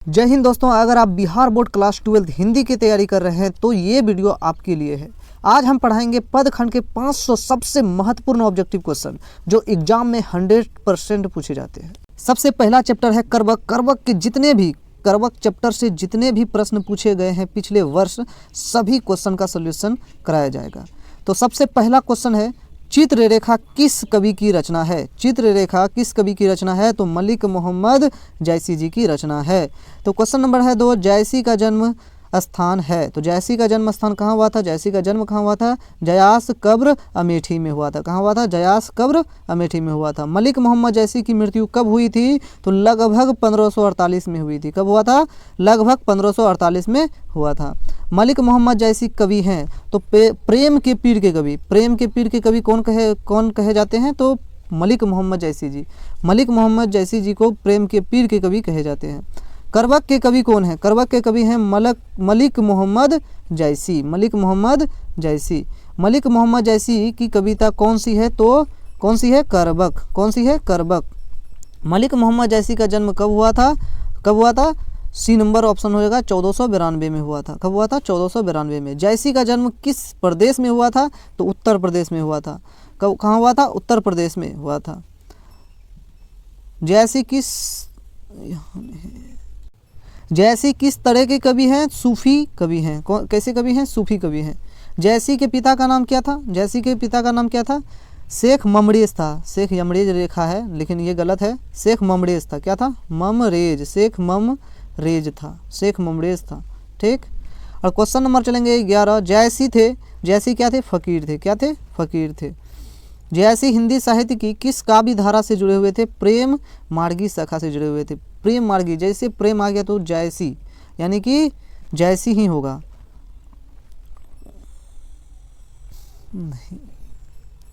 जय हिंद दोस्तों, अगर आप बिहार बोर्ड क्लास 12 हिंदी की तैयारी कर रहे हैं तो ये वीडियो आपके लिए है। आज हम पढ़ाएंगे पदखंड के 500 सबसे महत्वपूर्ण ऑब्जेक्टिव क्वेश्चन जो एग्जाम में 100% पूछे जाते हैं। सबसे पहला चैप्टर है करवक। करवक चैप्टर से जितने भी प्रश्न पूछे गए हैं पिछले वर्ष, सभी क्वेश्चन का सोल्यूशन कराया जाएगा। तो सबसे पहला क्वेश्चन है, चित्ररेखा किस कवि की रचना है? चित्ररेखा किस कवि की रचना है? तो मलिक मोहम्मद जैसी जी की रचना है। तो क्वेश्चन नंबर है 2, जैसी का जन्म स्थान है। तो जैसी का जन्म स्थान कहाँ हुआ था? जैसी का जन्म कहाँ हुआ था? जयास कब्र अमेठी में हुआ था। कहाँ हुआ था? जयास कब्र अमेठी में हुआ था। मलिक मोहम्मद जैसी की मृत्यु कब हुई थी? तो लगभग 1548 में हुई थी। कब हुआ था? लगभग 1548 में हुआ था। मलिक मोहम्मद जैसी कवि हैं तो प्रेम के पीर के कवि कौन कहे जाते हैं? तो मलिक मोहम्मद जैसी जी। मलिक मोहम्मद जैसी जी को प्रेम के पीर के कवि कहे जाते हैं। करवक के कवि कौन है? करवक के कवि हैं मलिक मोहम्मद जैसी। मलिक मोहम्मद जैसी। मलिक मोहम्मद जैसी की कविता कौन सी है? तो कौन सी है? करवक। कौन सी है? करवक। मलिक मोहम्मद जैसी का जन्म कब हुआ था? कब हुआ था? सी नंबर ऑप्शन हो जाएगा, 1492 में हुआ था। कब हुआ था? 1492 में। जैसी का जन्म किस प्रदेश में हुआ था? तो उत्तर प्रदेश में हुआ था। कहाँ हुआ था? उत्तर प्रदेश में हुआ था। जैसी किस तरह के कवि हैं? सूफी कवि हैं। कैसे कवि हैं? सूफी कवि हैं। जैसी के पिता का नाम क्या था? जैसी के पिता का नाम क्या था? शेख ममरेज था। शेख यमरेज रेखा है लेकिन ये गलत है। शेख ममरेज था। क्या था? ममरेज। शेख ममरेज था। शेख ममरेज था। ठीक। और क्वेश्चन नंबर चलेंगे 11, जैसी थे। जैसी क्या थे? फकीर थे। क्या थे? फकीर थे। जैसी हिंदी साहित्य की किस काव्य धारा से जुड़े हुए थे? प्रेम मार्गी शाखा से जुड़े हुए थे। प्रेम मार्गी, जैसे प्रेम आ गया तो जैसी, यानी कि जैसी ही होगा। नहीं,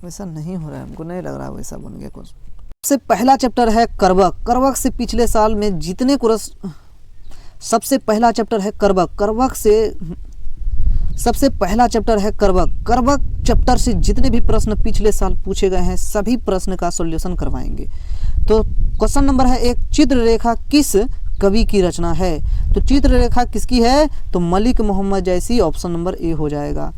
वैसा नहीं हो रहा है, हमको नहीं लग रहा वैसा बन गया कुछ। सबसे पहला चैप्टर है करवक। करवक से पिछले साल में जितने सबसे पहला चैप्टर है करवक। करवक से सबसे पहला चैप्टर है करवक। करवक चैप्टर से जितने भी प्रश्न पिछले साल पूछे गए हैं सभी प्रश्न का सॉल्यूशन करवाएंगे। तो क्वेश्चन नंबर है 1, चित्ररेखा किस कवि की रचना है? तो चित्ररेखा किसकी है? तो मलिक मोहम्मद जैसी। ऑप्शन नंबर ए हो जाएगा।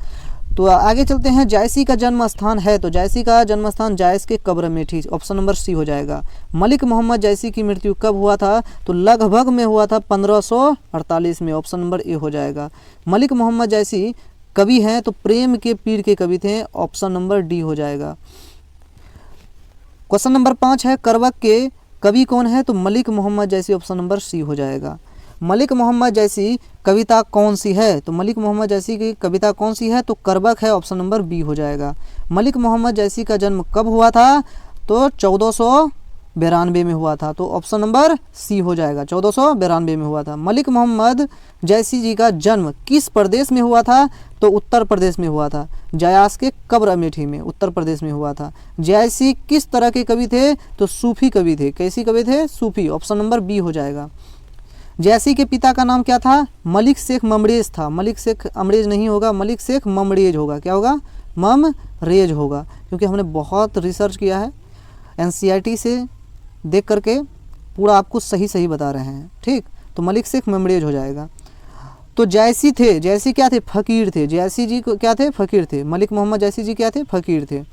तो आगे चलते हैं, जैसी का जन्म स्थान है। तो जैसी का जन्म स्थान जायस के कब्र अमेठी। ऑप्शन नंबर सी हो जाएगा। मलिक मोहम्मद जैसी की मृत्यु कब हुआ था? तो लगभग में हुआ था 1548 में। ऑप्शन नंबर ए हो जाएगा। मलिक मोहम्मद जैसी कवि हैं तो प्रेम के पीर के कवि थे। ऑप्शन नंबर डी हो जाएगा। क्वेश्चन नंबर 5 है, करवक के कवि कौन है? तो मलिक मोहम्मद जैसी। ऑप्शन नंबर सी हो जाएगा। मलिक मोहम्मद जैसी कविता कौन सी है? तो मलिक मोहम्मद जैसी की कविता कौन सी है? तो करवक है। ऑप्शन नंबर बी हो जाएगा। मलिक मोहम्मद जैसी का जन्म कब हुआ था? तो 1492 में हुआ था। तो ऑप्शन नंबर सी हो जाएगा, 1492 में हुआ था। मलिक मोहम्मद जैसी जी का जन्म किस प्रदेश में हुआ था? तो उत्तर प्रदेश में हुआ था। जयास के कब्र अमेठी में, उत्तर प्रदेश में हुआ था। जैसी किस तरह के कवि थे? तो सूफी कवि थे। कैसी कवि थे? सूफी। ऑप्शन नंबर बी हो जाएगा। जैसी के पिता का नाम क्या था? मलिक शेख ममरेज था। मलिक शेख अमरेज नहीं होगा, मलिक शेख ममरेज होगा। क्या होगा? ममरेज होगा, क्योंकि हमने बहुत रिसर्च किया है, एनसीईआरटी से देख करके पूरा आपको सही बता रहे हैं। ठीक। तो मलिक शेख ममरेज हो जाएगा। तो जैसी थे, जैसी क्या थे? फकीर थे। जैसी जी को क्या थे? फकीर थे। मलिक मोहम्मद जैसी जी क्या थे? फकीर थे।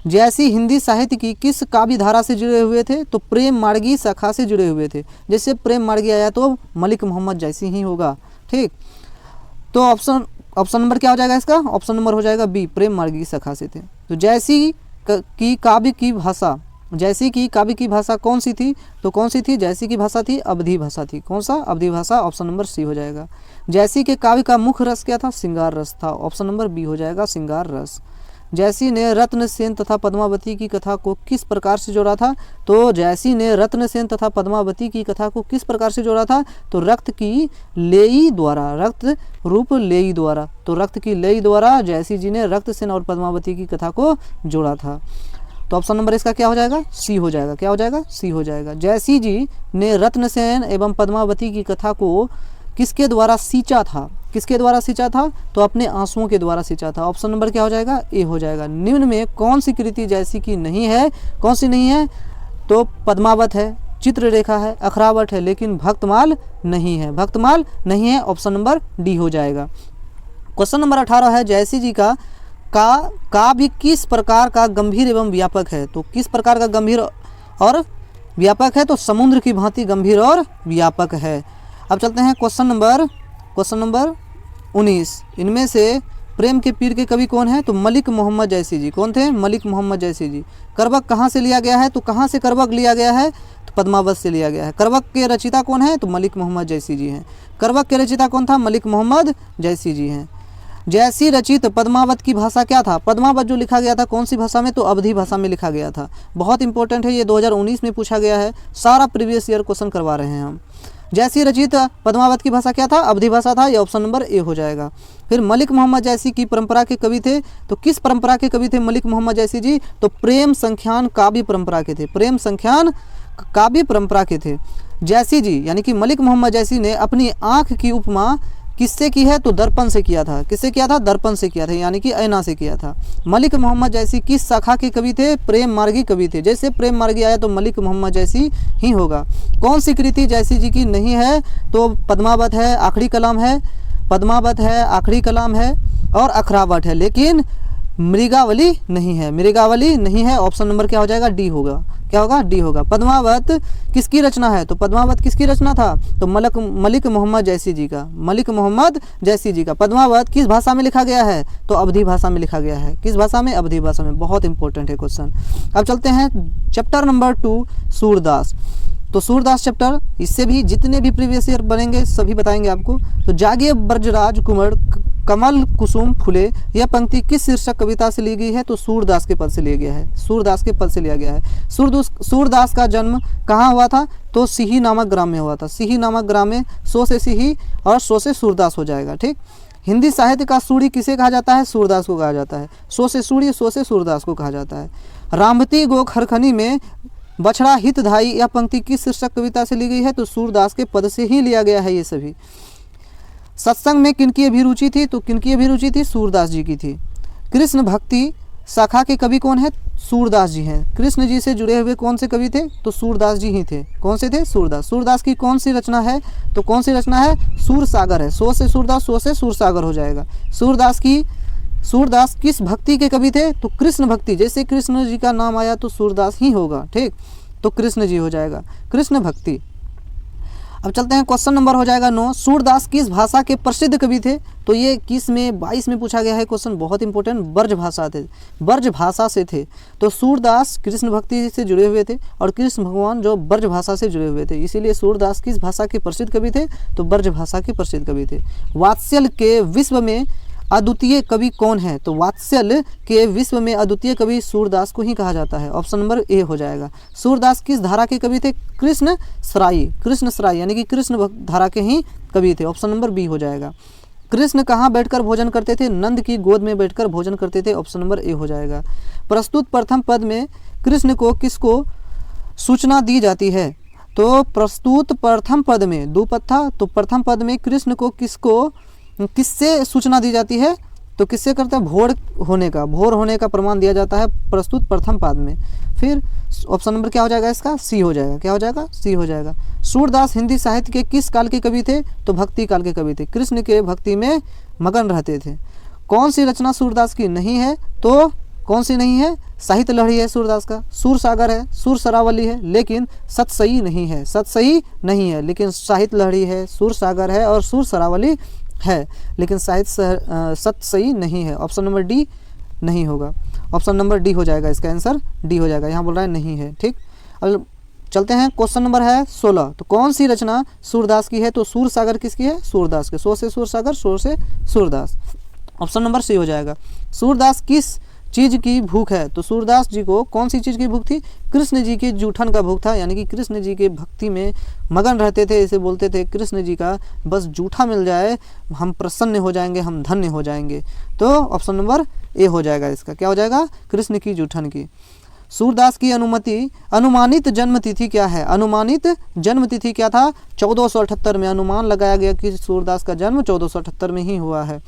जैसी हिंदी साहित्य की किस काव्य धारा से जुड़े हुए थे? तो प्रेम मार्गी शाखा से जुड़े हुए थे। जैसे प्रेम मार्गी आया तो मलिक मोहम्मद जैसी ही होगा। ठीक। तो ऑप्शन नंबर क्या हो जाएगा इसका? ऑप्शन नंबर हो जाएगा बी, प्रेम मार्गी शाखा से थे। तो जैसी की काव्य की भाषा, जैसी की काव्य की भाषा कौन सी थी? तो कौन सी थी? जैसी की भाषा थी अवधी भाषा थी। कौन सा? अवधी भाषा। ऑप्शन नंबर सी हो जाएगा। जैसी के काव्य का मुख्य रस क्या था? श्रृंगार रस था। ऑप्शन नंबर बी हो जाएगा, श्रृंगार रस। जैसी ने रत्नसेन तथा पद्मावती की कथा को किस प्रकार से जोड़ा था? तो जैसी ने रत्नसेन तथा पद्मावती की कथा को किस प्रकार से जोड़ा था? तो रक्त की लेई द्वारा, रक्त रूप लेई द्वारा। तो रक्त की लेई द्वारा जैसी जी ने रत्नसेन और पद्मावती की कथा को जोड़ा था। तो ऑप्शन नंबर इसका क्या हो जाएगा? सी हो जाएगा। क्या हो जाएगा? सी हो जाएगा। जैसी जी ने रत्नसेन एवं पद्मावती की कथा को किसके द्वारा सींचा था? किसके द्वारा सींचा था? तो अपने आंसुओं के द्वारा सींचा था। ऑप्शन नंबर क्या हो जाएगा? ए हो जाएगा। निम्न में कौन सी कृति जैसी की नहीं है? कौन सी नहीं है? तो पद्मावत है, चित्ररेखा है, अखरावट है, लेकिन भक्तमाल नहीं है। भक्तमाल नहीं है, ऑप्शन नंबर डी हो जाएगा। क्वेश्चन नंबर 18 है, जयसी जी का काव्य किस प्रकार का गंभीर एवं व्यापक है? तो किस प्रकार का गंभीर और व्यापक है? तो समुद्र की भांति गंभीर और व्यापक है। अब चलते हैं क्वेश्चन नंबर 19। इनमें से प्रेम के पीर के कवि कौन है? तो मलिक मोहम्मद जैसी जी। कौन थे? मलिक मोहम्मद जैसी जी। करबक कहाँ से लिया गया है? तो कहाँ से करबक लिया गया है? तो पद्मावत से लिया गया है। करबक के रचयिता कौन है? तो मलिक मोहम्मद जैसी जी हैं। करबक के रचयिता कौन था? मलिक मोहम्मद जैसी जी हैं। जैसी रचित पद्मावत की भाषा क्या था? पद्मावत जो लिखा गया था कौन सी भाषा में? तो अवधी भाषा में लिखा गया था। बहुत इंपॉर्टेंट है, ये 2019 में पूछा गया है। सारा प्रीवियस ईयर क्वेश्चन करवा रहे हैं हम। जैसी रचित पद्मावत की भाषा क्या था? अवधी भाषा था। ये ऑप्शन नंबर ए हो जाएगा। फिर मलिक मोहम्मद जैसी की परंपरा के कवि थे, तो किस परंपरा के कवि थे मलिक मोहम्मद जैसी जी? तो प्रेम संख्यान काव्य परंपरा के थे। प्रेम संख्यान काव्य परंपरा के थे। जैसी जी यानी कि मलिक मोहम्मद जैसी ने अपनी आँख की उपमा किससे की है? तो दर्पण से किया था। किससे किया था? दर्पण से किया था, यानी कि ऐना से किया था। मलिक मोहम्मद जैसी किस शाखा के कवि थे? प्रेम मार्गी कवि थे। जैसे प्रेम मार्गी आया तो मलिक मोहम्मद जैसी ही होगा। कौन सी कृति जैसी जी की नहीं है? तो पद्मावत है, आखिरी कलाम है, पद्मावत है, आखिरी कलाम है और अखरावट है, लेकिन मृगावली नहीं है। मृगावली नहीं है, ऑप्शन नंबर क्या हो जाएगा? डी होगा। क्या होगा? डी होगा। पद्मावत किसकी रचना है? तो पद्मावत किसकी रचना था? तो मलिक मोहम्मद जैसी जी का। मलिक मोहम्मद जैसी जी का। पद्मावत किस भाषा में लिखा गया है? तो अवधी भाषा में लिखा गया है। किस भाषा में? अवधी भाषा में। बहुत इंपॉर्टेंट है क्वेश्चन। अब चलते हैं चैप्टर नंबर 2 सूरदास। तो सूरदास चैप्टर, इससे भी जितने भी प्रीवियस ईयर बनेंगे सभी बताएंगे आपको। तो जागे ब्रजराज कुमार कमल कुसुम फूले, यह पंक्ति किस शीर्षक कविता से ली गई है? तो सूरदास के पद से लिया गया है। सूरदास के पद से लिया गया है। सूरदास का जन्म कहाँ हुआ था? तो सिही नामक ग्राम में हुआ था। सिही नामक ग्राम में सो से सिही और सो से सूरदास हो जाएगा। ठीक। हिंदी साहित्य का सूरी किसे कहा जाता है? सूरदास को कहा जाता है। सो से सूरी, सो से सूरदास को कहा जाता है। रामती गोख हरखनी में बछड़ा हितधाई, यह पंक्ति किस शीर्षक कविता से ली गई है? तो सूरदास के पद से ही लिया गया है ये सभी। सत्संग में किनकी अभिरुचि थी? तो किनकी अभिरुचि थी? सूरदास जी की थी। कृष्ण भक्ति शाखा के कवि कौन है? सूरदास जी हैं। कृष्ण जी से जुड़े हुए कौन से कवि थे? तो सूरदास जी ही थे। कौन से थे? सूरदास। सूरदास की कौन सी रचना है? तो कौन सी रचना है? सूरसागर है। सो से सूरदास, सो से सूरसागर हो जाएगा। सूरदास किस भक्ति के कवि थे? तो कृष्ण भक्ति। जैसे कृष्ण जी का नाम आया तो सूरदास ही होगा। ठीक, तो कृष्ण जी हो जाएगा, कृष्ण भक्ति। अब चलते हैं क्वेश्चन नंबर हो जाएगा 9। सूरदास किस भाषा के प्रसिद्ध कवि थे? तो ये 21 में 22 में पूछा गया है क्वेश्चन, बहुत इंपॉर्टेंट। ब्रज भाषा थे, ब्रज भाषा से थे। तो सूरदास कृष्ण भक्ति से जुड़े हुए थे और कृष्ण भगवान जो ब्रज भाषा से जुड़े हुए थे, इसीलिए सूरदास किस भाषा के प्रसिद्ध कवि थे? तो ब्रज भाषा के प्रसिद्ध कवि थे। वात्सल के विश्व में अद्वितीय कवि कौन है? तो वात्सल के विश्व में अद्वितीय कवि सूरदास को ही कहा जाता है। ऑप्शन नंबर ए हो जाएगा। सूरदास किस धारा के कवि थे? कृष्ण सराई, कृष्ण सराई यानी कि कृष्ण धारा के ही कवि थे। ऑप्शन नंबर बी हो जाएगा। कृष्ण कहाँ बैठकर भोजन करते थे? नंद की गोद में बैठकर भोजन करते थे। ऑप्शन नंबर ए हो जाएगा। प्रस्तुत प्रथम पद में कृष्ण को किसको सूचना दी जाती है? तो प्रस्तुत प्रथम पद में दो पद था, तो प्रथम पद में कृष्ण को किससे सूचना दी जाती है? तो किससे करता है? भोर होने का प्रमाण दिया जाता है प्रस्तुत प्रथम पद में। फिर ऑप्शन नंबर क्या हो जाएगा इसका? सी हो जाएगा। क्या हो जाएगा? सी हो जाएगा। सूरदास हिंदी साहित्य के किस काल के कवि थे? तो भक्ति काल के कवि थे। कृष्ण के भक्ति में मगन रहते थे। कौन सी रचना सूरदास की नहीं है? तो कौन सी नहीं है? साहित्य लहरी है सूरदास का, सूरसागर है, सूरसरावली है, लेकिन सतसई नहीं है। सतसई नहीं है, लेकिन साहित्य लहरी है, सूरसागर है और सूरसरावली है, लेकिन साहित्य सतसई नहीं है। ऑप्शन नंबर डी नहीं होगा। ऑप्शन नंबर डी हो जाएगा, इसका आंसर डी हो जाएगा। यहाँ बोल रहा है नहीं है। ठीक, अब चलते हैं क्वेश्चन नंबर है 16। तो कौन सी रचना सूरदास की है? तो सूरसागर किसकी है? सूरदास के। सो से सूरसागर, सो से सूरदास। ऑप्शन नंबर सी हो जाएगा। सूरदास किस चीज़ की भूख है? तो सूरदास जी को कौन सी चीज़ की भूख थी? कृष्ण जी के जूठन का भूख था, यानी कि कृष्ण जी के भक्ति में मगन रहते थे। इसे बोलते थे कृष्ण जी का बस जूठा मिल जाए हम प्रसन्न हो जाएंगे, हम धन्य हो जाएंगे। तो ऑप्शन नंबर ए हो जाएगा इसका। क्या हो जाएगा? कृष्ण की जूठन की। सूरदास की अनुमानित जन्म तिथि क्या है? अनुमानित जन्म तिथि क्या था? 1478 में अनुमान लगाया गया कि सूरदास का जन्म 1478 में ही हुआ है।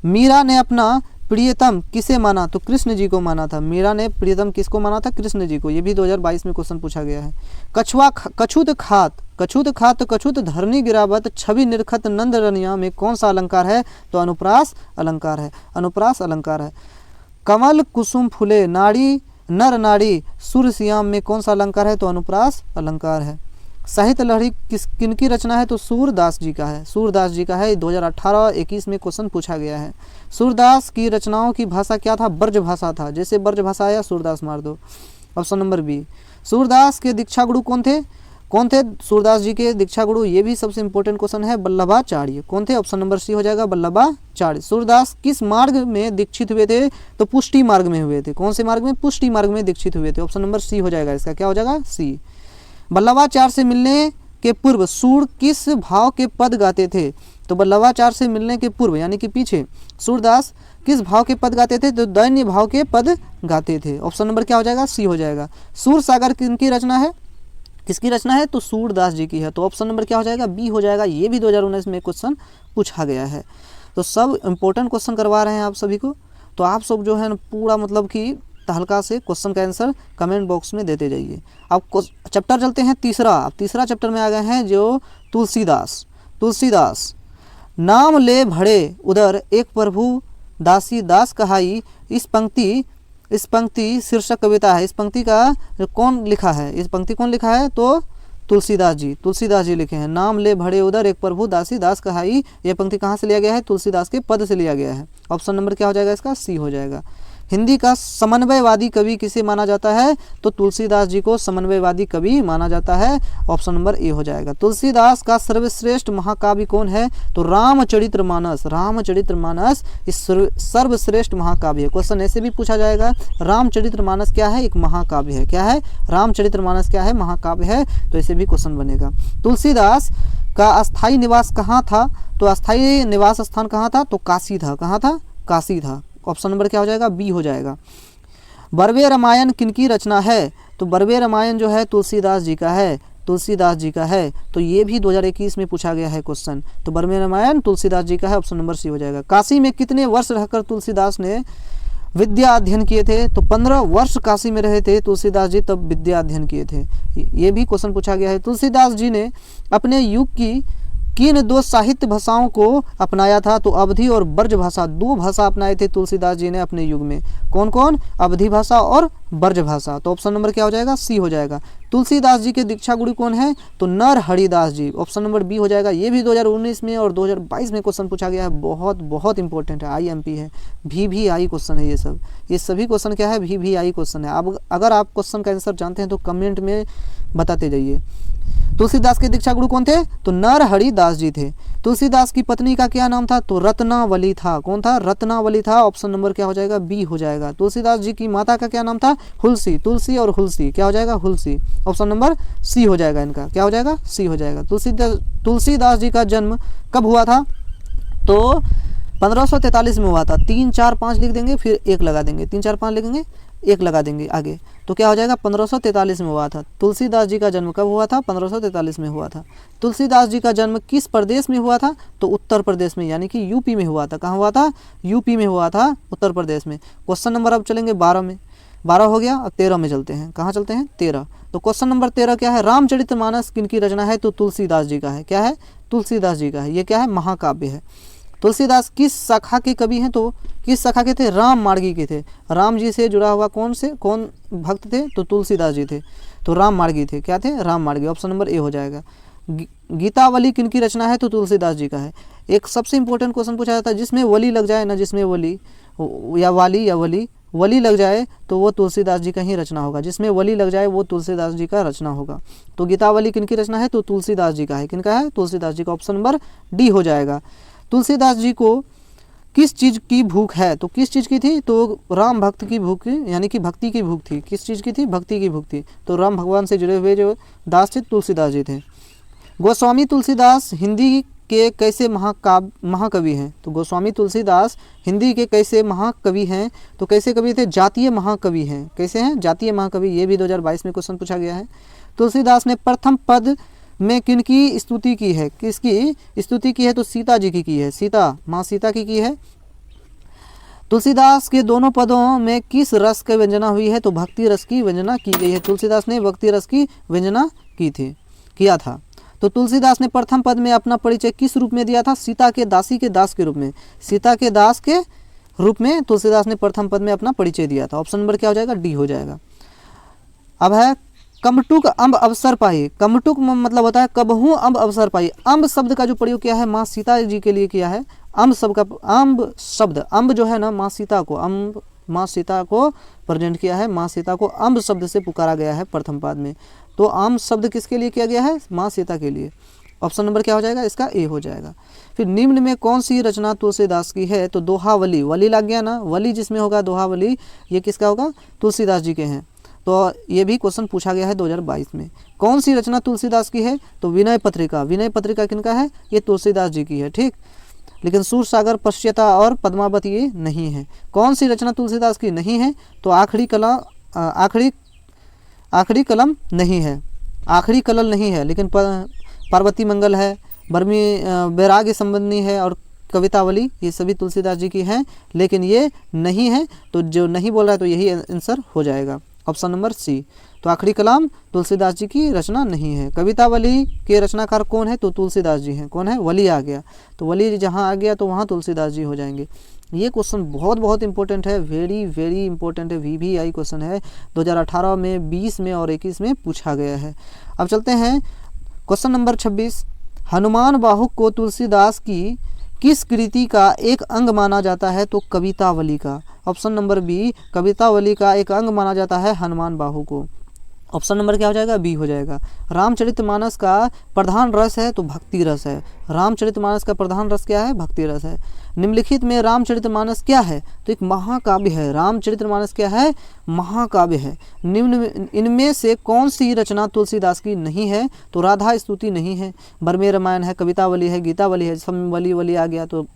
मीरा ने अपना प्रियतम किसे माना, तो कृष्ण जी को माना था। मीरा ने प्रियतम किसको माना था, कृष्ण जी को। ये भी 2022 में क्वेश्चन पूछा गया है। कछुत खात, कछुत खात कछुत धरनी गिरावत छवि निरखत नंद रनिया में कौन सा अलंकार है, तो अनुप्रास अलंकार है, अनुप्रास अलंकार है। कमल कुसुम फूले नाड़ी नर नाड़ी सुर श्याम में कौन सा अलंकार है, तो अनुप्रास अलंकार है। साहित्य लहरी किनकी रचना है, तो सूरदास जी का है, सूरदास जी का है। 2018-21 में क्वेश्चन पूछा गया है। सूरदास की रचनाओं की भाषा क्या था, ब्रज भाषा था। जैसे ब्रज भाषा आया सूरदास मार दो। Option number B. सूरदास के दीक्षा गुरु कौन थे, कौन थे सूरदास जी के दीक्षा गुरु, ये भी सबसे इंपॉर्टेंट क्वेश्चन है, वल्लभाचार्य। कौन थे, ऑप्शन नंबर सी हो जाएगा, वल्लभाचार्य। सूरदास किस मार्ग में दीक्षित हुए थे, तो पुष्टि मार्ग में हुए थे। कौन से मार्ग में, पुष्टि मार्ग में दीक्षित हुए थे। ऑप्शन नंबर सी हो जाएगा इसका, क्या हो जाएगा, सी। वल्लभाचार्य से मिलने के पूर्व सूर किस भाव के पद गाते थे, तो वल्लभाचार्य से मिलने के पूर्व यानी कि पीछे सूरदास किस भाव के पद गाते थे, तो दैन्य भाव के पद गाते थे। ऑप्शन नंबर क्या हो जाएगा, सी हो जाएगा। सूर सागर किनकी रचना है, किसकी रचना है, तो सूरदास जी की है। तो ऑप्शन नंबर क्या हो जाएगा, बी हो जाएगा। ये भी 2019 में क्वेश्चन पूछा गया है। तो सब इंपॉर्टेंट क्वेश्चन करवा रहे हैं आप सभी को। तो आप सब जो है ना पूरा मतलब कि हल्का से क्वेश्चन का आंसर कमेंट बॉक्स में देते जाइए। अब चैप्टर चलते हैं तीसरा। अब तीसरा चैप्टर में आ गए हैं जो तुलसीदास। तुलसीदास नाम ले भड़े उधर एक प्रभु दासी दास कहाई। इस पंक्ति शीर्षक कविता है। इस पंक्ति का कौन लिखा है, इस पंक्ति कौन लिखा है, तो तुलसीदास जी, तुलसीदास जी लिखे हैं। नाम ले भड़े उधर एक प्रभु दासी दास कहाई। यह पंक्ति कहाँ से लिया गया है, तुलसीदास के पद से लिया गया है। ऑप्शन नंबर क्या हो जाएगा इसका, सी हो जाएगा। हिंदी का समन्वयवादी कवि किसे माना जाता है, तो तुलसीदास जी को समन्वयवादी कवि माना जाता है। ऑप्शन नंबर ए हो जाएगा। तुलसीदास का सर्वश्रेष्ठ महाकाव्य कौन है, तो रामचरितमानस। रामचरितमानस इस सर्वश्रेष्ठ महाकाव्य है। क्वेश्चन ऐसे भी पूछा जाएगा, रामचरितमानस क्या है, एक महाकाव्य है। क्या है, रामचरितमानस क्या है, महाकाव्य है। तो ऐसे भी क्वेश्चन बनेगा। तुलसीदास का अस्थायी निवास कहाँ था, तो अस्थायी निवास स्थान कहाँ था, तो काशी था। कहाँ था, काशी था। ऑप्शन नंबर क्या हो जाएगा, बी हो जाएगा। बरवे रामायण किनकी रचना है, तो बरवे रामायण जो है तुलसीदास जी का है, तुलसीदास जी का है। तो ये भी 2021 में पूछा गया है क्वेश्चन। तो बरवे रामायण तुलसीदास जी का है। ऑप्शन नंबर सी हो जाएगा। काशी में कितने वर्ष रहकर तुलसीदास ने विद्या अध्ययन किए थे, तो 15 वर्ष काशी में रहे थे तुलसीदास जी, तब विद्या अध्ययन किए थे। ये भी क्वेश्चन पूछा गया है। तुलसीदास जी ने अपने युग की किन दो साहित्य भाषाओं को अपनाया था, तो अवधी और ब्रज भाषा, दो भाषा अपनाए थे तुलसीदास जी ने अपने युग में। कौन कौन, अवधी भाषा और ब्रज भाषा। तो ऑप्शन नंबर क्या हो जाएगा, सी हो जाएगा। तुलसीदास जी के दीक्षा गुरु कौन है, तो नरहरिदास जी। ऑप्शन नंबर बी हो जाएगा। ये भी 2019 में और 2022 में क्वेश्चन पूछा गया है। बहुत बहुत इंपॉर्टेंट है, IMP है, VVI क्वेश्चन है। ये सभी क्वेश्चन क्या है, VVI क्वेश्चन है। अब अगर आप क्वेश्चन का आंसर जानते हैं तो कमेंट में बताते जाइए। तुलसीदास के दीक्षा गुरु कौन थे, तो नरहरिदास जी थे। तुलसीदास की पत्नी का क्या नाम था, तो रत्नावली था। कौन था, रत्नावली था। ऑप्शन नंबर क्या हो जाएगा, बी हो जाएगा। तुलसीदास जी की माता का क्या नाम था, हुलसी। तुलसी और हुलसी क्या हो जाएगा, हुलसी। ऑप्शन नंबर सी हो जाएगा इनका, क्या हो जाएगा, सी हो जाएगा। तुलसीदास जी का जन्म कब हुआ था, तो 1543 में हुआ था। 3 4 5 लिख देंगे, फिर 1 लगा देंगे। 3 4 5 लिखेंगे, 1 लगा देंगे आगे, तो क्या हो जाएगा, 1543 में हुआ था। तुलसीदास जी का जन्म कब हुआ था, 1543 में हुआ था। तुलसीदास जी का जन्म किस प्रदेश में हुआ था, तो उत्तर प्रदेश में, यानी कि यूपी में हुआ था। कहाँ हुआ था, यूपी में हुआ था, उत्तर प्रदेश में। क्वेश्चन नंबर अब चलेंगे 12 में। 12 हो गया, अब 13 में चलते हैं। कहाँ चलते हैं, 13। तो क्वेश्चन नंबर 13 क्या है, रामचरितमानस किनकी रचना है, तो तुलसीदास जी का है। क्या है, तुलसीदास जी का है। ये क्या है, महाकाव्य है। तुलसीदास किस शाखा के कवि हैं, तो किस शाखा के थे, राम मार्गी के थे। राम जी से जुड़ा हुआ कौन भक्त थे, तो तुलसीदास जी थे। तो राम मार्गी थे, क्या थे, राम मार्गी। ऑप्शन नंबर ए हो जाएगा। गीतावली किनकी रचना है, तो तुलसीदास जी का है। एक सबसे इंपॉर्टेंट क्वेश्चन पूछा जाता है, जिसमें वली लग जाए ना, जिसमें वली या वाली या वली लग जाए तो वो तुलसीदास जी का ही रचना होगा। जिसमें वली लग जाए वो तुलसीदास जी का रचना होगा। तो गीतावली किनकी रचना है, तो तुलसीदास जी का है। किनका है, तुलसीदास जी का। ऑप्शन नंबर डी हो जाएगा। तुलसीदास जी को किस चीज़ की भूख है, तो किस चीज़ की थी, तो राम भक्त की भूख, यानी कि भक्ति की भूख थी। किस चीज़ की थी, भक्ति की भूख थी। तो राम भगवान से जुड़े हुए जो दास थे तुलसीदास जी थे। गोस्वामी तुलसीदास हिंदी के कैसे महाकवि हैं, तो गोस्वामी तुलसीदास हिंदी के कैसे महाकवि हैं, तो कैसे कवि थे, जातीय महाकवि हैं। कैसे हैं, जातीय महाकवि। ये भी 2022 में क्वेश्चन पूछा गया है। तुलसीदास ने प्रथम पद में किनकी स्तुति की है, किसकी स्तुति की है, तो सीता जी की है। सीता, माँ सीता की है। तुलसीदास के दोनों पदों में किस रस की व्यंजना हुई है? तो भक्ति रस की व्यंजना की गई है। तुलसीदास ने भक्ति रस की व्यंजना किया था। तो तुलसीदास ने प्रथम पद में अपना परिचय किस रूप में दिया था? सीता के दासी के दास के रूप में। सीता के दास के रूप में तुलसीदास ने प्रथम पद में अपना परिचय दिया था। ऑप्शन नंबर क्या हो जाएगा? डी हो जाएगा। अब है कमटुक अम्ब अवसर पाई। कमटुक मतलब होता है कबहू अम्ब अवसर पाई। अम्ब शब्द का जो प्रयोग किया है माँ सीता जी के लिए किया है। अम्ब शब्द अम्ब जो है ना माँ सीता को प्रेजेंट किया है। माँ सीता को अम्ब शब्द से पुकारा गया है प्रथम पाद में। तो अम्ब शब्द किसके लिए किया गया है? माँ सीता के लिए। ऑप्शन नंबर क्या हो जाएगा? इसका ए हो जाएगा। फिर निम्न में कौन सी रचना तुलसीदास की है? तो दोहावली। वली लग गया ना, वली जिसमें होगा दोहावली, ये किसका होगा? तुलसीदास जी के हैं। तो ये भी क्वेश्चन पूछा गया है 2022 में। कौन सी रचना तुलसीदास की है? तो विनय पत्रिका। विनय पत्रिका किनका है? ये तुलसीदास जी की है, ठीक। लेकिन सूरसागर, पश्यता और पद्मावत ये नहीं है। कौन सी रचना तुलसीदास की नहीं है? तो आखिरी कलम नहीं है, आखिरी कलल नहीं है, लेकिन पार्वती मंगल है, बर्मी बैराग्य संबंधी है और कवितावली, ये सभी तुलसीदास जी की हैं, लेकिन ये नहीं है। तो जो नहीं बोल रहा है तो यही आंसर हो जाएगा, ऑप्शन नंबर सी। तो आखिरी कलाम तुलसीदास जी की रचना नहीं है। कवितावली के रचनाकार कौन है? तो तुलसीदास जी हैं। कौन है? वली आ गया। तो वली जहाँ आ गया तो वहाँ तुलसीदास जी हो जाएंगे। ये क्वेश्चन बहुत इंपॉर्टेंट है, वेरी इंपॉर्टेंट है। VVI क्वेश्चन है 2018 में, 20 में और 21 में पूछा गया है। अब चलते हैं क्वेश्चन नंबर 26। हनुमान बाहुक को तुलसीदास की किस कृति का एक अंग माना जाता है? तो कवितावली का। ऑप्शन नंबर बी, कवितावली का एक अंग माना जाता है हनुमान बाहु को। ऑप्शन नंबर क्या हो जाएगा? बी हो जाएगा। रामचरितमानस का प्रधान रस है तो भक्ति रस है। रामचरितमानस का प्रधान रस क्या है? भक्ति रस है। निम्नलिखित में रामचरितमानस क्या है? तो एक महाकाव्य है। रामचरितमानस क्या है? महाकाव्य है। इनमें से कौन सी रचना तुलसीदास की नहीं है? तो राधा स्तुति नहीं है, बरमे रामायण है, कवितावली है, गीतावली है। सब वली आ गया तो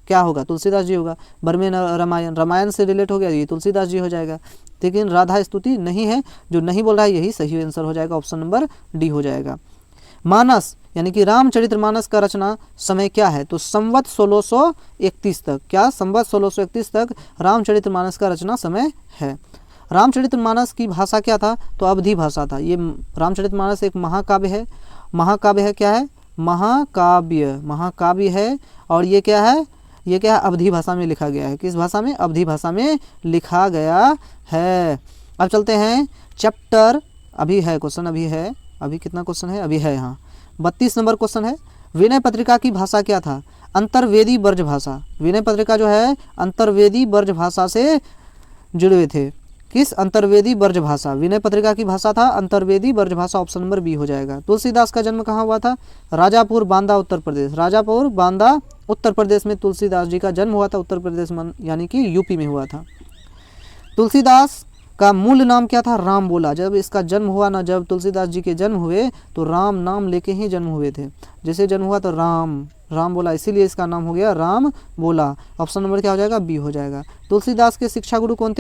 क्या होगा? तुलसीदास जी होगा। बरमे रामायण से रिलेट हो गया, ये तुलसीदास जी हो जाएगा। लेकिन राधा स्तुति नहीं है। जो नहीं बोल रहा है यही सही आंसर हो जाएगा, ऑप्शन नंबर डी हो जाएगा। मानस यानी कि रामचरितमानस का रचना समय क्या है? तो संवत 1631 तक। क्या? संवत 1631 तक रामचरितमानस का रचना समय है। रामचरितमानस की भाषा क्या था? तो अवधी भाषा था। ये रामचरितमानस एक महाकाव्य है। महाकाव्य है, क्या है? महाकाव्य है। और ये क्या है? ये क्या है? अवधी भाषा में लिखा गया है। किस भाषा में? अवधी भाषा में लिखा गया है। अब चलते हैं चैप्टर, अभी है क्वेश्चन, अभी कितना क्वेश्चन है? अभी है, हाँ 32 नंबर क्वेश्चन है। विनय पत्रिका की भाषा क्या था? अंतर्वेदी ब्रज भाषा। विनय पत्रिका जो है अंतर्वेदी ब्रज भाषा से जुड़े हुए थे। किस? अंतर्वेदी ब्रज भाषा। विनय पत्रिका की भाषा था अंतर्वेदी ब्रज भाषा। ऑप्शन नंबर बी हो जाएगा। तुलसीदास का जन्म कहाँ हुआ था? राजापुर बांदा उत्तर प्रदेश। राजापुर बांदा उत्तर प्रदेश में तुलसीदास जी का जन्म हुआ था। उत्तर प्रदेश यानी कि यूपी में हुआ था। तुलसीदास का मूल नाम क्या था? राम बोला। जब इसका जन्म हुआ ना, जब तुलसीदास जी के जन्म हुए तो राम नाम लेके ही जन्म हुए थे। जैसे जन्म हुआ तो राम बोला, इसीलिए इसका नाम हो गया राम बोला। ऑप्शन नंबर क्या हो जाएगा? बी हो जाएगा। तुलसीदास के शिक्षा गुरु कौन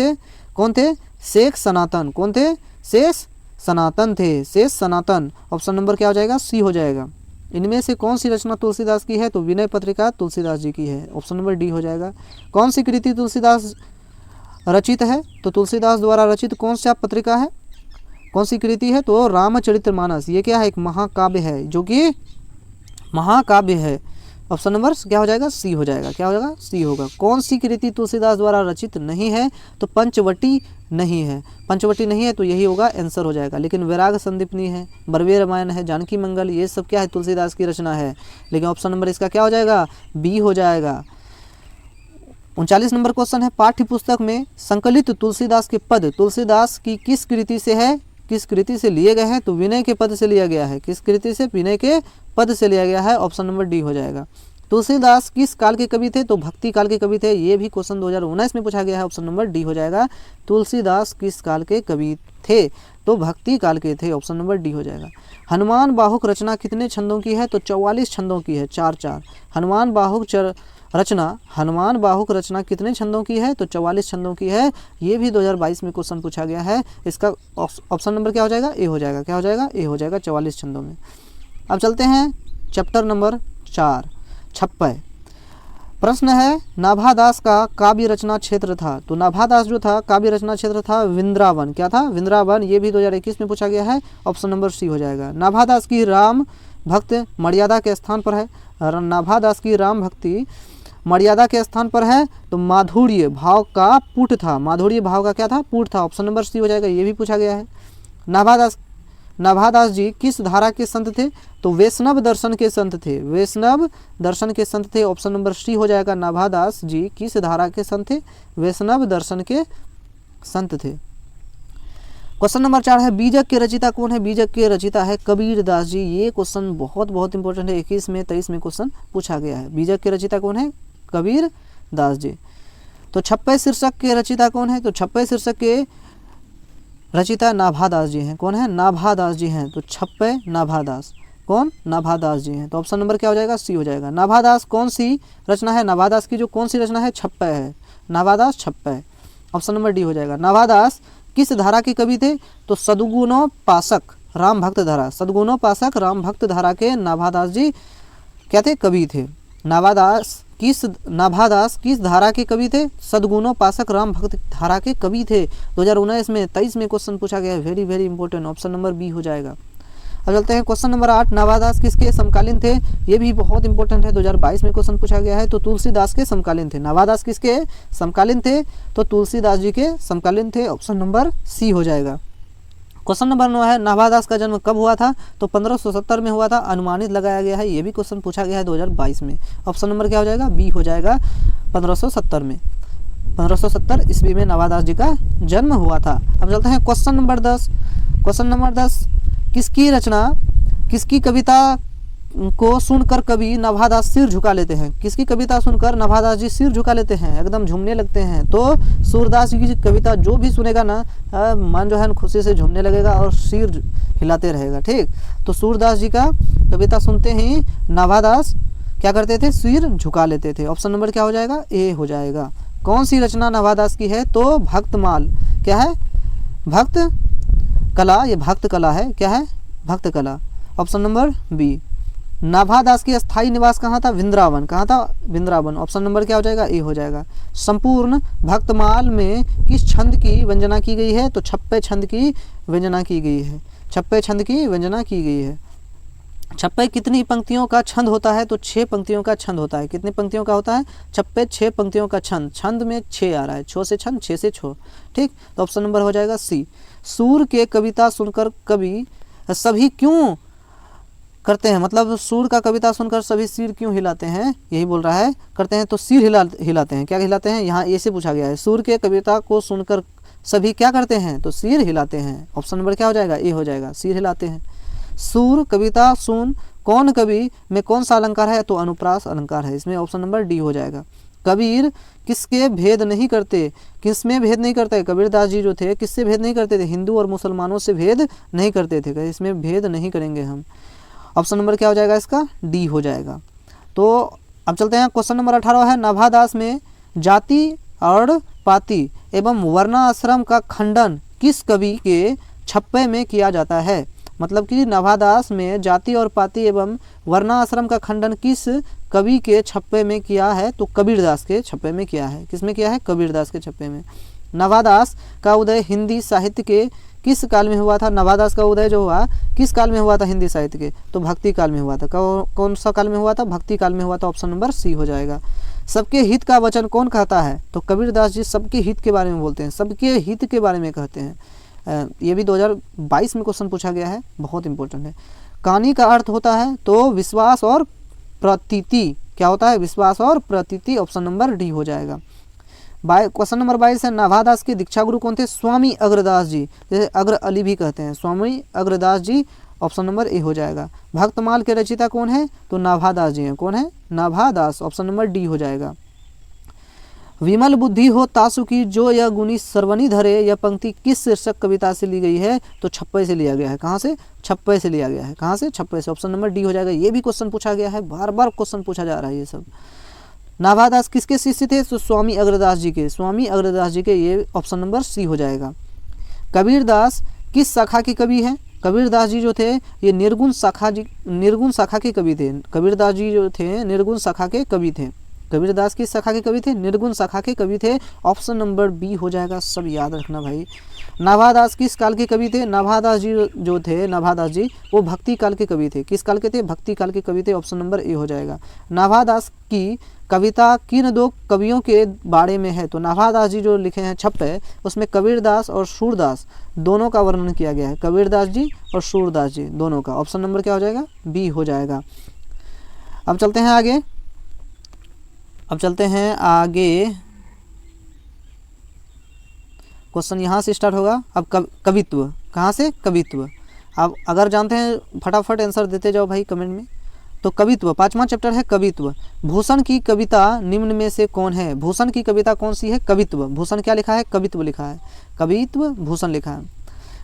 थे? शेष सनातन। कौन थे? शेष सनातन थे। शेष सनातन। ऑप्शन नंबर क्या हो जाएगा? सी हो जाएगा। इनमें से कौन सी रचना तुलसीदास की है? तो विनय पत्रिका तुलसीदास जी की है। ऑप्शन नंबर डी हो जाएगा। कौन सी कृति तुलसीदास रचित है? तो तुलसीदास द्वारा रचित कौन सा पत्रिका है? कौन सी कृति है? तो रामचरितमानस। ये क्या है? एक महाकाव्य है, जो कि महाकाव्य है। ऑप्शन नंबर क्या हो जाएगा? सी हो जाएगा। क्या हो जाएगा? सी होगा। कौन सी कृति तुलसीदास द्वारा रचित नहीं है? तो पंचवटी नहीं है। पंचवटी नहीं है तो यही होगा, आंसर हो जाएगा। लेकिन वैराग संदीपनी है, बरवे रामायण है, जानकी मंगल, ये सब क्या है? तुलसीदास की रचना है। लेकिन ऑप्शन नंबर इसका क्या हो जाएगा? बी हो जाएगा। 39 नंबर क्वेश्चन है। पाठ्य पुस्तक में संकलित तुलसीदास के पद तुलसीदास की किस कृति से है? किस कृति से लिए गए हैं? तो विनय के पद से लिया गया है। किस कृति से? विनय के पद से लिया गया है। ऑप्शन नंबर डी हो जाएगा। तुलसीदास किस काल के कवि थे? तो भक्ति काल के कवि थे। ये भी क्वेश्चन 2019 में पूछा गया है। ऑप्शन नंबर डी हो जाएगा। तुलसीदास किस काल के कवि थे? तो भक्ति काल के थे। ऑप्शन नंबर डी हो जाएगा। हनुमान बाहुक रचना कितने छंदों की है? तो 44 छंदों की है, 4-4। हनुमान बाहुक रचना कितने छंदों की है? तो 44 छंदों की है। ये भी 2022 में क्वेश्चन पूछा गया है। इसका ऑप्शन नंबर क्या हो जाएगा? ए हो जाएगा। क्या हो जाएगा? ए हो जाएगा, 44 छंदों में। अब चलते हैं चैप्टर नंबर 4, छप्पय। प्रश्न है नाभादास का काव्य रचना क्षेत्र था। तो नाभादास जो था काव्य रचना क्षेत्र था वृंदावन। क्या था? वृंदावन। ये भी 2021 में पूछा गया है, ऑप्शन नंबर सी हो जाएगा। नाभादास की राम भक्त मर्यादा के स्थान पर है। नाभादास की राम भक्ति मर्यादा के स्थान पर है तो माधुर्य भाव का पुट था। माधुर्य भाव का क्या था? पुट था। ऑप्शन नंबर सी हो जाएगा। ये भी पूछा गया है। नाभादास जी किस धारा के संत थे? तो वैष्णव दर्शन के संत थे। वैष्णव दर्शन के संत थे। ऑप्शन नंबर सी हो जाएगा। नाभादास जी किस धारा के संत थे? वैष्णव दर्शन के संत थे। क्वेश्चन नंबर 4 है बीजक के रचिता कौन है? बीजक के रचिता है कबीर दास जी। ये क्वेश्चन बहुत इंपॉर्टेंट है। 21 में 23 में क्वेश्चन पूछा गया है। बीजक के रचिता कौन है? कबीर दास जी। तो छप्पे शीर्षक के रचिता कौन है? तो छप्पे शीर्षक के रचिता नाभादास जी हैं। कौन है? नाभादास जी हैं। तो छप्पे नाभादास। कौन? नाभादास जी हैं। तो ऑप्शन नंबर क्या हो जाएगा? सी हो जाएगा। नाभादास कौन सी रचना है? नाभादास की जो कौन सी रचना है? छप्पे है। नाभादास छप्पे। ऑप्शन नंबर डी हो जाएगा। नाभादास किस धारा के कवि थे? तो सद्गुणोपासक राम भक्त धारा। सद्गुणोपासक राम भक्त धारा के नाभादास जी क्या थे? कवि थे। नाभादास किस धारा के कवि थे? सद्गुणोपासक राम भक्त धारा के कवि थे। 2019 में 23 में क्वेश्चन पूछा गया है। Very important. Option number B हो जाएगा। अब चलते हैं क्वेश्चन नंबर 8। नाभादास किसके समकालीन थे? ये भी बहुत इंपॉर्टेंट है। 2022 में क्वेश्चन पूछा गया है। तो तुलसीदास के समकालीन थे। नाभादास किसके समकालीन थे? तो तुलसीदास जी के समकालीन थे। ऑप्शन नंबर सी हो जाएगा। क्वेश्चन नंबर 9 है नाभादास का जन्म कब हुआ था? तो 1570 में हुआ था। अनुमानित लगाया गया है। ये भी क्वेश्चन पूछा गया है 2022 में। ऑप्शन नंबर क्या हो जाएगा? बी हो जाएगा। 1570 में 1570 ईस्वी में नाभादास जी का जन्म हुआ था। अब चलते हैं क्वेश्चन नंबर 10। क्वेश्चन नंबर 10 किसकी कविता को सुनकर कवि नाभादास सिर झुका लेते हैं? किसकी कविता सुनकर नाभादास जी सिर झुका लेते हैं, एकदम झूमने लगते हैं? तो सूरदास जी की कविता जो भी सुनेगा ना मन जो है खुशी से झूमने लगेगा और सिर हिलाते रहेगा। ठीक, तो सूरदास जी का कविता सुनते ही नाभादास क्या करते थे? सिर झुका लेते थे। ऑप्शन नंबर क्या हो जाएगा? ए हो जाएगा। कौन सी रचना नाभादास की है? तो भक्तमाल। क्या है? भक्त कला। ये भक्त कला है। क्या है? भक्त कला। Option number B. नाभादास की स्थायी निवास कहाँ था? वृंदावन। कहाँ था? वृंदावन। ऑप्शन नंबर क्या हो जाएगा? ए हो जाएगा। संपूर्ण भक्तमाल में किस छंद की व्यंजना की गई है? तो छप्पे छंद की व्यंजना की गई है। छप्पे छंद की व्यंजना की गई है। छप्पे कितनी पंक्तियों का छंद होता है? तो 6 पंक्तियों का छंद होता है। कितनी पंक्तियों का होता है? छप्पे 6 पंक्तियों का छंद। छंद में 6 आ रहा है। 6 से छंद, 6 से छो। ठीक, तो ऑप्शन नंबर हो जाएगा सी। सूर के कविता सुनकर कवि सभी क्यों करते हैं? मतलब सूर का कविता सुनकर सभी सिर क्यों हिलाते हैं? यही बोल रहा है। करते हैं तो सिर हिलाते हैं। क्या हिलाते हैं? यहाँ ए से पूछा गया है। सूर के कविता को सुनकर सभी क्या करते हैं? तो सिर हिलाते हैं। ऑप्शन नंबर क्या हो जाएगा? ए हो जाएगा। सिर हिलाते हैं। सूर कविता सुन कौन कवि में कौन सा अलंकार है? तो अनुप्रास अलंकार है। इसमें ऑप्शन नंबर डी हो जाएगा। कबीर किसके भेद नहीं करते? किसमें भेद नहीं करते? कबीरदास जी जो थे किससे भेद नहीं करते थे? हिंदू और मुसलमानों से भेद नहीं करते थे। इसमें भेद नहीं करेंगे हम। ऑप्शन नंबर क्या हो जाएगा? इसका डी हो जाएगा। तो अब चलते हैं क्वेश्चन नंबर 18 है नाभादास में जाति और पाति एवं वर्णाश्रम का खंडन किस कवि के छप्पे में किया जाता है? मतलब कि नाभादास में जाति और पाति एवं वर्णाश्रम का खंडन किस कवि के छप्पे में किया है? तो कबीरदास के छप्पे में किया है। किसमें किया है? कबीरदास के छप्पे में। नाभादास का उदय हिंदी साहित्य के किस काल में हुआ था? नाभादास का उदय जो हुआ किस काल में हुआ था हिंदी साहित्य के? तो भक्ति काल में हुआ था। कौन सा काल में हुआ था? भक्ति काल में हुआ था। ऑप्शन नंबर सी हो जाएगा। सबके हित का वचन कौन कहता है? तो कबीरदास जी सबके हित के बारे में बोलते हैं। सबके हित के बारे में कहते हैं। ये भी 2022 में क्वेश्चन पूछा गया है। बहुत इंपॉर्टेंट है। कहानी का अर्थ होता है तो विश्वास और प्रतीति। क्या होता है? विश्वास और प्रतीति। ऑप्शन नंबर डी हो जाएगा। क्वेश्चन नंबर 22 है नाभादास के दीक्षा गुरु कौन थे? स्वामी अग्रदास जी, जैसे अग्र अली भी कहते हैं। स्वामी अग्रदास जी। ऑप्शन नंबर ए हो जाएगा। भक्तमाल के रचयिता कौन है? तो नाभादास जी हैं। कौन है? नाभादास। ऑप्शन नंबर डी हो जाएगा। विमल बुद्धि हो तासु की जो यह गुनी सरवनी धरे, यह पंक्ति किस शीर्षक कविता से ली गई है? तो छप्पे से लिया गया है। कहाँ से? छप्पे से लिया गया है। कहाँ से? छप्पे से। ऑप्शन नंबर डी हो जाएगा। ये भी क्वेश्चन पूछा गया है। बार बार क्वेश्चन पूछा जा रहा है ये सब। नाभादास किसके शिष्य थे? तो स्वामी अग्रदास जी के। स्वामी अग्रदास जी के। ये ऑप्शन नंबर सी हो जाएगा। कबीरदास किस शाखा के कवि हैं? कबीरदास जी जो थे ये निर्गुण शाखा के कवि थे। कबीरदास जी जो थे निर्गुण शाखा के कवि थे। कबीरदास किस शाखा के कवि थे? निर्गुण शाखा के कवि थे। ऑप्शन नंबर बी हो जाएगा, सब याद रखना भाई। नाभादास किस काल के कवि थे? नाभादास जी जो थे, नाभादास जी वो भक्ति काल के कवि थे। किस काल के थे? भक्ति काल के कवि थे। ऑप्शन नंबर ए हो जाएगा। नाभादास की कविता किन दो कवियों के बारे में है? तो नाभादास जी जो लिखे हैं छप्पे, उसमें कबीरदास और सूरदास दोनों का वर्णन किया गया है। कबीरदास जी और सूरदास जी दोनों का। ऑप्शन नंबर क्या हो जाएगा? बी हो जाएगा। अब चलते हैं आगे। क्वेश्चन यहाँ से स्टार्ट होगा। अब कवित्व कहाँ से? कवित्व। अब अगर जानते हैं फटाफट आंसर देते जाओ भाई कमेंट में। तो कवित्व 5वां चैप्टर है कवित्व। भूषण की कविता निम्न में से कौन है? भूषण की कविता कौन सी है? कवित्व। भूषण क्या लिखा है? कवित्व लिखा है। कवित्व भूषण लिखा है।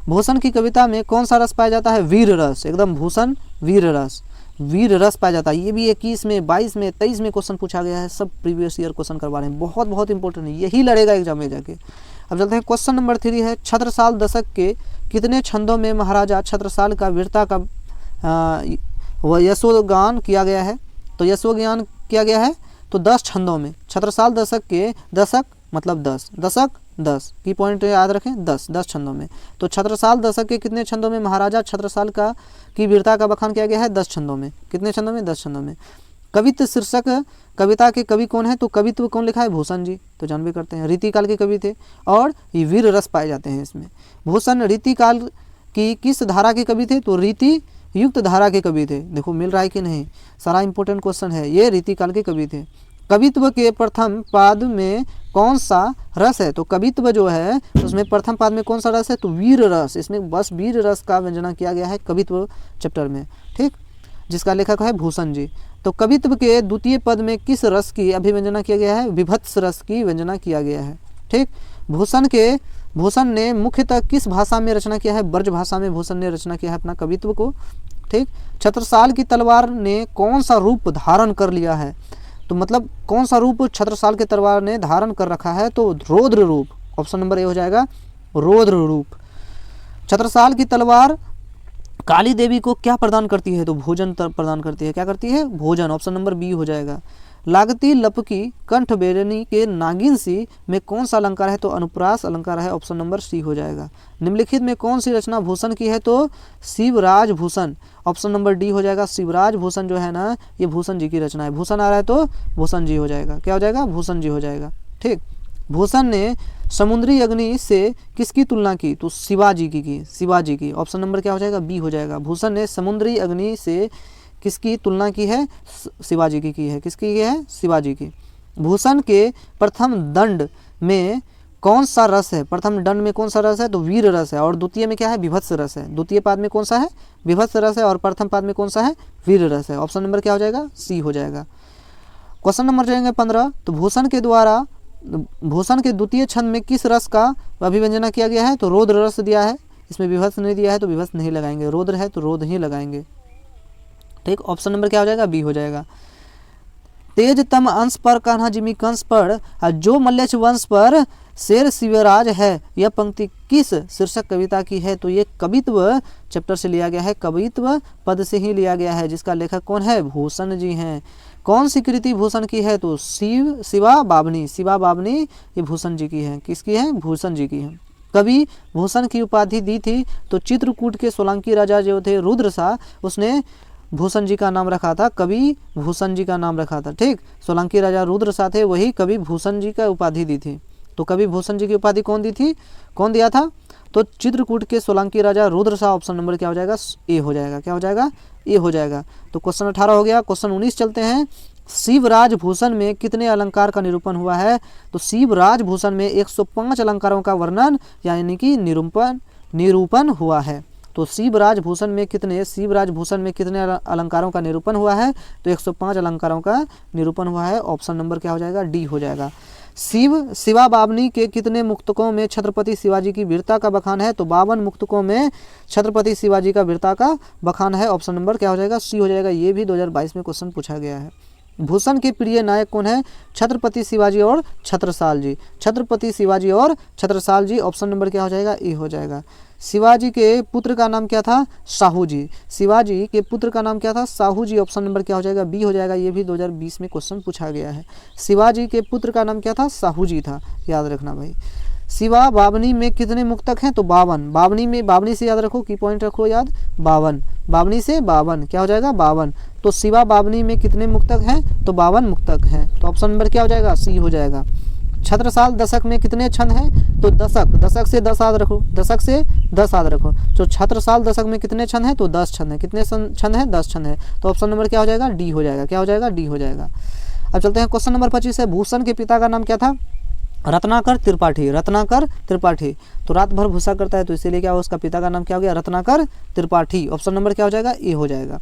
भूषण की कविता में कौन सा रस पाया जाता है? वीर रस। एकदम भूषण वीर रस, वीर रस पाया जाता है। ये भी 21 में, 22 में, 23 में क्वेश्चन पूछा गया है। सब प्रीवियस ईयर क्वेश्चन करवा रहे हैं, बहुत बहुत इंपॉर्टेंट है, यही लड़ेगा एग्जाम में जाके। अब चलते हैं क्वेश्चन नंबर 3 है, छत्रसाल दशक के कितने छंदों में महाराजा छत्रसाल का वीरता का यशोगान किया गया है? तो यशोगान किया गया है तो 10 छंदों में। छत्रसाल दशक के, दशक मतलब 10, दशक 10 की पॉइंट याद रखें, 10 छंदों में। तो छत्रसाल दशक के कितने छंदों में महाराजा छत्रसाल का की वीरता का बखान किया गया है? 10 छंदों में। कितने छंदों में? 10 छंदों में। कवित्व शीर्षक कविता के कवि कौन है? तो कवित्व कौन लिखा है? भूषण जी, तो जानबे करते हैं। रीतिकाल के कवि थे और ये वीर रस पाए जाते हैं इसमें। भूषण रीतिकाल की किस धारा के कवि थे? तो रीति युक्त धारा के कवि थे। देखो मिल रहा है कि नहीं, सारा इंपॉर्टेंट क्वेश्चन है। ये रीतिकाल के कवि थे। कवित्व के प्रथम पाद में कौन सा रस है? तो कवित्व जो है उसमें प्रथम पाद में कौन सा रस है? तो वीर रस। इसमें बस वीर रस का व्यंजना किया गया है कवित्व चैप्टर में, ठीक, जिसका लेखक है भूषण जी। तो कवित्व के द्वितीय पद में किस रस की अभिव्यंजना किया गया है? विभत्स रस की व्यंजना किया गया है, ठीक। भूषण ने मुख्यतः किस भाषा में रचना किया है? ब्रज भाषा में भूषण ने रचना किया है अपना कवित्व को, ठीक। छत्रसाल की तलवार ने कौन सा रूप धारण कर लिया है? तो मतलब कौन सा रूप छत्रसाल के तलवार ने धारण कर रखा है? तो रौद्र रूप। ऑप्शन नंबर ए हो जाएगा, रौद्र रूप। छत्रसाल की तलवार काली देवी को क्या प्रदान करती है? तो भोजन प्रदान करती है। क्या करती है? भोजन। ऑप्शन नंबर बी हो जाएगा। लागती लपकी कंठ बेरनी के नागिन सी में कौन सा अलंकार है? तो अनुप्रास अलंकार है। ऑप्शन नंबर सी हो जाएगा। निम्नलिखित में कौन सी रचना भूषण की है? तो Shivraj Bhushan. Option number D हो जाएगा। शिवराज भूषण जो है ना, ये भूषण जी की रचना है। भूषण आ रहा है तो भूषण जी हो जाएगा। क्या हो जाएगा? भूषण जी हो जाएगा, ठीक। भूषण ने समुद्री अग्नि से किसकी तुलना की? तो शिवाजी की, शिवाजी की। ऑप्शन नंबर क्या हो जाएगा? बी हो जाएगा। भूषण ने समुद्री अग्नि से किसकी तुलना की है? शिवाजी की है। किसकी की है? शिवाजी की। भूषण के प्रथम दंड में कौन सा रस है? प्रथम दंड में कौन सा रस है? तो वीर रस है। और द्वितीय में क्या है? विभत्स रस है। द्वितीय पाद में कौन सा है? विभत्स रस है। और प्रथम पाद में कौन सा है? वीर रस है। ऑप्शन नंबर क्या हो जाएगा? सी हो जाएगा। क्वेश्चन नंबर जाएंगे 15। तो भूषण के द्वितीय छंद में किस रस का अभिव्यंजना किया गया है? तो रौद्र रस दिया है। इसमें विभत्स नहीं दिया है तो विभत्स नहीं लगाएंगे। रौद्र है तो रौद्र ही लगाएंगे, ठीक। ऑप्शन नंबर क्या हो जाएगा? बी हो जाएगा। तेजतम अंश पर कान्हा जिमी कंस पर जो मल्लेश वंश पर शेर शिवराज है, यह पंक्ति किस शीर्षक कविता की है? तो ये कवित्व चैप्टर से लिया गया है। कवित्व पद से ही लिया गया है, जिसका लेखक कौन है? भूषण जी हैं। कौन सी कृति भूषण की है? तो शिवा बाबनी। शिवा बाबनी ये भूषण जी की है। किसकी है? भूषण जी की है। कवि भूषण की उपाधि दी थी तो चित्रकूट के सोलंकी राजा जो थे रुद्र शाह, उसने भूषण जी का नाम रखा था, कवि भूषण जी का नाम रखा था, ठीक। सोलंकी राजा रुद्र शाह थे, वही कवि भूषण जी का उपाधि दी थी। तो कवि भूषण जी की उपाधि कौन दी थी? कौन दिया था? तो चित्रकूट के सोलंकी राजा रुद्र शाह। ऑप्शन नंबर क्या हो जाएगा? ए हो जाएगा। क्या हो जाएगा? ए हो जाएगा। तो क्वेश्चन 18 हो गया। क्वेश्चन 19 चलते हैं। शिवराज भूषण में कितने अलंकार का निरूपण हुआ है? तो शिवराज भूषण में 105 अलंकारों का वर्णन यानी कि निरूपण हुआ है। तो शिवराज भूषण में कितने अलंकारों का निरूपण हुआ है? तो 105 अलंकारों का निरूपण हुआ है। ऑप्शन नंबर क्या हो जाएगा? डी हो जाएगा। शिवा बाबनी के कितने मुक्तकों में छत्रपति शिवाजी की वीरता का बखान है? तो 52 मुक्तकों में छत्रपति शिवाजी का वीरता का बखान है। ऑप्शन नंबर क्या हो जाएगा? सी हो जाएगा। ये भी 2022 में क्वेश्चन पूछा गया है। भूषण के प्रिय नायक कौन है? छत्रपति शिवाजी और छत्रसाल जी। छत्रपति शिवाजी और छत्रसाल जी। ऑप्शन नंबर क्या हो जाएगा? ए हो जाएगा। शिवाजी के पुत्र का नाम क्या था? साहू जी। शिवाजी के पुत्र का नाम क्या था? साहू जी। ऑप्शन नंबर क्या हो जाएगा? बी हो जाएगा। ये भी 2020 में क्वेश्चन पूछा गया है। शिवाजी के पुत्र का नाम क्या था? साहू जी था, याद रखना भाई। शिवा बावनी में कितने मुक्तक हैं? तो 52। बावनी में, बावनी से याद रखो, की पॉइंट रखो याद, 52। बावनी से 52 क्या हो जाएगा? 52। तो शिवा बावनी में कितने मुक्तक हैं? तो 52 मुक्तक हैं। तो ऑप्शन नंबर क्या हो जाएगा? सी हो जाएगा। छत्रसाल दशक में कितने छंद हैं? तो दशक, दशक से 10 याद रखो, दशक से 10 याद रखो। तो छत्रसाल दशक में कितने छंद हैं? तो 10 छंद हैं। कितने छंद हैं? 10 छंद हैं। तो ऑप्शन नंबर क्या हो जाएगा? डी हो जाएगा। क्या हो जाएगा? डी हो जाएगा। अब चलते हैं क्वेश्चन नंबर 25 है। भूषण के पिता का नाम क्या था? रत्नाकर त्रिपाठी। रत्नाकर त्रिपाठी। तो रात भर भूसा करता है, तो इसीलिए क्या हो, उसका पिता का नाम क्या हो गया? रत्नाकर त्रिपाठी। ऑप्शन नंबर क्या हो जाएगा? ए हो जाएगा।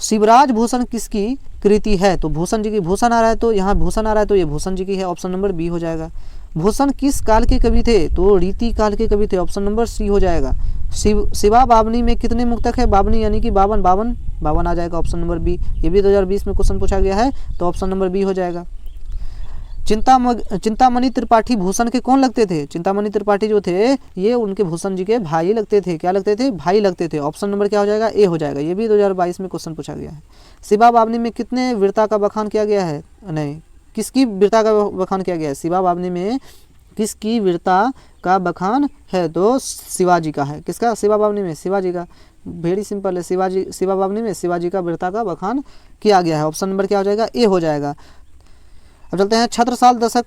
शिवराज भूषण किसकी कृति है? तो भूषण जी की, भूषण आ रहा है तो यहाँ भूषण आ रहा है तो ये भूषण जी की है। ऑप्शन नंबर बी हो जाएगा। भूषण किस काल के कवि थे? तो रीति काल के कवि थे। ऑप्शन नंबर सी हो जाएगा। शिवा बावनी में कितने मुक्तक है? बावनी यानी कि 52, 52 52 आ जाएगा। Option number B. ये भी 2020 में क्वेश्चन पूछा गया है, तो ऑप्शन नंबर बी हो जाएगा। चिंतामणि त्रिपाठी भूषण के कौन लगते थे? चिंतामणि त्रिपाठी जो थे ये उनके भूषण जी के भाई लगते थे। क्या लगते थे? भाई लगते थे। ऑप्शन नंबर क्या हो जाएगा? ए हो जाएगा। ये भी 2022 में क्वेश्चन पूछा गया है। शिवा बावनी में कितने वीरता का बखान किया गया है? नहीं, किसकी वीरता का बखान किया गया है? शिवा बावनी में किसकी वीरता का बखान है? तो शिवाजी का है। किसका? शिवा बावनी में शिवाजी का। वेरी सिंपल है। शिवाजी, शिवा बावनी में शिवाजी का वीरता का बखान किया गया है। ऑप्शन नंबर क्या हो जाएगा? ए हो जाएगा। अब चलते हैं, छत्रसाल दशक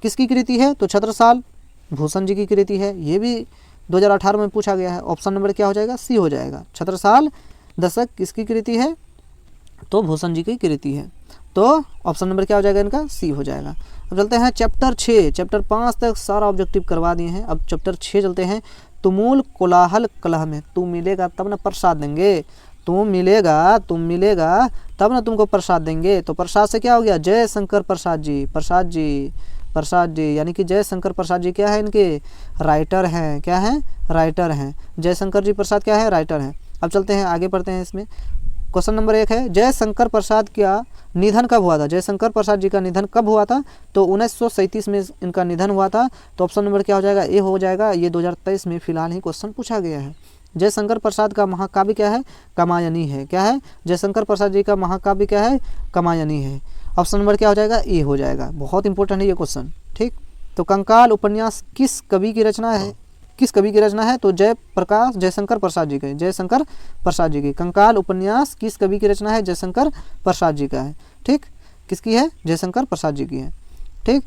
किसकी कृति है? तो छत्रसाल भूषण जी की कृति है। ये भी 2018 में पूछा गया है। ऑप्शन नंबर क्या हो जाएगा? सी हो जाएगा। छत्रसाल दशक किसकी कृति है? तो भूषण जी की कृति है। तो ऑप्शन नंबर क्या हो जाएगा इनका? सी हो जाएगा। अब चलते हैं चैप्टर 6। चैप्टर 5 तक सारा ऑब्जेक्टिव करवा दिए हैं। अब चैप्टर 6 चलते हैं। तुमुल कोलाहल कलह में तू मिलेगा तब न प्रसाद देंगे। तुम मिलेगा तब ना तुमको प्रसाद देंगे। तो प्रसाद से क्या हो गया? जय शंकर प्रसाद जी। प्रसाद जी यानी कि जय शंकर प्रसाद जी क्या है? इनके राइटर हैं। क्या हैं? राइटर हैं। जय शंकर जी प्रसाद क्या है? राइटर हैं। अब चलते हैं आगे पढ़ते हैं। इसमें क्वेश्चन नंबर 1 है, जय शंकर प्रसाद का निधन कब हुआ था? जय शंकर प्रसाद जी का निधन कब हुआ था? तो 1937 में इनका निधन हुआ था। तो ऑप्शन नंबर क्या हो जाएगा? ए हो जाएगा। ये 2023 में फिलहाल ही क्वेश्चन पूछा गया है। जयशंकर प्रसाद का महाकाव्य क्या है? कामायनी है। क्या है? जयशंकर प्रसाद जी का महाकाव्य क्या है? कामायनी है। ऑप्शन नंबर क्या हो जाएगा? ए हो जाएगा। बहुत इंपॉर्टेंट है ये क्वेश्चन। ठीक, तो कंकाल उपन्यास किस कवि की रचना है? किस कवि की रचना है? तो जयशंकर प्रसाद जी का। जयशंकर प्रसाद जी की कंकाल उपन्यास किस कवि की रचना है? जयशंकर प्रसाद जी का है। ठीक, किसकी है? जयशंकर प्रसाद जी की है। ठीक,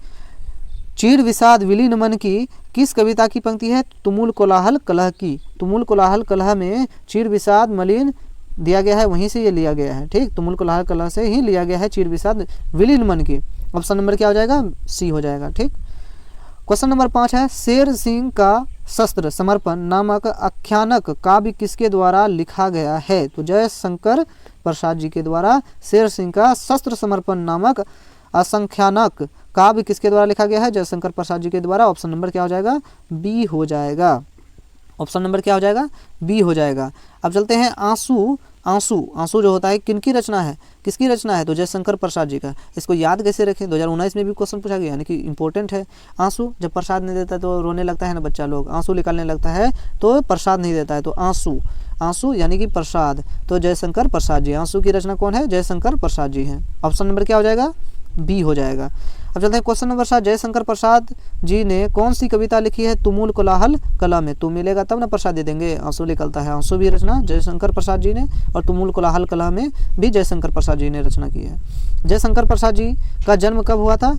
चीड़ विषाद विलीन मन की किस कविता की पंक्ति है? तुमुल कोलाहल कलह की। तुमुल कोलाहल कलह में चीड़ विषाद मलिन दिया गया है, वहीं से ये लिया गया है। ठीक, तुमुल कोलाहल कलह से ही लिया गया है चीड़ विषाद विलीन मन की। ऑप्शन नंबर क्या हो जाएगा? सी हो जाएगा। ठीक, क्वेश्चन नंबर 5 है, शेर सिंह का शस्त्र समर्पण नामक आख्यानक काव्य किसके द्वारा लिखा गया है? तो जयशंकर प्रसाद जी के द्वारा शेर सिंह का शस्त्र समर्पण नामक असंख्यानक काव्य किसके द्वारा लिखा गया है? जयशंकर प्रसाद जी के द्वारा। ऑप्शन नंबर क्या हो जाएगा? बी हो जाएगा। ऑप्शन नंबर क्या हो जाएगा? बी हो जाएगा। अब चलते हैं आंसू। आंसू जो होता है किनकी रचना है? किसकी रचना है? तो जयशंकर प्रसाद जी का। इसको याद कैसे रखें? 2019 में भी क्वेश्चन पूछा गया, यानी कि इंपॉर्टेंट है। आंसू, जब प्रसाद नहीं देता तो रोने लगता है ना बच्चा लोग, आंसू निकालने लगता है तो प्रसाद नहीं देता है। तो आंसू यानी कि प्रसाद, तो जयशंकर प्रसाद जी। आंसू की रचना कौन है? जयशंकर प्रसाद जी हैं। ऑप्शन नंबर क्या हो जाएगा? बी हो जाएगा। अब चलते हैं क्वेश्चन नंबर 7, जयशंकर प्रसाद जी ने कौन सी कविता लिखी है? तुमुल कोलाहल कलह में तू मिलेगा तब ना प्रसाद दे देंगे। आंसू निकलता है। आंसू भी रचना जयशंकर प्रसाद जी ने, और तुमुल कोलाहल कलह में भी जयशंकर प्रसाद जी ने रचना की है। जयशंकर प्रसाद जी का जन्म कब हुआ था?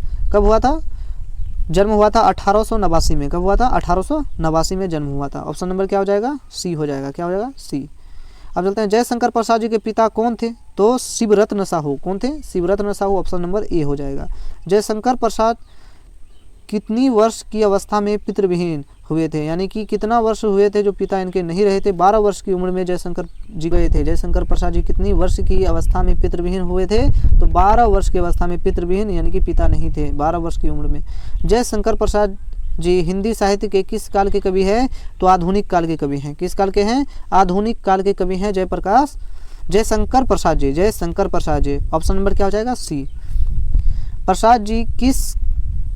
जन्म हुआ था 1889 में। कब हुआ था? 1889 में जन्म हुआ था। ऑप्शन नंबर क्या हो जाएगा? सी हो जाएगा। क्या हो जाएगा? सी। अब चलते हैं, जयशंकर प्रसाद जी के पिता कौन थे? तो शिवरत्न साहू। कौन थे? शिवरत्न साहू। ऑप्शन नंबर ए हो जाएगा। जयशंकर प्रसाद कितनी वर्ष की अवस्था में पितृविहीन हुए थे? यानी कि कितना वर्ष हुए थे जो पिता इनके नहीं रहे थे? 12 वर्ष की उम्र में जयशंकर जी गए थे। जयशंकर प्रसाद जी कितनी वर्ष की अवस्था में पितृविहीन हुए थे? तो 12 वर्ष की अवस्था में पितृविहीन, यानी कि पिता नहीं थे 12 वर्ष की उम्र में। जयशंकर प्रसाद जी हिंदी साहित्य के किस काल के कवि हैं? तो आधुनिक काल के कवि हैं। किस काल के हैं? आधुनिक काल के कवि हैं जयशंकर प्रसाद जी। जयशंकर प्रसाद जी। ऑप्शन नंबर क्या हो जाएगा? सी। प्रसाद जी किस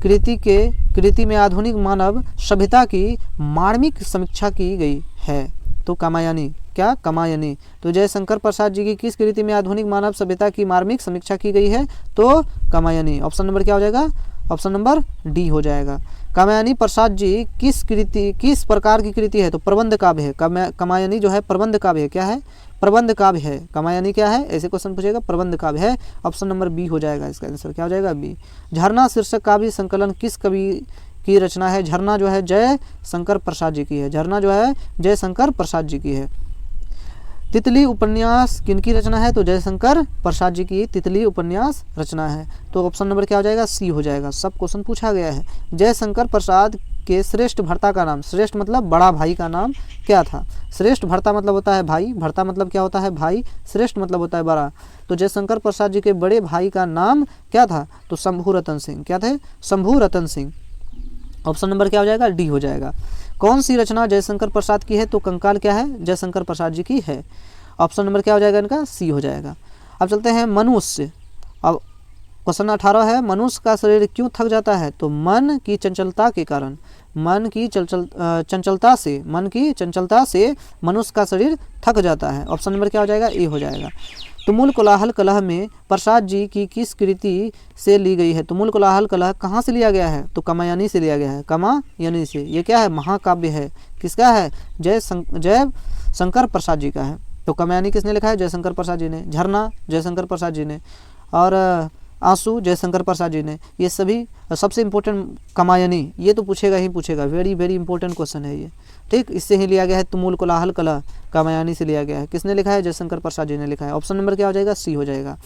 कृति में आधुनिक मानव सभ्यता की मार्मिक समीक्षा की गई? है? तो कामायनी। क्या? कामायनी। तो जयशंकर प्रसाद जी की किस कृति में आधुनिक मानव सभ्यता की मार्मिक समीक्षा की गई है? तो कामायनी। ऑप्शन नंबर क्या हो जाएगा? ऑप्शन नंबर डी हो जाएगा। कामायनी प्रसाद जी किस प्रकार की कृति है? तो प्रबंध काव्य है। कामायनी जो है प्रबंध काव्य है। क्या है? प्रबंध काव्य है। कामायनी क्या है? ऐसे क्वेश्चन पूछेगा, प्रबंध काव्य है। ऑप्शन नंबर बी हो जाएगा इसका आंसर। क्या हो जाएगा? बी। झरना शीर्षक काव्य संकलन किस कवि की रचना है? झरना जो है जयशंकर प्रसाद जी की है। झरना जो है जयशंकर प्रसाद जी की है। तितली उपन्यास किनकी रचना है? तो जयशंकर प्रसाद जी की तितली उपन्यास रचना है। तो ऑप्शन नंबर क्या हो जाएगा? सी हो जाएगा। सब क्वेश्चन पूछा गया है। जयशंकर प्रसाद के श्रेष्ठ भर्ता का नाम, श्रेष्ठ मतलब बड़ा भाई का नाम क्या था? श्रेष्ठ भर्ता मतलब होता है भाई, भर्ता मतलब क्या होता है? भाई। श्रेष्ठ मतलब होता है बड़ा। तो जयशंकर प्रसाद जी के बड़े भाई का नाम क्या था? तो शंभू रतन सिंह। क्या थे? शंभू रतन सिंह। ऑप्शन नंबर क्या हो जाएगा? डी हो जाएगा। कौन सी रचना जयशंकर प्रसाद की है? तो कंकाल क्या है? जयशंकर प्रसाद जी की है। ऑप्शन नंबर क्या हो जाएगा इनका? सी हो जाएगा। अब चलते हैं मनुष्य। अब क्वेश्चन 18 है, मनुष्य का शरीर क्यों थक जाता है? तो मन की चंचलता के कारण। मन की चंचलता से मनुष्य का शरीर थक जाता है। ऑप्शन नंबर क्या हो जाएगा? ए हो जाएगा। तुमुल कोलाहल कलह में प्रसाद जी की किस कृति से ली गई है? तुमुल कोलाहल कलह कहाँ से लिया गया है? तो कामायनी से लिया गया है। कामायनी से। ये क्या है? महाकाव्य है। किसका है? जयशंकर प्रसाद जी का है। तो कामायनी किसने लिखा है? जयशंकर प्रसाद जी ने। झरना जयशंकर प्रसाद जी ने, और आंसू जयशंकर प्रसाद जी ने। ये सभी सबसे इंपॉर्टेंट कामायनी, ये तो पूछेगा ही पूछेगा। वेरी वेरी इंपॉर्टेंट क्वेश्चन है ये। ठीक, इससे ही लिया गया है। तुमुल कोलाहल कलह कामायनी से लिया गया है। किसने लिखा है? जयशंकर प्रसाद जी ने लिखा है। ऑप्शन नंबर क्या हो जाएगा? सी हो जाएगा।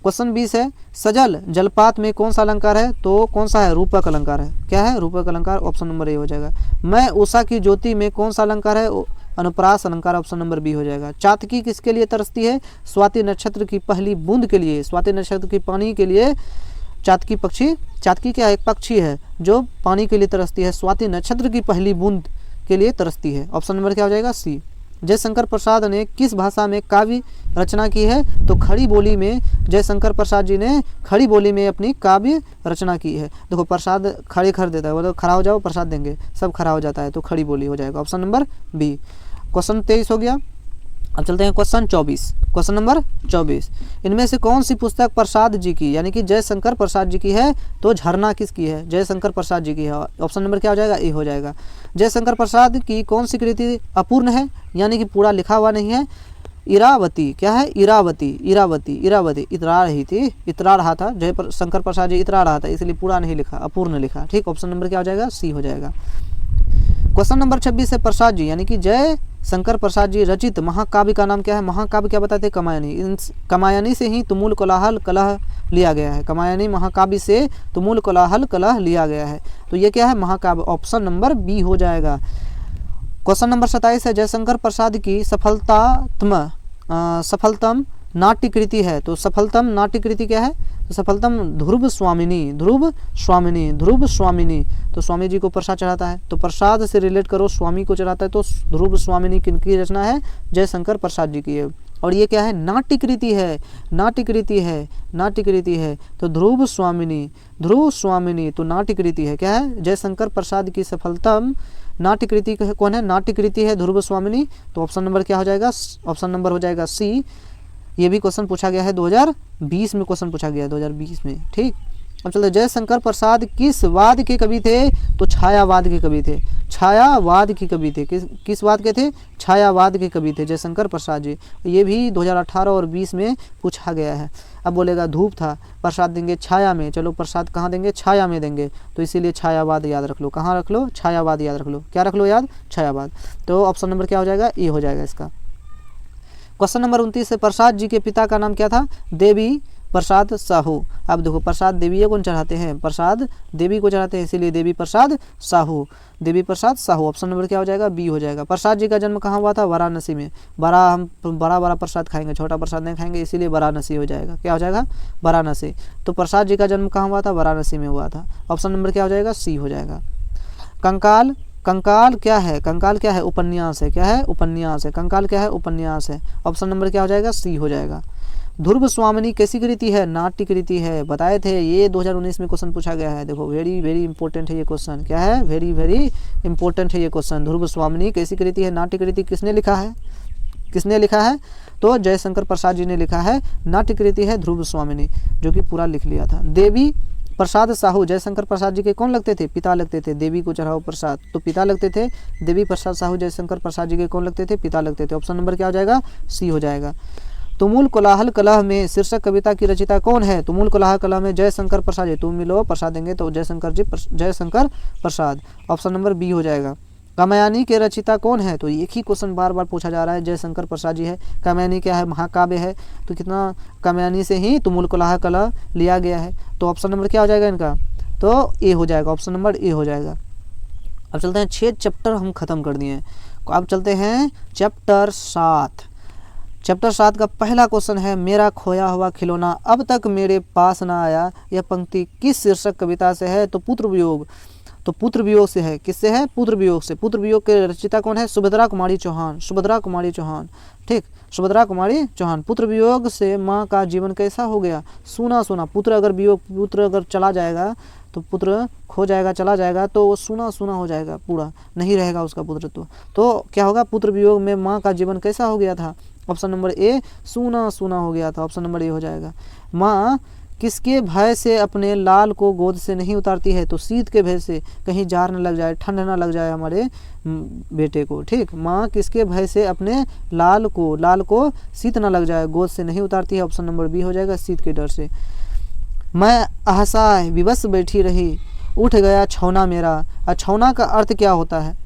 क्वेश्चन 20 है, सजल जलपात में कौन सा अलंकार है? तो कौन सा है? रूपक अलंकार है। क्या है? रूपक अलंकार। ऑप्शन नंबर ए हो जाएगा। मैं उषा की ज्योति में कौन सा अलंकार है? अनुप्रास अलंकार। ऑप्शन नंबर बी हो जाएगा। चातकी किसके लिए तरसती है? स्वाति नक्षत्र की पहली बूंद के लिए। स्वाति नक्षत्र की पानी के लिए चातकी पक्षी, चातकी क्या? एक पक्षी है जो पानी के लिए तरसती है। स्वाति नक्षत्र की पहली बूंद के लिए तरसती है। ऑप्शन नंबर क्या हो जाएगा? सी। जयशंकर प्रसाद ने किस भाषा में काव्य रचना की है? तो खड़ी बोली में। जयशंकर प्रसाद जी ने खड़ी बोली में अपनी काव्य रचना की है। देखो प्रसाद खड़े कर देता है, वो तो खड़ा हो जाओ प्रसाद देंगे, सब खड़ा हो जाता है, तो खड़ी बोली हो जाएगा। Option number B. क्वेश्चन 23 हो गया। अब चलते हैं क्वेश्चन 24। क्वेश्चन नंबर 24, इनमें से कौन सी पुस्तक प्रसाद जी की यानी कि जयशंकर प्रसाद जी की है? तो झरना किसकी है? जयशंकर प्रसाद जी की है। ऑप्शन नंबर क्या हो जाएगा? ए हो जाएगा। जयशंकर प्रसाद की कौन सी कृति अपूर्ण है यानी कि पूरा लिखा हुआ नहीं है? इरावती। क्या है? इरावती। इरावती इरावती इतरा रही थी, इतरा रहा था, जयशंकर प्रसाद जी इतरा रहा था, इसलिए पूरा नहीं लिखा, अपूर्ण लिखा। ठीक, ऑप्शन नंबर क्या हो जाएगा? सी हो जाएगा। क्वेश्चन नंबर 26 है, प्रसाद जी यानी कि जयशंकर प्रसाद जी रचित महाकाव्य का नाम क्या है? महाकाव्य क्या बताते हैं? कामायनी। कामायनी से ही तुमुल कोलाहल कलह लिया गया है। कामायनी महाकाव्य से तुमुल कोलाहल कलह लिया गया है। तो ये क्या है? महाकाव्य। ऑप्शन नंबर बी हो जाएगा। क्वेश्चन नंबर 27 है, जयशंकर प्रसाद की सफलतम नाट्य कृति है। तो सफलतम नाट्य कृति क्या है? तो सफलतम ध्रुव स्वामिनी। ध्रुव स्वामिनी। ध्रुव स्वामिनी। तो स्वामी जी को प्रसाद चढ़ाता है, तो प्रसाद से रिलेट करो, स्वामी को चढ़ाता है, तो ध्रुव स्वामिनी किनकी रचना है? जयशंकर प्रसाद जी की है। और ये क्या है? नाट्य कृति है। नाट्य कृति है। नाट्य कृति है। तो ध्रुव स्वामिनी। ध्रुव स्वामिनी तो नाट्य कृति है। क्या है? जयशंकर प्रसाद की सफलतम नाट्य कृति कौन है? नाट्य कृति है ध्रुव स्वामिनी। तो ऑप्शन नंबर क्या हो जाएगा? ऑप्शन नंबर हो जाएगा सी। ये भी क्वेश्चन पूछा गया है 2020 में, क्वेश्चन पूछा गया है 2020 में। ठीक, अब चलते, जयशंकर प्रसाद किस वाद के कवि थे? तो छायावाद के कवि थे। छायावाद के कवि थे। किस वाद के थे? छायावाद के कवि थे जयशंकर प्रसाद जी। ये भी 2018 और 20 में पूछा गया है। अब बोलेगा धूप था, प्रसाद देंगे छाया में। चलो प्रसाद कहाँ देंगे? छाया में देंगे, तो इसीलिए छायावाद याद रख लो। कहाँ रख लो? छायावाद याद रख लो। क्या रख लो याद? छायावाद। तो ऑप्शन नंबर क्या हो जाएगा? ए हो जाएगा इसका। क्वेश्चन नंबर 29 है, प्रसाद जी के पिता का नाम क्या था? देवी प्रसाद साहू। अब देखो प्रसाद देवी को चढ़ाते हैं, प्रसाद देवी को चढ़ाते हैं, इसीलिए देवी प्रसाद साहू। देवी प्रसाद साहू। ऑप्शन नंबर क्या हो जाएगा? बी हो जाएगा। प्रसाद जी का जन्म कहाँ हुआ था? वाराणसी में। हम बड़ा प्रसाद खाएंगे, छोटा प्रसाद नहीं खाएंगे, इसीलिए वाराणसी हो जाएगा। क्या हो जाएगा? वाराणसी। तो प्रसाद जी का जन्म कहाँ हुआ था? वाराणसी में हुआ था। ऑप्शन नंबर क्या हो जाएगा? सी हो जाएगा। कंकाल। कंकाल क्या है? कंकाल क्या है? उपन्यास है। क्या है? उपन्यास है। कंकाल क्या है? उपन्यास है। ऑप्शन नंबर क्या हो जाएगा? सी हो जाएगा। ध्रुव स्वामिनी कैसी कृति है? नाट्य कृति है। बताए थे ये 2019 में क्वेश्चन पूछा गया है। देखो वेरी वेरी इंपॉर्टेंट है ये क्वेश्चन। क्या है? वेरी वेरी इंपॉर्टेंट है ये क्वेश्चन। ध्रुव स्वामिनी कैसी कृति है? नाट्य कृति। किसने लिखा है? किसने लिखा है? तो जयशंकर प्रसाद जी ने लिखा है। नाट्य कृति है ध्रुव स्वामिनी, जो कि पूरा लिख लिया था। देवी प्रसाद साहू जयशंकर प्रसाद जी के कौन लगते थे? पिता लगते थे। देवी को चढ़ाओ प्रसाद, तो पिता लगते थे। देवी प्रसाद साहू जयशंकर प्रसाद जी के कौन लगते थे? पिता लगते थे। ऑप्शन नंबर क्या हो जाएगा? सी हो जाएगा। तुमुल कोलाहल कलह में शीर्षक कविता की रचयिता कौन है? तुमुल कोलाहल कलह में जयशंकर प्रसाद जी। तुम मिलो प्रसाद देंगे तो Jaishankar Prasad. Option number B हो जाएगा। कामयानी के रचयिता कौन है? तो एक ही क्वेश्चन बार बार पूछा जा रहा है। जयशंकर प्रसाद जी है। कामयानी क्या है? महाकाव्य है। तो कितना कामयानी से ही तुमुल कोलाहल कलह लिया गया है। तो ऑप्शन नंबर क्या हो जाएगा इनका? तो ए हो जाएगा। ऑप्शन नंबर ए हो जाएगा। अब चलते हैं 6 चैप्टर हम खत्म कर दिए हैं। अब चलते हैं चैप्टर 7। चैप्टर 7 का पहला क्वेश्चन है, मेरा खोया हुआ खिलौना अब तक मेरे पास ना आया। यह पंक्ति किस शीर्षक कविता से है? तो पुत्र वियोग। तो पुत्र वियोग से है। किससे है? पुत्र वियोग से। पुत्र वियोग के रचयिता कौन है? सुभद्रा कुमारी चौहान। सुभद्रा कुमारी चौहान, ठीक, सुभद्रा कुमारी चौहान। पुत्र वियोग से माँ का जीवन कैसा हो गया? सूना सूना। पुत्र अगर चला जाएगा, तो पुत्र खो जाएगा, चला जाएगा, तो वो सूना सूना हो जाएगा, पूरा नहीं रहेगा उसका पुत्रत्व। तो क्या होगा? पुत्र वियोग में माँ का जीवन कैसा हो गया था? ऑप्शन नंबर ए, सूना सूना हो गया था। ऑप्शन नंबर ए हो जाएगा। माँ किसके भय से अपने लाल को गोद से नहीं उतारती है? तो शीत के भय से, कहीं जार न लग जाए, ठंड न लग जाए हमारे बेटे को, ठीक। माँ किसके भय से अपने लाल को शीत न लग जाए गोद से नहीं उतारती है? ऑप्शन नंबर बी हो जाएगा, शीत के डर से। मैं आहसाय विवश बैठी रही, उठ गया छौना मेरा। छौना का अर्थ क्या होता है?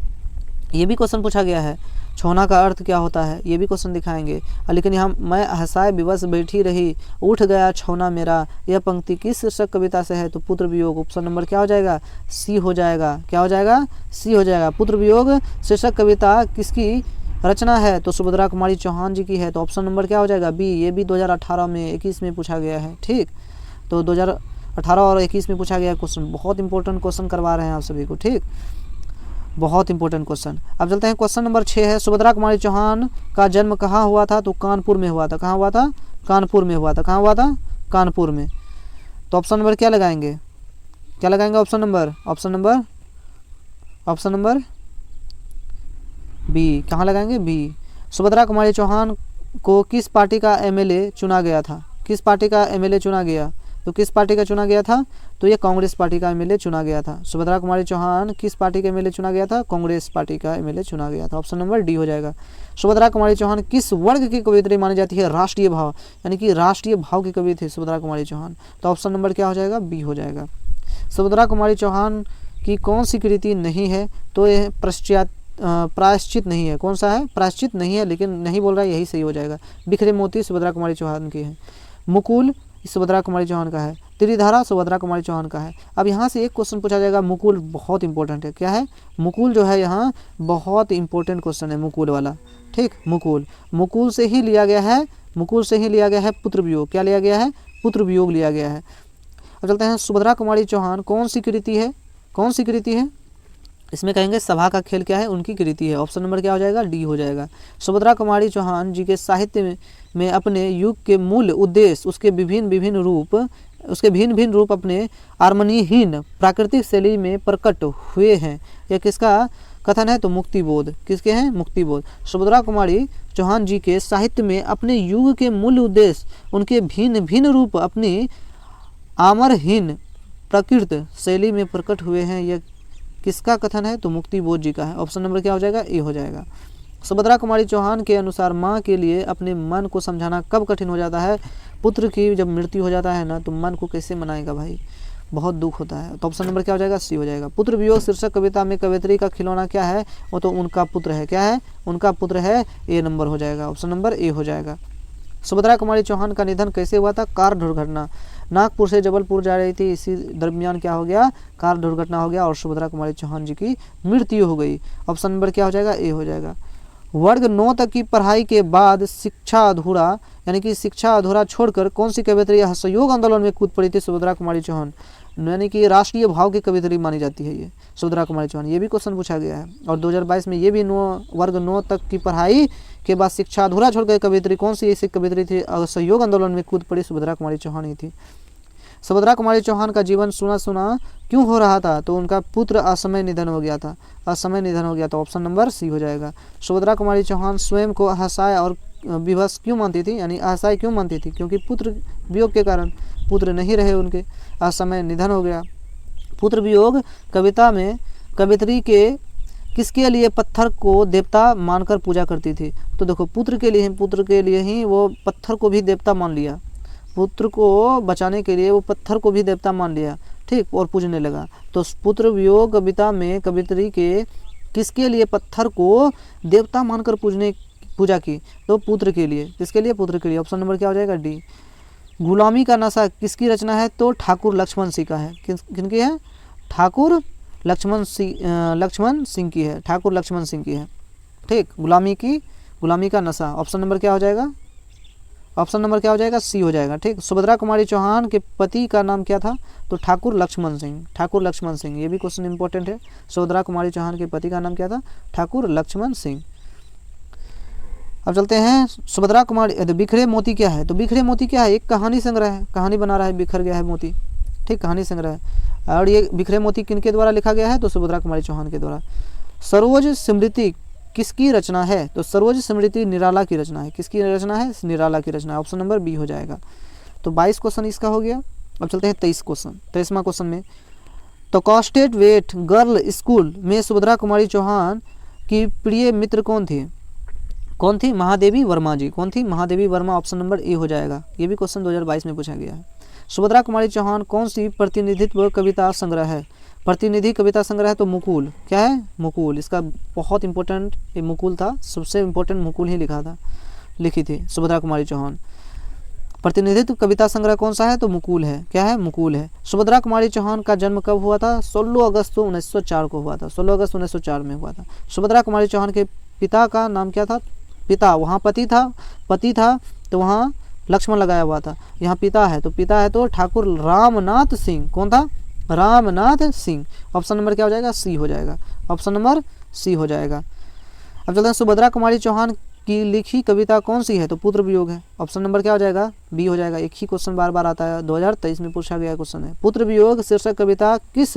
ये भी क्वेश्चन पूछा गया है। छौना का अर्थ क्या होता है? ये भी क्वेश्चन दिखाएंगे। लेकिन यहाँ मैं आहसाय विवश बैठी रही, उठ गया छौना मेरा, यह पंक्ति किस शीर्षक कविता से है? तो पुत्र वियोग। ऑप्शन नंबर क्या हो जाएगा? सी हो जाएगा। क्या हो जाएगा? सी हो जाएगा। पुत्र वियोग शीर्षक कविता किसकी रचना है? तो सुभद्रा कुमारी चौहान जी की है। तो ऑप्शन नंबर क्या हो जाएगा? बी। ये भी 2018 में 21 में पूछा गया है, ठीक। तो 2018 और 21 में पूछा गया क्वेश्चन। बहुत इंपॉर्टेंट क्वेश्चन करवा रहे हैं आप सभी को, ठीक, बहुत इंपॉर्टेंट क्वेश्चन। अब चलते हैं क्वेश्चन नंबर 6 है, सुभद्रा कुमारी चौहान का जन्म कहाँ हुआ था? तो कानपुर में हुआ था। कहाँ हुआ था? कानपुर में हुआ था। कहाँ हुआ था? कानपुर में। तो ऑप्शन नंबर क्या लगाएंगे? क्या लगाएंगे? Option number B. कहाँ लगाएंगे? बी। सुभद्रा कुमारी चौहान को किस पार्टी का एमएलए चुना गया था? किस पार्टी का एमएलए चुना गया? तो किस पार्टी का चुना गया था? तो ये कांग्रेस पार्टी का एमएलए चुना गया था। सुभद्रा कुमारी चौहान किस पार्टी का एमएलए चुना गया था? कांग्रेस पार्टी का एमएलए चुना गया था। ऑप्शन नंबर डी हो जाएगा। सुभद्रा कुमारी चौहान किस वर्ग की कवियत्री मानी जाती है? राष्ट्रीय भाव, यानी कि राष्ट्रीय भाव की कवि थी सुभद्रा कुमारी चौहान। तो ऑप्शन नंबर क्या हो जाएगा? बी हो जाएगा। सुभद्रा कुमारी चौहान की कौन सी कृति नहीं है? तो यह प्रायश्चित नहीं है। कौन सा है? प्रायश्चित नहीं है, लेकिन नहीं बोल रहा है, यही सही हो जाएगा। बिखरे मोती सुभद्रा कुमारी चौहान की है। मुकुल सुभद्रा कुमारी चौहान का है। त्रिधारा सुभद्रा कुमारी चौहान का है। अब यहाँ से एक क्वेश्चन पूछा जाएगा, मुकुल बहुत इंपॉर्टेंट है। क्या है? मुकुल जो है यहाँ बहुत इंपॉर्टेंट क्वेश्चन है, मुकुल वाला, ठीक। मुकुल से ही लिया गया है पुत्र वियोग। क्या लिया गया है? पुत्र वियोग लिया गया है। अब चलते हैं, सुभद्रा कुमारी चौहान कौन सी कृति है? इसमें कहेंगे सभा का खेल क्या है? उनकी कृति है। ऑप्शन नंबर क्या हो जाएगा? डी हो जाएगा। सुभद्रा कुमारी चौहान जी के साहित्य में अपने युग के मूल उद्देश्य, उसके भिन्न भिन्न रूप अपने आर्मनीहीन प्राकृतिक शैली में प्रकट हुए हैं। यह किसका कथन है? तो मुक्तिबोध। किसके हैं? मुक्तिबोध। सुभद्रा कुमारी चौहान जी के साहित्य में अपने युग के मूल उद्देश्य, उनके भिन्न भिन्न रूप अपनी आमरहीन प्राकृत शैली में प्रकट हुए हैं। यह किसका कथन है? तो मुक्तिबोध जी का है। ऑप्शन नंबर क्या हो जाएगा? ए हो जाएगा। सुभद्रा कुमारी चौहान के अनुसार माँ के लिए अपने मन को समझाना कब कठिन हो जाता है? पुत्र की जब मृत्यु हो जाता है ना, तो मन को कैसे मनाएगा भाई? बहुत दुख होता है। तो ऑप्शन नंबर क्या हो जाएगा? सी हो जाएगा। पुत्र वियोग शीर्षक कविता में कवयित्री का खिलौना क्या है? वो तो उनका पुत्र है। क्या है? उनका पुत्र है। ए नंबर हो जाएगा। ऑप्शन नंबर ए हो जाएगा। सुभद्रा कुमारी चौहान का निधन कैसे हुआ था? कार दुर्घटना। नागपुर से जबलपुर जा रही थी, इसी दरमियान क्या हो गया? कार दुर्घटना हो गया और सुभद्रा कुमारी चौहान जी की मृत्यु हो गई। ऑप्शन नंबर क्या हो जाएगा? ए हो जाएगा। वर्ग 9 तक की पढ़ाई के बाद शिक्षा अधूरा छोड़कर कौन सी कवयित्री असहयोग आंदोलन में कूद पड़ी थी? सुभद्रा कुमारी चौहान। यानी कि राष्ट्रीय भाव की कवियत्री मानी जाती है ये सुभद्रा कुमारी चौहान। ये भी क्वेश्चन पूछा गया है। और 2022 में ये भी 9 तक की पढ़ाई के बाद शिक्षा अधूरा छोड़ गई कवियत्री कौन सी ऐसी कवियत्री थी? असहयोग आंदोलन में कूद पड़ी सुभद्रा कुमारी चौहान ही थी। सुभद्रा कुमारी चौहान का जीवन सुना सुना क्यों हो रहा था? तो उनका पुत्र असमय निधन हो गया था। असमय निधन हो गया तो ऑप्शन नंबर सी हो जाएगा। सुभद्रा कुमारी चौहान स्वयं को असहाय और विवश क्यों मानती थी, यानी असहाय क्यों मानती थी? क्योंकि पुत्र वियोग के कारण, पुत्र नहीं रहे उनके, असमय निधन हो गया। पुत्र वियोग कविता में कवियत्री के किसके लिए पत्थर को देवता मानकर पूजा करती थी? तो देखो पुत्र के लिए ही वो पत्थर को भी देवता मान लिया, पुत्र को बचाने के लिए वो पत्थर को भी देवता मान लिया, ठीक, और पूजने लगा। तो पुत्र वियोग कविता में कवियत्री के किसके लिए पत्थर को देवता मानकर पूजा की? तो पुत्र के लिए। किसके लिए? पुत्र के लिए। ऑप्शन नंबर क्या हो जाएगा? डी। गुलामी का नशा किसकी रचना है? तो ठाकुर लक्ष्मण सिंह का है। किनकी है? ठाकुर लक्ष्मण सिंह की है। ठाकुर लक्ष्मण सिंह की है, ठीक। गुलामी का नशा। ऑप्शन नंबर क्या हो जाएगा? ऑप्शन नंबर क्या हो जाएगा? सी हो जाएगा, ठीक। सुभद्रा कुमारी चौहान के पति का नाम क्या था? तो ठाकुर लक्ष्मण सिंह। ठाकुर लक्ष्मण सिंह, ये भी क्वेश्चन इंपॉर्टेंट है। सुभद्रा कुमारी चौहान के पति का नाम क्या था? ठाकुर लक्ष्मण सिंह। अब चलते हैं सुभद्रा कुमारी। बिखरे मोती क्या है? तो बिखरे मोती क्या है? एक कहानी संग्रह है, कहानी बना रहा है, बिखर गया है मोती, ठीक, कहानी संग्रह है। और ये बिखरे मोती किनके द्वारा लिखा गया है? तो सुभद्रा कुमारी चौहान के द्वारा। सरोज स्मृति किसकी रचना है? तो सरोज स्मृति निराला की रचना है। किसकी रचना है? निराला की रचना है। ऑप्शन नंबर बी हो जाएगा। तो 22 क्वेश्चन इसका हो गया। अब चलते हैं 23वां क्वेश्चन में। तो कॉस्टेड वेट गर्ल स्कूल में सुभद्रा कुमारी चौहान की प्रिय मित्र कौन थी? कौन थी? महादेवी वर्मा जी। कौन थी? महादेवी वर्मा। ऑप्शन नंबर ए हो जाएगा। ये भी क्वेश्चन 2022 में पूछा गया है। सुभद्रा कुमारी चौहान कौन सी प्रतिनिधित्व कविता संग्रह है? प्रतिनिधि कविता संग्रह है तो मुकुल। क्या है? मुकुल। इसका बहुत इंपॉर्टेंट ये मुकुल था, सबसे इंपॉर्टेंट मुकुल ही लिखी थी सुभद्रा कुमारी चौहान। प्रतिनिधित्व कविता संग्रह कौन सा है? तो मुकुल है। क्या है? मुकुल है। सुभद्रा कुमारी चौहान का जन्म कब हुआ था? 16 अगस्त 1904 को हुआ था। 16 अगस्त 1904 में हुआ था। सुभद्रा कुमारी चौहान के पिता का नाम क्या था? पिता, वहाँ पति था तो वहाँ लक्ष्मण लगाया हुआ था। यहाँ पिता है तो ठाकुर रामनाथ सिंह। कौन था? रामनाथ सिंह। ऑप्शन नंबर क्या हो जाएगा? सी हो जाएगा। ऑप्शन नंबर सी हो जाएगा। अब चलते हैं सुभद्रा कुमारी चौहान की लिखी कविता कौन सी है? तो पुत्र वियोग है। ऑप्शन नंबर क्या हो जाएगा? बी हो जाएगा। एक ही क्वेश्चन बार बार आता है, 2023 में पूछा गया क्वेश्चन है। पुत्र वियोग शीर्षक कविता किस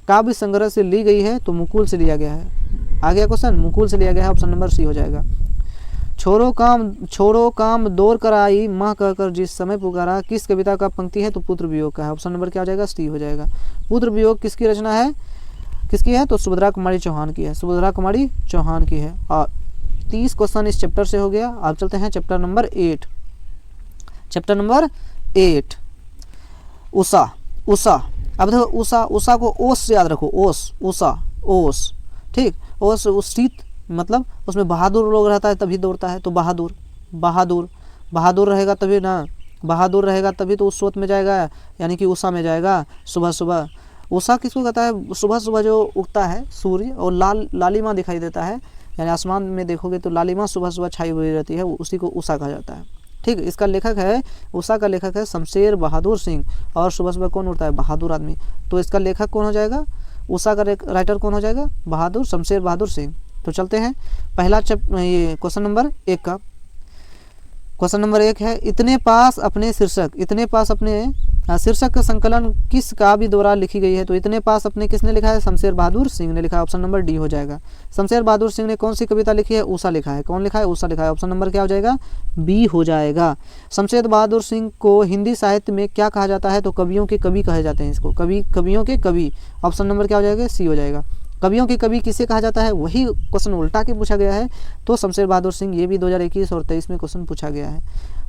काव्य संग्रह से ली गई है? तो मुकुल से लिया गया है। आ गया क्वेश्चन, मुकुल से लिया गया है। ऑप्शन नंबर सी हो जाएगा। छोड़ो काम दौड़ कर आई माँ कहकर जिस समय पुकारा किस कविता का पंक्ति है? तो पुत्र वियोग का है। ऑप्शन नंबर क्या हो जाएगा? सी हो जाएगा। पुत्र वियोग किसकी रचना है? किसकी है? तो सुभद्रा कुमारी चौहान की है। सुभद्रा कुमारी चौहान की है। और 30 क्वेश्चन इस चैप्टर से हो गया। अब चलते हैं chapter number 8। Chapter number 8 Usha. अब देखो उषा को ओस से याद रखो। ओस, ठीक। ओस शीत, मतलब उसमें बहादुर लोग रहता है तभी दौड़ता है। तो बहादुर रहेगा तभी ना, बहादुर रहेगा तभी तो उस स्रोत में जाएगा, यानी कि उषा में जाएगा। सुबह उषा किसको कहता है? सुबह जो उगता है सूर्य और लालिमा दिखाई देता है, यानी आसमान में देखोगे तो लालिमा सुबह छाई हुई रहती है, उसी को उषा कहा जाता है, ठीक। इसका लेखक है, उषा का लेखक है शमशेर बहादुर सिंह। और सुबह कौन उड़ता है? बहादुर आदमी। तो इसका लेखक कौन हो जाएगा? उषा का राइटर कौन हो जाएगा? शमशेर बहादुर सिंह। तो चलते हैं पहला ये क्वेश्चन नंबर 1 का। क्वेश्चन नंबर 1 है इतने पास अपने शीर्षक का संकलन किस काव्य द्वारा लिखी गई है? तो इतने पास अपने किसने लिखा है? शमशेर बहादुर सिंह ने लिखा है। ऑप्शन नंबर डी हो जाएगा। शमशेर बहादुर सिंह ने कौन सी कविता लिखी है? उषा लिखा है। कौन लिखा है? उषा लिखा है। ऑप्शन नंबर क्या हो जाएगा? बी हो जाएगा। शमशेर बहादुर सिंह को हिंदी साहित्य में क्या कहा जाता है? तो कवियों के कवि कहे जाते हैं इसको, कवियों के कवि। ऑप्शन नंबर क्या हो जाएगा? सी हो जाएगा। कवियों के कवि किसे कहा जाता है? वही क्वेश्चन उल्टा के पूछा गया है। तो शमशेर बहादुर सिंह, ये भी 2021 और 23 में क्वेश्चन पूछा गया है।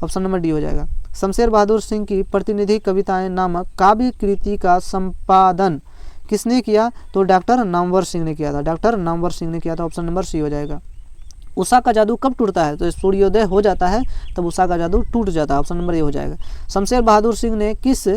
ऑप्शन नंबर डी हो जाएगा। शमशेर बहादुर सिंह की प्रतिनिधि कविताएं नामक काव्य कृति का संपादन किसने किया? तो डॉक्टर नामवर सिंह ने किया था। ऑप्शन नंबर सी हो जाएगा। उषा का जादू कब टूटता है? तो सूर्योदय हो जाता है तब उषा का जादू टूट जाता है। ऑप्शन नंबर ए हो जाएगा। शमशेर बहादुर सिंह ने किस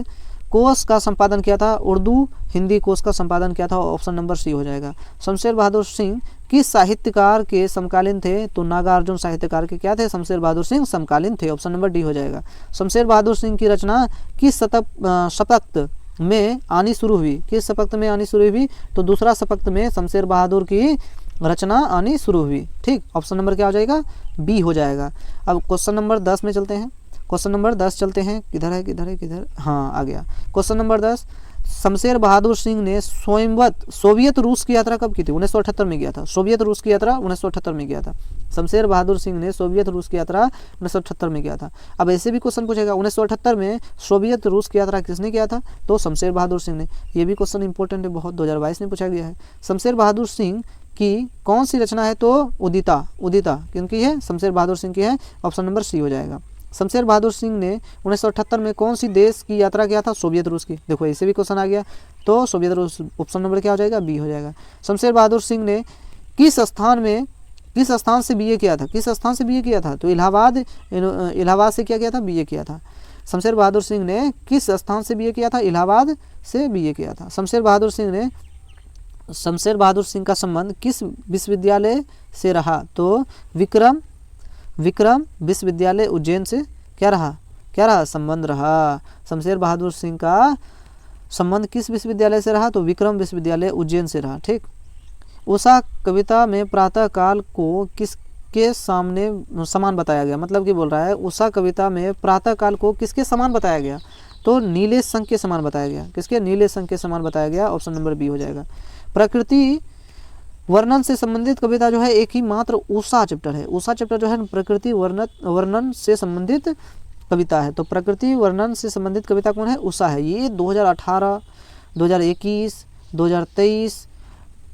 कोष का संपादन किया था? उर्दू हिंदी कोष का संपादन किया था। ऑप्शन नंबर सी हो जाएगा। शमशेर बहादुर सिंह किस साहित्यकार के समकालीन थे? तो नागार्जुन साहित्यकार के क्या थे? शमशेर बहादुर सिंह समकालीन थे। ऑप्शन नंबर डी हो जाएगा। शमशेर बहादुर सिंह की रचना किस शतक में आनी शुरू हुई? किस शपथ में आनी शुरू हुई? तो दूसरा शपथ में शमशेर बहादुर की रचना आनी शुरू हुई। ठीक, ऑप्शन नंबर क्या हो जाएगा? बी हो जाएगा। अब क्वेश्चन नंबर 10 में चलते हैं। क्वेश्चन नंबर 10 चलते हैं। किधर, हाँ आ गया। क्वेश्चन नंबर 10, शमशेर बहादुर सिंह ने सोवियत रूस की यात्रा कब की थी? 1978 में किया था। सोवियत रूस की यात्रा 1978 में किया था। शमशेर बहादुर सिंह ने सोवियत रूस की यात्रा 1978 में किया था। अब ऐसे भी क्वेश्चन पूछेगा 1978 में सोवियत रूस की यात्रा किसने किया था? तो शमशेर बहादुर सिंह ने। ये भी क्वेश्चन इंपॉर्टेंट है बहुत, 2022 में पूछा गया है। शमशेर बहादुर सिंह की कौन सी रचना है? तो उदिता किनकी है? शमशेर बहादुर सिंह की है। ऑप्शन नंबर सी हो जाएगा। शमशेर बहादुर सिंह ने 1978 में कौन सी देश की यात्रा किया था? सोवियत रूस की। देखो ऐसे भी क्वेश्चन आ गया, तो सोवियत रूस ऑप्शन नंबर क्या हो जाएगा? बी हो जाएगा। शमशेर बहादुर सिंह ने किस स्थान से बीए किया था? किस स्थान से बीए किया था? तो इलाहाबाद से क्या किया था? बीए किया था। शमशेर बहादुर सिंह ने किस स्थान से बीए किया था? इलाहाबाद से बीए किया था। शमशेर बहादुर सिंह का संबंध किस विश्वविद्यालय से रहा? तो विक्रम विश्वविद्यालय उज्जैन से क्या रहा? संबंध रहा। शमशेर बहादुर सिंह का संबंध किस विश्वविद्यालय से रहा? तो विक्रम विश्वविद्यालय उज्जैन से रहा। ठीक, उषा कविता में प्रातः काल को किसके समान बताया गया? मतलब कि बोल रहा है उषा कविता में प्रातः काल को किसके समान बताया गया? तो नीले संख के समान बताया गया। किसके? नीले संख के समान बताया गया। ऑप्शन नंबर बी हो जाएगा। प्रकृति वर्णन से संबंधित कविता जो है एक ही मात्र उषा चैप्टर है। उषा चैप्टर जो है प्रकृति वर्णन से संबंधित कविता है। तो प्रकृति वर्णन से संबंधित कविता कौन है? उषा है। ये 2018, 2021, 2023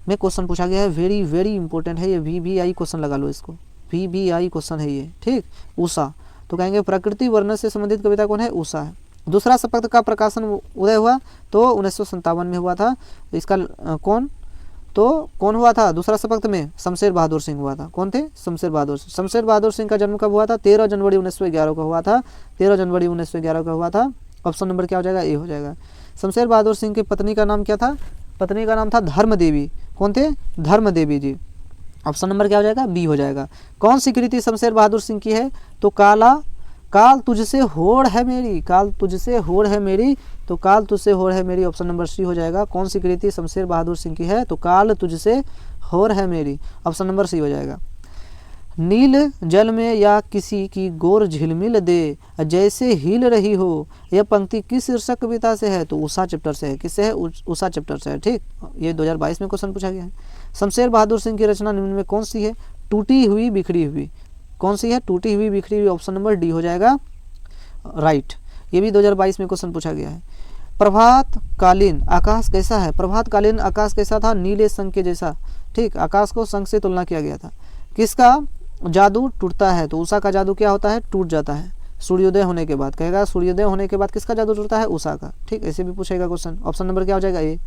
में क्वेश्चन पूछा गया है। वेरी वेरी इंपॉर्टेंट है ये। VVI क्वेश्चन लगा लो इसको, VVI क्वेश्चन है ये। ठीक, उषा। तो कहेंगे प्रकृति वर्णन से संबंधित कविता कौन है? उषा है। दूसरा शपथ का प्रकाशन उदय हुआ तो 1957 में हुआ था। इसका कौन हुआ था दूसरा शपथ में? शमशेर बहादुर सिंह हुआ था। कौन थे? शमशेर बहादुर सिंह। शमशेर बहादुर सिंह का जन्म कब हुआ था? 13 जनवरी 1911 को हुआ था। 13 जनवरी 1911 को हुआ था। ऑप्शन नंबर क्या हो जाएगा? ए हो जाएगा। शमशेर बहादुर सिंह की पत्नी का नाम क्या था? पत्नी का नाम था धर्म देवी। कौन थे? धर्म देवी जी। ऑप्शन नंबर क्या हो जाएगा? बी हो जाएगा। कौन सी कृति शमशेर बहादुर सिंह की है? तो काल तुझसे होड़ है मेरी। काल तुझसे होड़ है मेरी। तो काल तुझसे होड़ है मेरी ऑप्शन नंबर सी हो जाएगा। कौन सी कृति शमशेर बहादुर सिंह की है? तो काल तुझसे होड़ है मेरी ऑप्शन नंबर सी हो जाएगा। नील जल में या किसी की गोर झिलमिल दे जैसे हिल रही हो, यह पंक्ति किस शीर्षक कविता से है? तो उषा चैप्टर से है। किससे है? उषा चैप्टर से है। ठीक, ये 2022 में क्वेश्चन पूछा गया है। शमशेर बहादुर सिंह की रचना निम्न में कौन सी है? टूटी हुई बिखरी हुई। कौन सी है? टूटी हुई बिखरी हुई ऑप्शन नंबर डी हो जाएगा राइट। ये भी 2022 में क्वेश्चन पूछा गया है। प्रभातकालीन आकाश कैसा है? प्रभातकालीन आकाश कैसा था? नीले संख के जैसा। ठीक, आकाश को संख से तुलना किया गया था। किसका जादू टूटता है? तो उषा का जादू क्या होता है? टूट जाता है सूर्योदय होने के बाद। कहेगा सूर्योदय होने के बाद किसका जादू टूटता है? उषा का। ठीक, ऐसे भी पूछेगा क्वेश्चन। ऑप्शन नंबर क्या हो जाएगा? ए।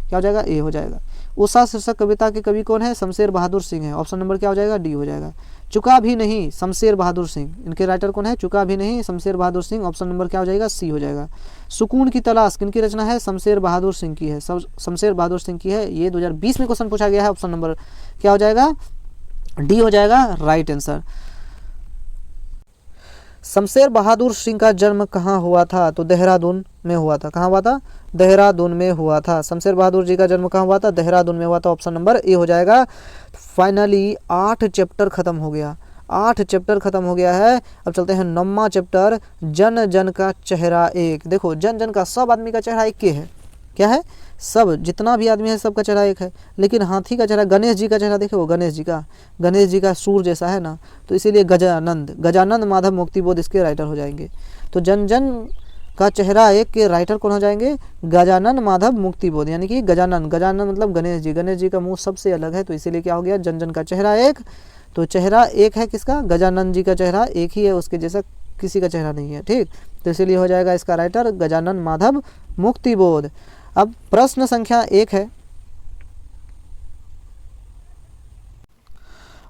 क्या हो जाएगा? ए हो जाएगा। उषा शीर्षक कविता के कवि कौन है? शमशेर बहादुर सिंह है। ऑप्शन नंबर क्या हो जाएगा? डी हो जाएगा। चुका भी नहीं शमशेर बहादुर सिंह, इनके राइटर कौन है? चुका भी नहीं शमशेर बहादुर सिंह। ऑप्शन नंबर क्या हो जाएगा? सी हो जाएगा। सुकून की तलाश किनकी रचना है? शमशेर बहादुर सिंह की है। शमशेर बहादुर सिंह की है। ये 2020 में क्वेश्चन पूछा गया है। ऑप्शन नंबर क्या हो जाएगा? डी हो जाएगा राइट आंसर। शमशेर बहादुर सिंह का जन्म कहाँ हुआ था? तो देहरादून में हुआ था। कहाँ हुआ था? देहरादून में हुआ था। शमशेर बहादुर जी का जन्म कहाँ हुआ था? देहरादून में हुआ था। ऑप्शन नंबर ए हो जाएगा। फाइनली 8 चैप्टर खत्म हो गया। 8 चैप्टर खत्म हो गया है। अब चलते हैं 9वां चैप्टर, जन जन का चेहरा एक। देखो जन जन का, सब आदमी का चेहरा एक के है। क्या है? सब जितना भी आदमी है सबका चेहरा एक है, लेकिन हाथी का चेहरा, गणेश जी का चेहरा देखे, वो गणेश जी का सूर जैसा है ना, तो इसीलिए गजानंद माधव मुक्तिबोध इसके राइटर हो जाएंगे। तो जन जन का चेहरा एक के राइटर कौन हो जाएंगे? गजानन माधव मुक्तिबोध, यानी कि गजानन मतलब गणेश जी का मुंह सबसे अलग है, तो इसीलिए क्या हो गया? जन जन का चेहरा एक। तो चेहरा एक है किसका? गजानन जी का चेहरा एक ही है, उसके जैसा किसी का चेहरा नहीं है। ठीक, तो इसीलिए हो जाएगा इसका राइटर गजानन माधव मुक्तिबोध। अब प्रश्न संख्या 1 है,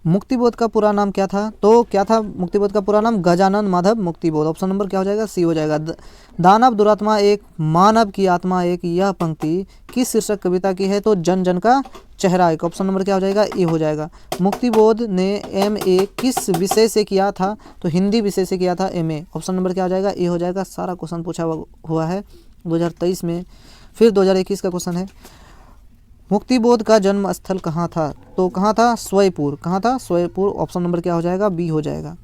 मुक्तिबोध का पूरा नाम क्या था? तो क्या था मुक्तिबोध का पूरा नाम? गजानन माधव मुक्तिबोध। ऑप्शन नंबर क्या हो जाएगा? सी हो जाएगा। दानव दुरात्मा एक, मानव की आत्मा एक, यह पंक्ति किस शीर्षक कविता की है? तो जन जन का चेहरा एक। ऑप्शन नंबर क्या हो जाएगा? ए हो जाएगा। मुक्तिबोध ने MA किस विषय से किया था? तो हिंदी विषय से किया था MA। ऑप्शन नंबर क्या हो जाएगा? ए हो जाएगा। सारा क्वेश्चन पूछा हुआ है 2023 में। फिर 2021 का क्वेश्चन है, मुक्तिबोध का जन्म स्थल कहाँ था? तो कहाँ था? स्वयंपुर। कहाँ था? स्वयंपुर। ऑप्शन नंबर क्या हो जाएगा? बी हो जाएगा।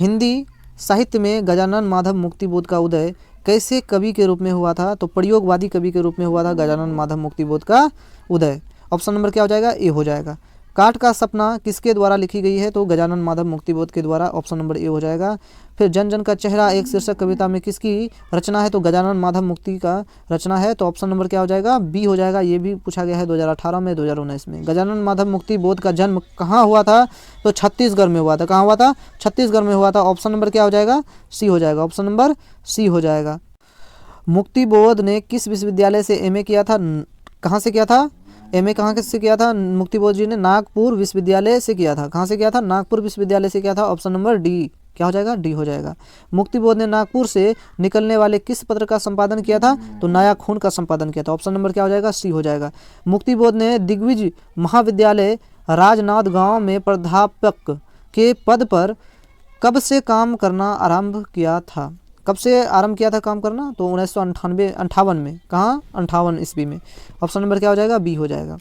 हिंदी साहित्य में गजानन माधव मुक्तिबोध का उदय कैसे कवि के रूप में हुआ था? तो प्रयोगवादी कवि के रूप में हुआ था गजानन माधव मुक्तिबोध का उदय। ऑप्शन नंबर क्या हो जाएगा? ए हो जाएगा। काठ का सपना किसके द्वारा लिखी गई है? तो गजानन माधव मुक्तिबोध के द्वारा। ऑप्शन नंबर ए हो जाएगा। फिर जन जन का चेहरा एक शीर्षक कविता में किसकी रचना है? तो गजानन माधव मुक्ति का रचना है। तो ऑप्शन नंबर क्या हो जाएगा? बी हो जाएगा। ये भी पूछा गया है 2018 में, 2019 में। गजानन माधव मुक्तिबोध का जन्म कहाँ हुआ था? तो छत्तीसगढ़ में हुआ था। कहाँ हुआ था? छत्तीसगढ़ में हुआ था। ऑप्शन नंबर क्या हो जाएगा? सी हो जाएगा। ऑप्शन नंबर सी हो जाएगा। मुक्तिबोध ने किस विश्वविद्यालय से एमए किया था? कहाँ से किया था? एमए कहाँ से किया था? मुक्तिबोध जी ने नागपुर विश्वविद्यालय से किया था। कहाँ से किया था? नागपुर विश्वविद्यालय से किया था। ऑप्शन नंबर डी क्या हो जाएगा? डी हो जाएगा। मुक्तिबोध ने नागपुर से निकलने वाले किस पत्र का संपादन किया था? तो नया खून का संपादन किया था। ऑप्शन नंबर क्या हो जाएगा? सी हो जाएगा। मुक्तिबोध ने दिग्विजय महाविद्यालय राजनांदगांव में प्राध्यापक के पद पर कब से काम करना आरंभ किया था? कब से आरंभ किया था काम करना? तो 1998 में। कहाँ? 58 ईस्वी में। ऑप्शन नंबर क्या हो जाएगा? बी हो जाएगा।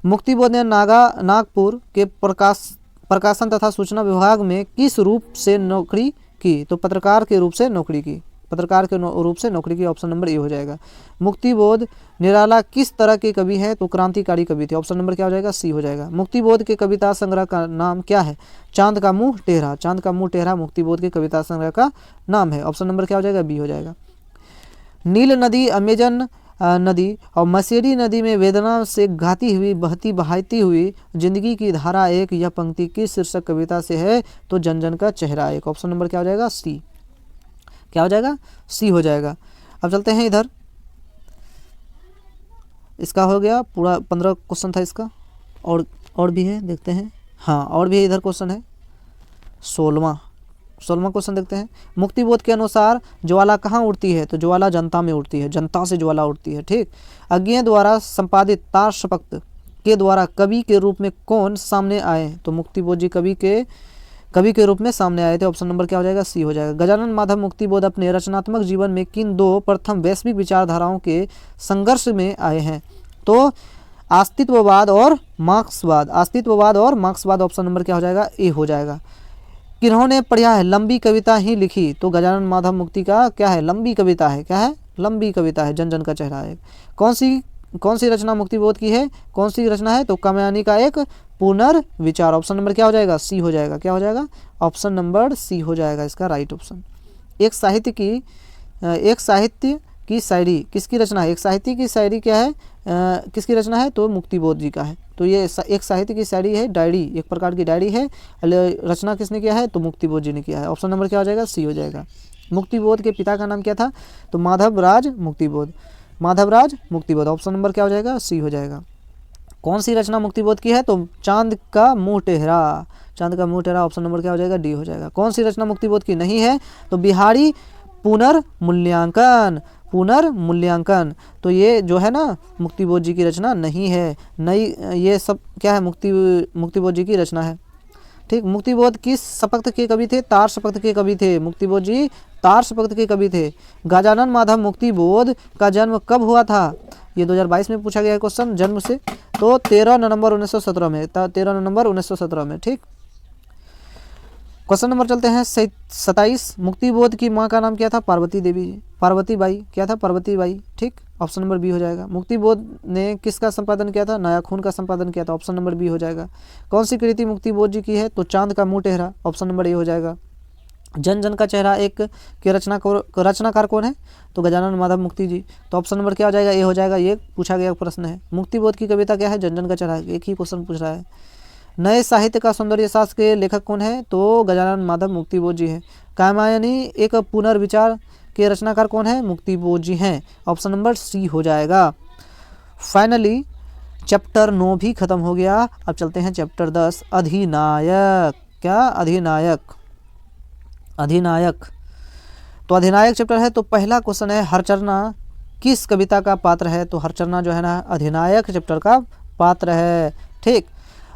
मुक्तिबोध ने नागपुर के प्रकाशन तथा सूचना विभाग में किस रूप से नौकरी की? तो पत्रकार के रूप से नौकरी की। पत्रकार के रूप से नौकरी की। ऑप्शन नंबर ए हो जाएगा। मुक्तिबोध निराला किस तरह के कवि हैं? तो क्रांतिकारी कवि थे। ऑप्शन नंबर क्या हो जाएगा? सी हो जाएगा। मुक्तिबोध के कविता संग्रह का नाम क्या है? चांद का मुंह टेढ़ा। चांद का मुंह टेढ़ा मुक्तिबोध के कविता संग्रह का नाम है। ऑप्शन नंबर क्या हो जाएगा? बी हो जाएगा। नील नदी, अमेजन नदी और मसेरी नदी में वेदना से गाती हुई बहाती हुई जिंदगी की धारा एक, यह पंक्ति किस शीर्षक कविता से है? तो जन जन का चेहरा एक। ऑप्शन नंबर क्या हो जाएगा? सी। क्या हो जाएगा? सी हो जाएगा। अब चलते हैं इधर, इसका हो गया पूरा 15 क्वेश्चन था इसका। और भी है, देखते हैं। हाँ, और भी इधर क्वेश्चन है। 16वां क्वेश्चन देखते हैं। मुक्तिबोध के अनुसार ज्वाला कहाँ उठती है? तो ज्वाला जनता में उठती है। जनता से ज्वाला उठती है। ठीक। अज्ञेय द्वारा संपादित तार शपथ के द्वारा कवि के रूप में कौन सामने आए? तो मुक्तिबोध जी कवि के रूप में सामने आए थे। ऑप्शन नंबर क्या हो जाएगा? सी हो जाएगा। गजानन माधव मुक्तिबोध अपने रचनात्मक जीवन में किन दो प्रथम वैश्विक विचारधाराओं के संघर्ष में आए हैं? तो अस्तित्ववाद और मार्क्सवाद। अस्तित्ववाद और मार्क्सवाद। ऑप्शन नंबर क्या हो जाएगा? ए हो जाएगा। किन्होंने पढ़ा है लंबी कविता ही लिखी? तो गजानन माधव मुक्ति का क्या है? लंबी कविता है। क्या है? लंबी कविता है। जन जन का चेहरा है। कौन सी रचना मुक्तिबोध की है? कौन सी रचना है? तो कामयानी का एक पुनर्विचार। ऑप्शन नंबर क्या हो जाएगा? सी हो जाएगा। क्या हो जाएगा? ऑप्शन नंबर सी हो जाएगा इसका राइट ऑप्शन। एक साहित्य की शायरी किसकी रचना है? एक साहित्य की शायरी क्या है? किसकी रचना है? तो मुक्तिबोध जी का है। तो ये एक साहित्य की शायरी है, डायरी, एक प्रकार की डायरी है। रचना किसने किया है? तो मुक्तिबोध जी ने किया है। ऑप्शन नंबर क्या हो जाएगा? सी हो जाएगा। मुक्तिबोध के पिता का नाम क्या था? तो माधवराज मुक्तिबोध। माधवराज मुक्तिबोध। ऑप्शन नंबर क्या हो जाएगा? सी हो जाएगा। कौन सी रचना मुक्तिबोध की है? तो चांद का मुंह टेढ़ा। चांद का मुंह टेढ़ा। ऑप्शन नंबर क्या हो जाएगा? डी हो जाएगा। कौन सी रचना मुक्तिबोध की नहीं है? तो बिहारी पुनर्मूल्यांकन। तो ये जो है ना मुक्तिबोध जी की रचना नहीं है। नई ये सब क्या है? मुक्तिबोध जी की रचना है। ठीक। मुक्तिबोध किस शपथ के कवि थे? तार शपथ के कवि थे। मुक्तिबोध जी तार शपथ के कवि थे। गजानन माधव मुक्तिबोध का जन्म कब हुआ था? ये 2022 में पूछा गया क्वेश्चन जन्म से। तो 13 नवंबर 1917 में। 13 नवंबर 1917 में। ठीक। क्वेश्चन नंबर चलते हैं 27। मुक्तिबोध की माँ का नाम क्या था? पार्वती देवी जी। पार्वती बाई। क्या था? पार्वती बाई। ठीक। ऑप्शन नंबर बी हो जाएगा। मुक्तिबोध ने किसका संपादन किया था? नया खून का संपादन किया था। ऑप्शन नंबर बी हो जाएगा। कौन सी कृति मुक्तिबोध जी की है? तो चांद का मुंह टेढ़ा। ऑप्शन नंबर ए हो जाएगा। जन जन का चेहरा एक के रचनाकार कौन है? तो गजानन माधव मुक्ति जी। तो ऑप्शन नंबर क्या हो जाएगा? ए हो जाएगा। ये पूछा गया प्रश्न है। मुक्तिबोध की कविता क्या है? जन जन का चेहरा। एक ही क्वेश्चन पूछ रहा है। नए साहित्य का सौंदर्य शास्त्र के लेखक कौन है? तो गजानन माधव मुक्तिबोध जी हैं। कामयानी एक पुनर्विचार के रचनाकार कौन है? मुक्तिबोध जी हैं। ऑप्शन नंबर सी हो जाएगा। फाइनली चैप्टर 9 भी खत्म हो गया। अब चलते हैं चैप्टर 10 अधिनायक। क्या? अधिनायक। तो अधिनायक चैप्टर है। तो पहला क्वेश्चन है हरचरना किस कविता का पात्र है? तो हरचरना जो है ना अधिनायक चैप्टर का पात्र है। ठीक।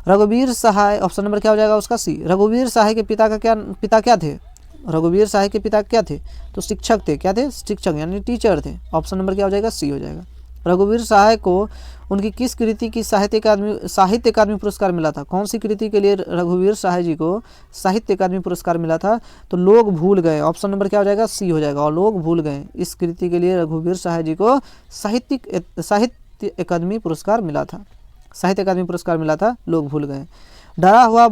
रघुवीर सहाय। ऑप्शन नंबर क्या हो जाएगा उसका? सी। रघुवीर सहाय के पिता क्या थे? रघुवीर सहाय के पिता क्या थे? तो शिक्षक थे। क्या थे? शिक्षक यानी टीचर थे। ऑप्शन नंबर क्या हो जाएगा? सी हो जाएगा। रघुवीर सहाय को उनकी किस कृति की साहित्य अकादमी पुरस्कार मिला था? कौन सी कृति के लिए रघुवीर सहाय जी को साहित्य अकादमी पुरस्कार मिला था? तो लोग भूल गए। ऑप्शन नंबर क्या हो जाएगा? सी हो जाएगा। और लोग भूल गए, इस कृति के लिए रघुवीर सहाय जी को साहित्य अकादमी पुरस्कार मिला था। साहित्य अकादमी पुरस्कार मिला था, लोग भूल गए। डरा हुआ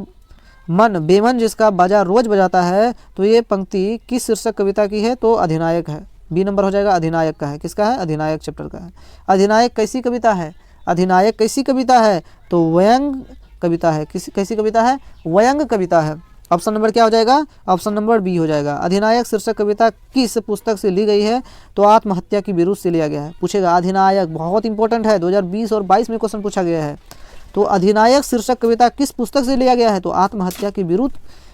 मन बेमन जिसका बाजा रोज बजाता है, तो ये पंक्ति किस शीर्षक कविता की है? तो अधिनायक है। बी नंबर हो जाएगा, अधिनायक का है। किसका है? अधिनायक चैप्टर का है। अधिनायक कैसी कविता है? अधिनायक कैसी कविता है? तो व्यंग कविता है। कैसी कविता है? व्यंग कविता है। ऑप्शन नंबर क्या हो जाएगा? ऑप्शन नंबर बी हो जाएगा। अधिनायक शीर्षक कविता किस पुस्तक से ली गई है? तो आत्महत्या की विरुद्ध से लिया गया है। पूछेगा अधिनायक, बहुत इंपॉर्टेंट है, 2020 और 22 में क्वेश्चन पूछा गया है। तो अधिनायक शीर्षक कविता किस पुस्तक से लिया गया है? तो आत्महत्या के विरुद्ध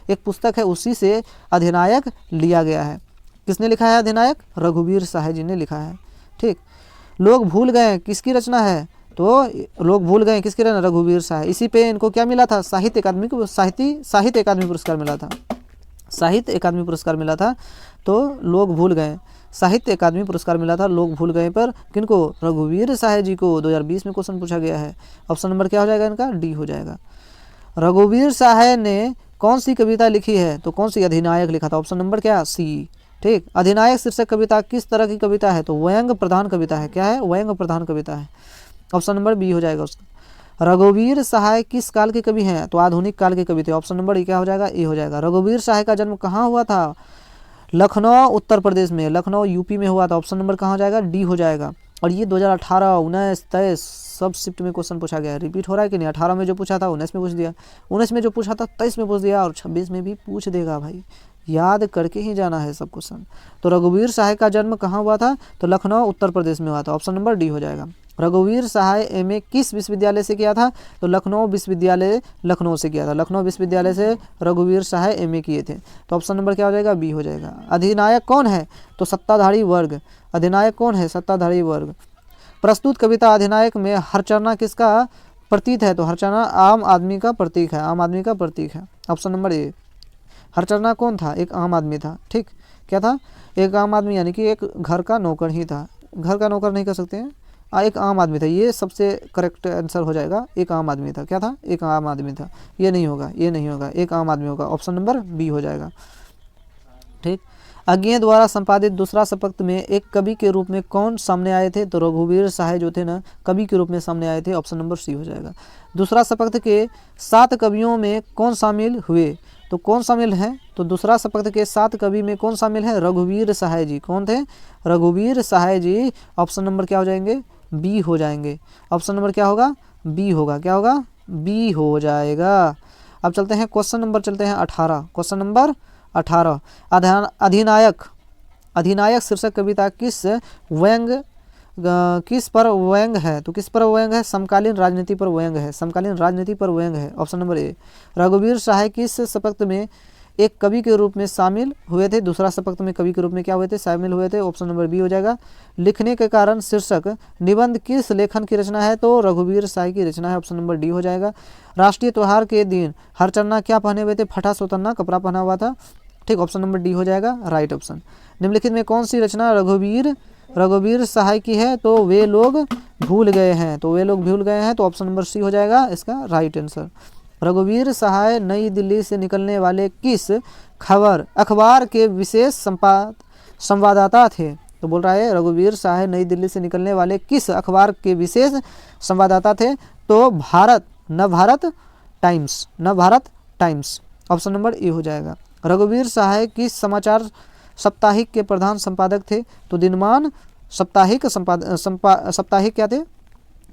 एक पुस्तक है, उसी से अधिनायक लिया गया है। किसने लिखा है अधिनायक? रघुवीर सहाय जी ने लिखा है। ठीक। लोग भूल गए किसकी रचना है? तो लोग भूल गए किसकी रचना? रघुवीर सहाय। इसी पे इनको क्या मिला था? साहित्य अकादमी पुरस्कार मिला था। साहित्य अकादमी पुरस्कार मिला था। तो लोग भूल गए, साहित्य अकादमी पुरस्कार मिला था, लोग भूल गए पर किनको? रघुवीर सहाय जी को 2020 में क्वेश्चन पूछा गया है। ऑप्शन नंबर क्या हो जाएगा इनका? डी हो जाएगा। रघुवीर सहाय ने कौन सी कविता लिखी है? तो कौन सी? अधिनायक लिखा था। ऑप्शन नंबर क्या? सी। ठीक। अधिनायक शीर्षक कविता किस तरह की कविता है? तो व्यंग प्रधान कविता है। क्या है? व्यंग प्रधान कविता है। ऑप्शन नंबर बी हो जाएगा उसका। रघुवीर सहाय किस काल के कवि हैं? तो आधुनिक काल के कवि थे। ऑप्शन नंबर क्या हो जाएगा? ए हो जाएगा। रघुवीर सहाय का जन्म कहाँ हुआ था? लखनऊ उत्तर प्रदेश में, लखनऊ यूपी में हुआ था। ऑप्शन नंबर कहाँ हो जाएगा? डी हो जाएगा। और ये 2018, 19, 23 सब शिफ्ट में क्वेश्चन पूछा गया है। रिपीट हो रहा है कि नहीं? 18 में जो पूछा था 19 में पूछ दिया, 19 में जो पूछा था 23 में पूछ दिया, और 26 में भी पूछ देगा भाई, याद करके ही जाना है सब क्वेश्चन। तो रघुवीर सहाय का जन्म कहाँ हुआ था? तो लखनऊ उत्तर प्रदेश में हुआ था। ऑप्शन नंबर डी हो जाएगा। रघुवीर सहाय एमए किस विश्वविद्यालय से किया था? तो लखनऊ विश्वविद्यालय, लखनऊ से किया था। लखनऊ विश्वविद्यालय से रघुवीर सहाय एमए किए थे। तो ऑप्शन नंबर क्या हो जाएगा? बी हो जाएगा। अधिनायक कौन है? तो सत्ताधारी वर्ग। अधिनायक कौन है? सत्ताधारी वर्ग। प्रस्तुत कविता अधिनायक में हरचरना किसका प्रतीक है? तो हरचरना आम आदमी का प्रतीक है। आम आदमी का प्रतीक है। ऑप्शन नंबर ए। हरचरना कौन था? एक आम आदमी था। ठीक। क्या था? एक आम आदमी, यानी कि एक घर का नौकर ही था। घर का नौकर नहीं कह सकते हैं, एक आम आदमी था। ये सबसे करेक्ट आंसर हो जाएगा। एक आम आदमी था। क्या था? एक आम आदमी था। ये नहीं होगा, ये नहीं होगा, एक आम आदमी होगा। ऑप्शन नंबर बी हो जाएगा। ठीक। अज्ञेय द्वारा संपादित दूसरा शतक में एक कवि के रूप में कौन सामने आए थे? तो रघुवीर सहाय जो थे ना, कवि के रूप में सामने आए थे। ऑप्शन नंबर सी हो जाएगा। दूसरा शतक के 7 कवियों में कौन शामिल हुए? तो कौन शामिल है? तो दूसरा शतक के 7 कवि में कौन शामिल है? रघुवीर सहाय जी। कौन थे? रघुवीर सहाय जी। ऑप्शन नंबर क्या हो जाएंगे? बी हो जाएंगे। ऑप्शन नंबर क्या होगा? बी होगा। क्या होगा? बी हो जाएगा। अब चलते हैं क्वेश्चन नंबर, चलते हैं 18। Question number 18। अधिनायक, अधिनायक शीर्षक कविता किस पर व्यंग है? तो किस पर व्यंग है? समकालीन राजनीति पर व्यंग है। समकालीन राजनीति पर व्यंग है। ऑप्शन नंबर ए। रघुवीर सहाय किस शतक में एक कवि के रूप में शामिल हुए थे? दूसरा शतक में कवि के रूप में क्या हुए थे? शामिल हुए थे। ऑप्शन नंबर बी हो जाएगा। लिखने के कारण शीर्षक निबंध किस लेखन की रचना है? तो रघुवीर सहाय की रचना है। ऑप्शन नंबर डी हो जाएगा। राष्ट्रीय त्योहार के दिन हरचरना क्या पहने हुए थे? फटा सोतन्ना कपड़ा पहना हुआ था। ठीक। ऑप्शन नंबर डी हो जाएगा, राइट ऑप्शन। निम्नलिखित में कौन सी रचना रघुवीर सहाय की है? तो वे लोग भूल गए हैं। तो वे लोग भूल गए हैं। तो ऑप्शन नंबर सी हो जाएगा इसका राइट आंसर। रघुवीर सहाय नई दिल्ली से निकलने वाले किस अखबार के विशेष संवाददाता थे? तो बोल रहा है रघुवीर सहाय नई दिल्ली से निकलने वाले किस अखबार के विशेष संवाददाता थे? तो नवभारत टाइम्स। ऑप्शन नंबर ए हो जाएगा। रघुवीर सहाय किस समाचार साप्ताहिक के प्रधान संपादक थे? तो दिनमान साप्ताहिक क्या थे?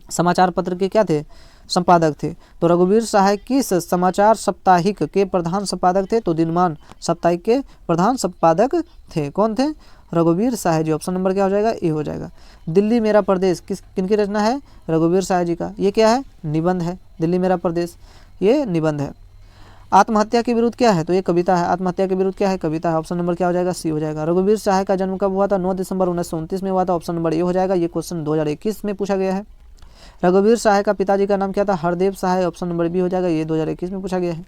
समाचार पत्र के क्या थे? संपादक थे। तो रघुवीर सहाय किस समाचार साप्ताहिक के प्रधान संपादक थे? तो दिनमान साप्ताहिक के प्रधान संपादक थे। कौन थे? रघुवीर सहाय जी। ऑप्शन नंबर क्या हो जाएगा? ए हो जाएगा। दिल्ली मेरा प्रदेश किनकी रचना है? रघुवीर सहाय जी का। ये क्या है? निबंध है। दिल्ली मेरा प्रदेश ये निबंध है। आत्महत्या के विरुद्ध क्या है? तो ये कविता है। आत्महत्या के विरुद्ध क्या है? कविता है। ऑप्शन नंबर क्या हो जाएगा? सी हो जाएगा। रघुवीर सहाय का जन्म कब हुआ था? 9 दिसंबर 1929 में हुआ था। ऑप्शन नंबर ए हो जाएगा। ये क्वेश्चन 2021 में पूछा गया है। रघुवीर सहाय का पिताजी का नाम क्या था? हरदेव सहाय। ऑप्शन नंबर बी हो जाएगा। ये 2021 में पूछा गया है।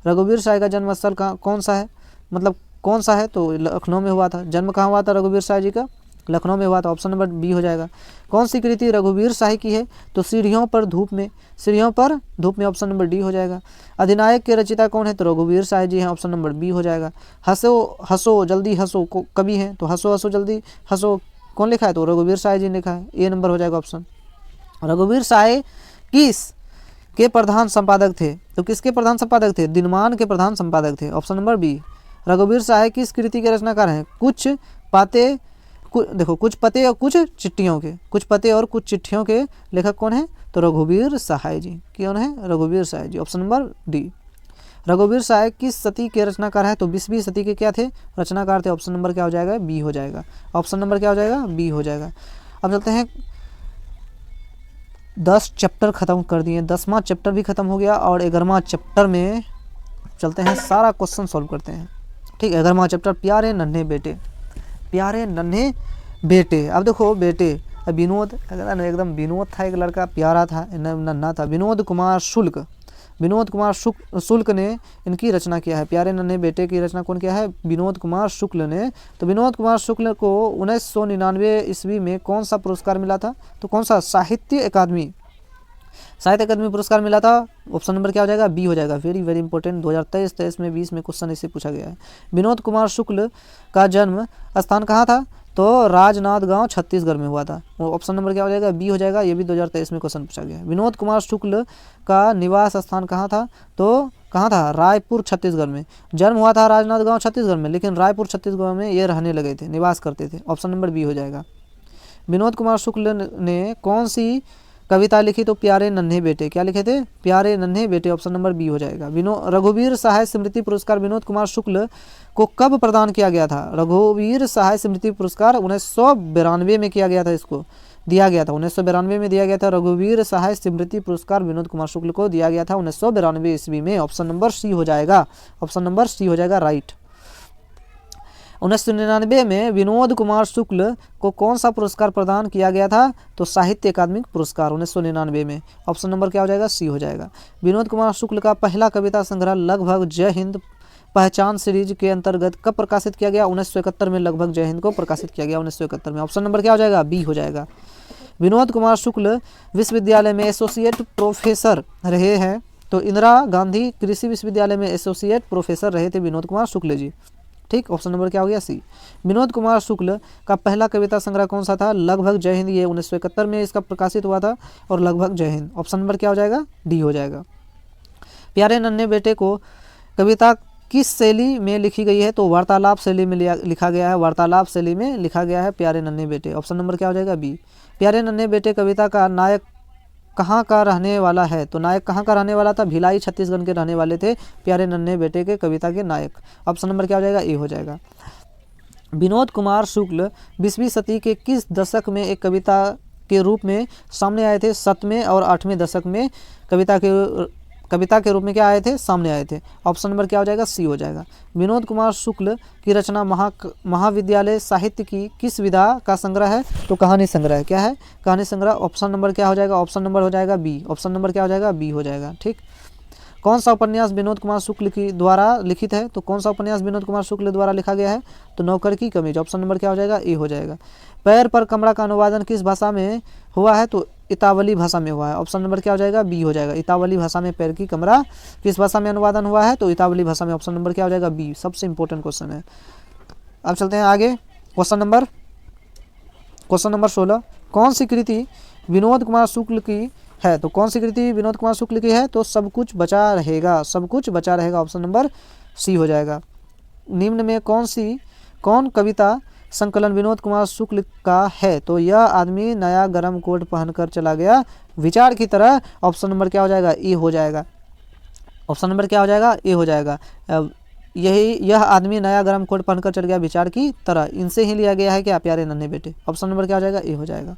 रघुवीर सहाय का जन्म स्थल कौन सा है? मतलब कौन सा है, तो लखनऊ में हुआ था। जन्म कहाँ हुआ था रघुवीर शाह जी का, लखनऊ में हुआ था। ऑप्शन नंबर बी हो जाएगा। कौन सी कृति रघुवीर शाह की है, तो सीढ़ियों पर धूप में, सीढ़ियों पर धूप में, ऑप्शन नंबर डी हो जाएगा। अधिनायक के रचयिता कौन है, तो रघुवीर शाह जी हैं, ऑप्शन नंबर बी हो जाएगा। हंसो हंसो जल्दी हंसो को कवि हैं, तो हंसो हंसो जल्दी हंसो कौन लिखा है, तो रघुवीर शाह जी ने लिखा है, ए नंबर हो जाएगा ऑप्शन। रघुवीर शाह किस के प्रधान संपादक थे, तो किसके प्रधान संपादक थे, दिनमान के प्रधान संपादक थे, ऑप्शन नंबर बी। रघुवीर शाह किस कृति के रचनाकार हैं, कुछ पाते देखो कुछ पते और कुछ चिट्ठियों के, कुछ पते और कुछ चिट्ठियों के लेखक कौन है, तो रघुवीर शाह जी। कौन है, रघुवीर Shah ji, option number D. रघुवीर शाह किस सदी के रचनाकार है, तो 20वीं सदी के क्या थे, रचनाकार थे, ऑप्शन नंबर क्या हो जाएगा, बी हो जाएगा। ऑप्शन नंबर क्या हो जाएगा, बी हो जाएगा। अब चलते हैं, 10 चैप्टर खत्म कर दिए, 10वां चैप्टर भी खत्म हो गया और 11वां चैप्टर में चलते हैं, सारा क्वेश्चन सॉल्व करते हैं। ठीक है, 11वां चैप्टर प्यारे नन्हे बेटे, प्यारे नन्हे बेटे। अब देखो बेटे, विनोद एकदम विनोद था, एक लड़का प्यारा था, नन्हा था, विनोद कुमार शुक्ल, विनोद कुमार शुक्ल ने इनकी रचना किया है। प्यारे नन्हे बेटे की रचना कौन किया है, विनोद कुमार शुक्ल ने। तो विनोद कुमार शुक्ल को 1999 ईस्वी में कौन सा पुरस्कार मिला था, तो कौन सा, साहित्य अकादमी पुरस्कार मिला था, ऑप्शन नंबर क्या हो जाएगा, बी हो जाएगा। वेरी वेरी इंपॉर्टेंट, 2023 में 20 में क्वेश्चन इससे पूछा गया है। विनोद कुमार शुक्ल का जन्म स्थान कहाँ था, तो राजनांदगांव छत्तीसगढ़ में हुआ था, ऑप्शन नंबर क्या हो जाएगा, बी हो जाएगा। ये भी 2023 में क्वेश्चन पूछा गया है। विनोद कुमार शुक्ल का निवास स्थान कहाँ था, तो कहाँ था, रायपुर छत्तीसगढ़ में। जन्म हुआ था राजनांदगांव छत्तीसगढ़ में, लेकिन रायपुर छत्तीसगढ़ में ये रहने लगे थे, निवास करते थे, ऑप्शन नंबर बी हो जाएगा। विनोद कुमार शुक्ल ने कौन सी कविता लिखी, तो प्यारे नन्हे बेटे, क्या लिखे थे, प्यारे नन्हे बेटे, ऑप्शन नंबर बी हो जाएगा। रघुवीर साहित्य स्मृति पुरस्कार विनोद कुमार शुक्ल को कब प्रदान किया गया था, रघुवीर साहित्य स्मृति पुरस्कार 1992 में किया गया था, इसको दिया गया था 1992 में दिया गया था। रघुवीर साहित्य स्मृति पुरस्कार विनोद कुमार शुक्ल को दिया गया था 1992 ईस्वी में, ऑप्शन नंबर सी हो जाएगा, ऑप्शन नंबर सी हो जाएगा, राइट। 1999 में विनोद कुमार शुक्ल को कौन सा पुरस्कार प्रदान किया गया था, तो साहित्य अकादमी पुरस्कार 1999 में, ऑप्शन नंबर क्या हो जाएगा, सी हो जाएगा। विनोद कुमार शुक्ल का पहला कविता संग्रह लगभग जय हिंद पहचान सीरीज के अंतर्गत कब प्रकाशित किया गया, 1971 में लगभग जय हिंद को प्रकाशित किया गया 1971 में, ऑप्शन नंबर क्या हो जाएगा, बी हो जाएगा। विनोद कुमार शुक्ल विश्वविद्यालय में एसोसिएट प्रोफेसर रहे हैं, तो इंदिरा गांधी कृषि विश्वविद्यालय में एसोसिएट प्रोफेसर रहे थे विनोद कुमार शुक्ल जी। ठीक, ऑप्शन नंबर क्या हो गया, सी। विनोद कुमार शुक्ल का पहला कविता संग्रह कौन सा था, लगभग जय हिंद, ये 1971 में इसका प्रकाशित हुआ था, और लगभग जय हिंद, ऑप्शन नंबर क्या हो जाएगा, डी हो जाएगा। प्यारे नन्हे बेटे को कविता किस शैली में लिखी गई है, तो वार्तालाप शैली में लिखा गया है, वार्तालाप शैली में लिखा गया है प्यारे नन्हे बेटे, ऑप्शन नंबर क्या हो जाएगा, बी। प्यारे नन्हे बेटे कविता का नायक कहाँ का रहने वाला है, तो नायक कहाँ का रहने वाला था, भिलाई छत्तीसगढ़ के रहने वाले थे प्यारे नन्हे बेटे के कविता के नायक, ऑप्शन नंबर क्या हो जाएगा, ए हो जाएगा। विनोद कुमार शुक्ल 20वीं सदी के किस दशक में एक कविता के रूप में सामने आए थे, 7वें और 8वें दशक में कविता के रूप में क्या आए थे, सामने आए थे, ऑप्शन नंबर क्या हो जाएगा, सी हो जाएगा। विनोद कुमार शुक्ल की रचना महाविद्यालय साहित्य की किस विधा का संग्रह है, तो कहानी संग्रह, क्या है, कहानी संग्रह, ऑप्शन नंबर क्या हो जाएगा, ऑप्शन नंबर हो जाएगा बी, ऑप्शन नंबर क्या हो जाएगा, बी हो जाएगा। ठीक, कौन सा उपन्यास विनोद कुमार शुक्ल की द्वारा लिखित है, तो कौन सा उपन्यास विनोद कुमार शुक्ल द्वारा लिखा गया है, तो नौकर की कमीज, ऑप्शन नंबर क्या हो जाएगा, ए हो जाएगा। पैर पर कमरा का अनुवादन किस भाषा में हुआ है, तो इतावली भाषा में हुआ है, ऑप्शन नंबर क्या हो जाएगा, बी हो जाएगा। इतावली भाषा में पैर की कमरा किस भाषा में अनुवादन हुआ है, तो इतावली भाषा में, ऑप्शन नंबर क्या हो जाएगा, बी, सबसे इंपॉर्टेंट क्वेश्चन है। अब चलते हैं आगे, क्वेश्चन नंबर 16, कौन सी कृति विनोद कुमार शुक्ल की है, तो कौन सी कृति विनोद कुमार शुक्ल की है, तो सब कुछ बचा रहेगा, सब कुछ बचा रहेगा, ऑप्शन नंबर सी हो जाएगा। निम्न में कौन कविता संकलन विनोद कुमार शुक्ल का है, तो यह आदमी नया गरम कोट पहनकर चला गया विचार की तरह, ऑप्शन नंबर क्या हो जाएगा, ए हो जाएगा, ऑप्शन नंबर क्या हो जाएगा, ए हो जाएगा। यह आदमी नया गरम कोट पहनकर चल गया विचार की तरह, इनसे ही लिया गया है क्या, प्यारे नन्हे बेटे, ऑप्शन नंबर क्या हो जाएगा, ए हो जाएगा।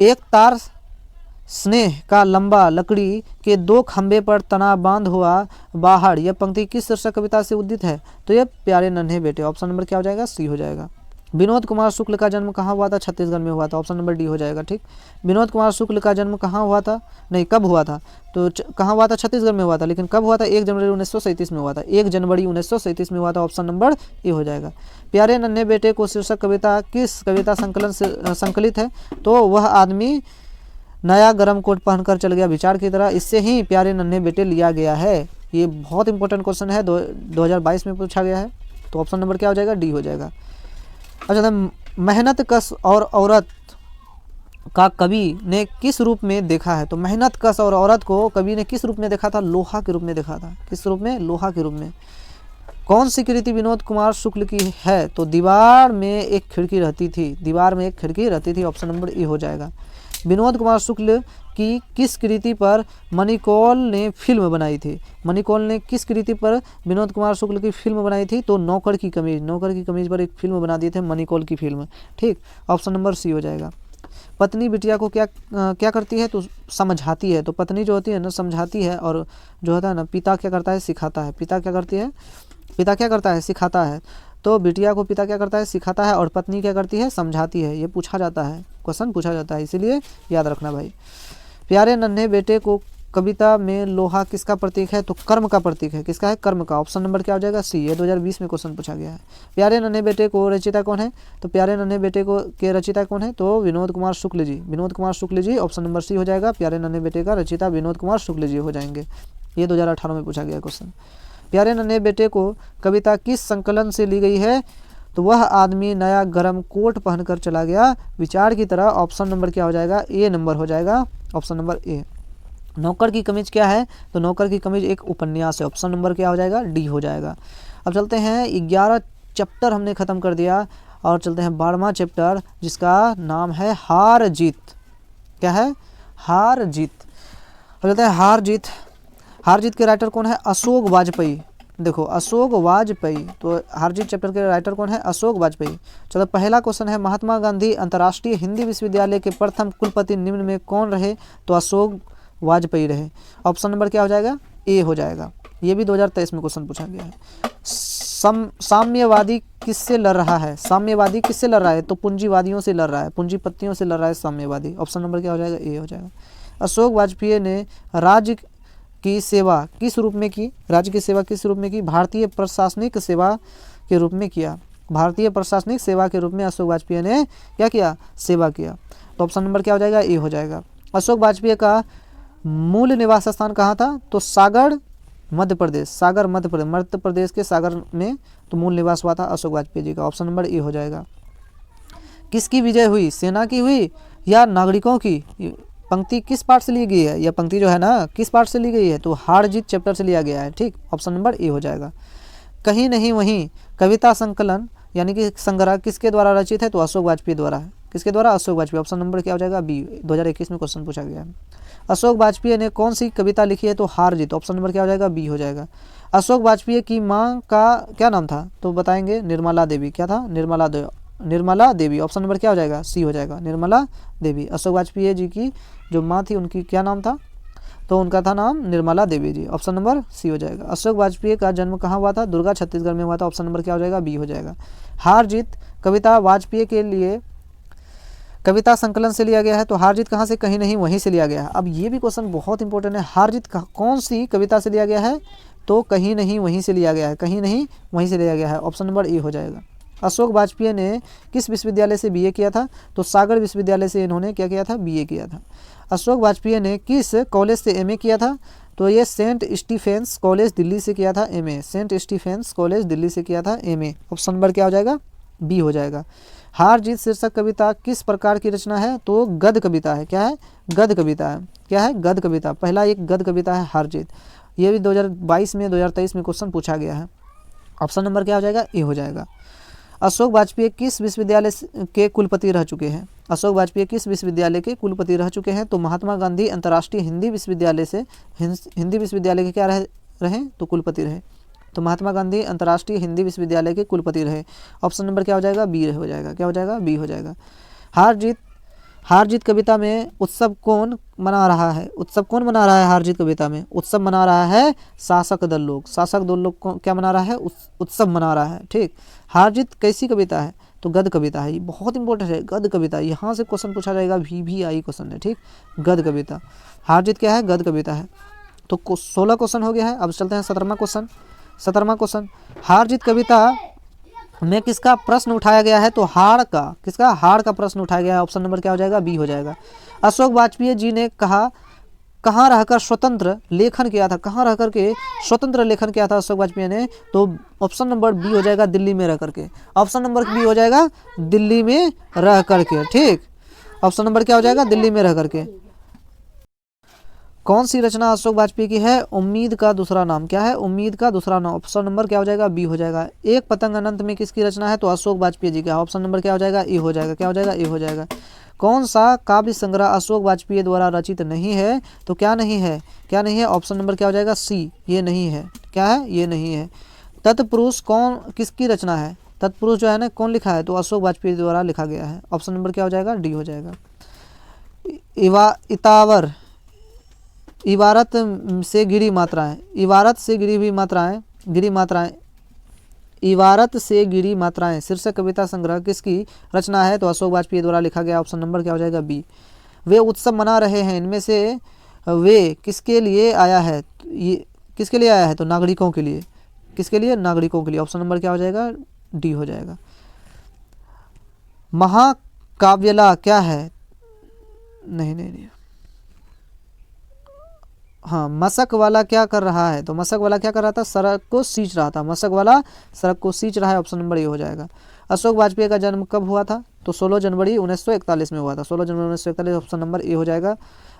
एक तार स्नेह का लंबा लकड़ी के 2 खंभे पर तना बांध हुआ बाहर, यह पंक्ति किस शीर्षक कविता से उद्धित है, तो यह प्यारे नन्हे बेटे, ऑप्शन नंबर क्या हो जाएगा, सी हो जाएगा। विनोद कुमार शुक्ल का जन्म कहाँ हुआ था? छत्तीसगढ़ में हुआ था, ऑप्शन नंबर डी हो जाएगा। ठीक, विनोद कुमार शुक्ल का जन्म कहाँ हुआ था, नहीं कब हुआ था, तो कहाँ हुआ था? छत्तीसगढ़ में हुआ था, लेकिन कब हुआ था? 1 जनवरी 1937 में हुआ था, 1 जनवरी 1937 में हुआ था, ऑप्शन नंबर ए हो जाएगा। प्यारे नन्हे बेटे को शीर्षक कविता किस कविता संकलन से संकलित है? तो वह आदमी नया गरम कोट पहनकर चल गया विचार की तरह, इससे ही प्यारे नन्हे बेटे लिया गया है। ये बहुत इंपॉर्टेंट क्वेश्चन है, 2022 में पूछा गया है, तो ऑप्शन नंबर क्या हो जाएगा? डी हो जाएगा। अच्छा, मेहनत कश और औरत का कवि ने किस रूप में देखा है? तो मेहनत कश और औरत को कवि ने किस रूप में देखा था? लोहा के रूप में देखा था। किस रूप में? लोहा के रूप में। कौन सी कृति विनोद कुमार शुक्ल की है? तो दीवार में एक खिड़की रहती थी, दीवार में एक खिड़की रहती थी, ऑप्शन नंबर ए हो जाएगा। विनोद कुमार शुक्ल की किस कृति पर मणिकौल ने फिल्म बनाई थी? मणिकौल ने किस कृति पर विनोद कुमार शुक्ल की फिल्म बनाई थी? तो नौकर की कमीज, नौकर की कमीज पर एक फिल्म बना दी थी मणिकौल की फिल्म। ठीक, ऑप्शन नंबर सी हो जाएगा। पत्नी बिटिया को क्या करती है? तो समझाती है। तो पत्नी जो होती है ना समझाती है, और जो होता है ना पिता क्या करता है? सिखाता है। पिता क्या करती है? पिता क्या करता है? सिखाता है। तो बिटिया को पिता क्या करता है? सिखाता है, और पत्नी क्या करती है? समझाती है। ये पूछा जाता है, क्वेश्चन पूछा जाता है, इसीलिए याद रखना भाई। प्यारे नन्हे बेटे को कविता में लोहा किसका प्रतीक है? तो कर्म का प्रतीक है। किसका है? कर्म का। ऑप्शन नंबर क्या हो जाएगा? सी। ये 2020 में क्वेश्चन पूछा गया है। प्यारे नन्हे बेटे को रचयिता कौन है? तो प्यारे नन्हे बेटे को के रचयिता कौन है? तो Vinod Kumar Shukla ji. Vinod Kumar Shukla ji, option number C हो जाएगा। प्यारे नन्हे बेटे का रचयिता विनोद कुमार शुक्ल जी हो जाएंगे। ये 2018 में पूछा गया क्वेश्चन। प्यारे नन्हे बेटे को कविता किस संकलन से ली गई है? तो वह आदमी नया गरम कोट पहनकर चला गया विचार की तरह, ऑप्शन नंबर क्या हो जाएगा? ए नंबर हो जाएगा, ऑप्शन नंबर ए। नौकर की कमीज क्या है? तो नौकर की कमीज एक उपन्यास है, ऑप्शन नंबर क्या हो जाएगा? डी हो जाएगा। अब चलते हैं 11 चैप्टर हमने ख़त्म कर दिया, और चलते हैं 12वां चैप्टर, जिसका नाम है हार जीत। क्या है? हार जीत। अब चलते हैं हार जीत। हार जीत के राइटर कौन है? अशोक वाजपेयी। देखो अशोक वाजपेयी, तो हार जीत चैप्टर के राइटर कौन है? अशोक वाजपेयी। चलो पहला क्वेश्चन है, महात्मा गांधी अंतर्राष्ट्रीय हिंदी विश्वविद्यालय के प्रथम कुलपति निम्न में कौन रहे? तो अशोक वाजपेयी रहे। ऑप्शन नंबर क्या हो जाएगा? ए हो जाएगा। ये भी 2023 में क्वेश्चन पूछा गया है। साम्यवादी किससे लड़ रहा है? साम्यवादी किससे लड़ रहा है? तो पूंजीवादियों से लड़ रहा है, पूंजीपतियों से लड़ रहा है साम्यवादी। ऑप्शन नंबर क्या हो जाएगा? ए हो जाएगा। अशोक वाजपेयी ने राज्य की सेवा किस रूप में की? राज्य की सेवा किस रूप में की? भारतीय प्रशासनिक सेवा के रूप में किया। भारतीय प्रशासनिक सेवा के रूप में अशोक वाजपेयी ने क्या किया? सेवा किया। तो ऑप्शन नंबर क्या हो जाएगा? ए हो जाएगा। अशोक वाजपेयी का मूल निवास स्थान कहाँ था? तो सागर मध्य प्रदेश, सागर मध्य प्रदेश, मध्य प्रदेश के सागर में तो मूल निवास हुआ था अशोक वाजपेयी जी का। ऑप्शन नंबर ए हो जाएगा। किसकी विजय हुई? सेना की हुई या नागरिकों की? पंक्ति किस पार्ट से ली गई है? यह पंक्ति जो है ना किस पार्ट से ली गई है? तो हार जीत चैप्टर से लिया गया है। ठीक, ऑप्शन नंबर ए हो जाएगा। कहीं नहीं वहीं कविता संकलन यानी कि संग्रह किसके द्वारा रचित है? तो अशोक वाजपेयी द्वारा है। किसके द्वारा? अशोक वाजपेयी। ऑप्शन नंबर क्या हो जाएगा? बी। 2021 में क्वेश्चन पूछा गया है। अशोक वाजपेयी ने कौन सी कविता लिखी है? तो हार जीत। ऑप्शन नंबर क्या हो जाएगा? बी हो जाएगा। अशोक वाजपेयी की माँ का क्या नाम था? तो बताएंगे निर्मला देवी। क्या था? निर्मला देवी। ऑप्शन नंबर क्या हो जाएगा? सी हो जाएगा, निर्मला देवी। अशोक वाजपेयी जी की जो माँ थी उनकी क्या नाम था? तो उनका था नाम निर्मला देवी जी। ऑप्शन नंबर सी हो जाएगा। अशोक वाजपेयी का जन्म कहाँ हुआ था? दुर्गा, छत्तीसगढ़ में हुआ था। ऑप्शन नंबर क्या हो जाएगा? बी हो जाएगा। हार जीत कविता वाजपेयी के लिए कविता संकलन से लिया गया है। तो हार जीत कहाँ से? कहीं नहीं वहीं से लिया गया है। अब ये भी क्वेश्चन बहुत इंपॉर्टेंट है, हार जीत कौन सी कविता से लिया गया है? तो कहीं नहीं वहीं से लिया गया है, कहीं नहीं वहीं से लिया गया है। ऑप्शन नंबर ए हो जाएगा। अशोक वाजपेयी ने किस विश्वविद्यालय से बीए किया था? तो सागर विश्वविद्यालय से इन्होंने क्या किया था? बीए किया था। अशोक वाजपेयी ने किस कॉलेज से एमए किया था? तो ये सेंट स्टीफेंस कॉलेज दिल्ली से किया था MA. Saint Stephen's College Delhi से किया था एमए। ऑप्शन नंबर क्या हो जाएगा? बी हो जाएगा। हार जीत शीर्षक कविता किस प्रकार की रचना है? तो गद्य कविता है। क्या है? गद्य कविता है। क्या है? गद्य कविता। पहला एक गद्य कविता है हार जीत। ये भी 2022 में 2023 में क्वेश्चन पूछा गया है। ऑप्शन नंबर क्या हो जाएगा? ए हो जाएगा। अशोक वाजपेयी किस विश्वविद्यालय के कुलपति रह चुके हैं? अशोक वाजपेयी किस विश्वविद्यालय के कुलपति रह चुके हैं? तो महात्मा गांधी अंतर्राष्ट्रीय हिंदी विश्वविद्यालय से हिंदी विश्वविद्यालय के क्या रहे? तो कुलपति रहे। तो महात्मा गांधी अंतर्राष्ट्रीय हिंदी विश्वविद्यालय के कुलपति रहे। ऑप्शन नंबर क्या हो जाएगा? बी हो जाएगा। क्या हो जाएगा? बी हो जाएगा। हार जीत कविता में उत्सव कौन मना रहा है? उत्सव कौन मना रहा है? हार जीत कविता में उत्सव मना रहा है शासक दल लोग। शासक दल लोग क्या मना रहा है? उत्सव मना रहा है। ठीक। हार जीत कैसी कविता है? तो गद्य कविता है, ये बहुत इंपॉर्टेंट है। गद्य कविता, यहाँ से क्वेश्चन पूछा जाएगा, भी आई क्वेश्चन है, ठीक। गद्य कविता, हार जीत क्या है, गद्य कविता है। तो 16 क्वेश्चन हो गया है। अब चलते हैं 17वां क्वेश्चन। 17वां क्वेश्चन, हार जीत कविता में किसका प्रश्न उठाया गया है, तो हार का, किसका, हार का प्रश्न उठाया गया है। ऑप्शन नंबर क्या हो जाएगा, बी हो जाएगा। अशोक वाजपेयी जी ने कहाँ रहकर स्वतंत्र लेखन किया था, कहाँ रह करके स्वतंत्र लेखन किया था अशोक वाजपेयी ने, तो ऑप्शन नंबर बी हो जाएगा, दिल्ली में रह करके। ऑप्शन नंबर बी हो जाएगा, दिल्ली में रह करके, ठीक। ऑप्शन नंबर क्या हो जाएगा, दिल्ली में रह करके। कौन सी रचना अशोक वाजपेयी की है, उम्मीद का दूसरा नाम, क्या है, उम्मीद का दूसरा नाम। ऑप्शन नंबर क्या हो जाएगा, बी हो जाएगा। एक पतंग अनंत में किसकी रचना है, तो अशोक वाजपेयी जी का। ऑप्शन नंबर क्या हो जाएगा, ए हो जाएगा। क्या हो जाएगा, ए हो जाएगा। कौन सा काव्य संग्रह अशोक वाजपेयी द्वारा रचित नहीं है, तो क्या नहीं है, क्या नहीं है। ऑप्शन नंबर क्या हो जाएगा, सी, ये नहीं है। क्या है, ये नहीं है। तत्पुरुष कौन, किसकी रचना है, तत्पुरुष जो है ना, कौन लिखा है, तो अशोक वाजपेयी द्वारा लिखा गया है। ऑप्शन नंबर क्या हो जाएगा, डी हो जाएगा। इतावर, इबारत से गिरी मात्राएं, इबारत से गिरी हुई मात्राएं, गिरी मात्राएं, इबारत से गिरी मात्राएं शीर्षक कविता संग्रह किसकी रचना है, तो अशोक वाजपेयी द्वारा लिखा गया। ऑप्शन नंबर क्या हो जाएगा, बी। वे उत्सव मना रहे हैं, इनमें से वे किसके लिए आया है, ये किसके लिए आया है, तो नागरिकों के लिए। किसके लिए, नागरिकों के लिए। ऑप्शन नंबर क्या हो जाएगा, डी हो जाएगा। महाकाव्यला क्या है, नहीं, हाँ, मशक वाला क्या कर रहा है, तो मशक वाला क्या कर रहा था, सड़क को सींच रहा था। मशक वाला सड़क को सींच रहा है। ऑप्शन नंबर ए हो जाएगा। अशोक वाजपेयी का जन्म कब हुआ था, तो 16 जनवरी 1941 में हुआ था। 16 जनवरी 1941, ऑप्शन नंबर ए हो जाएगा।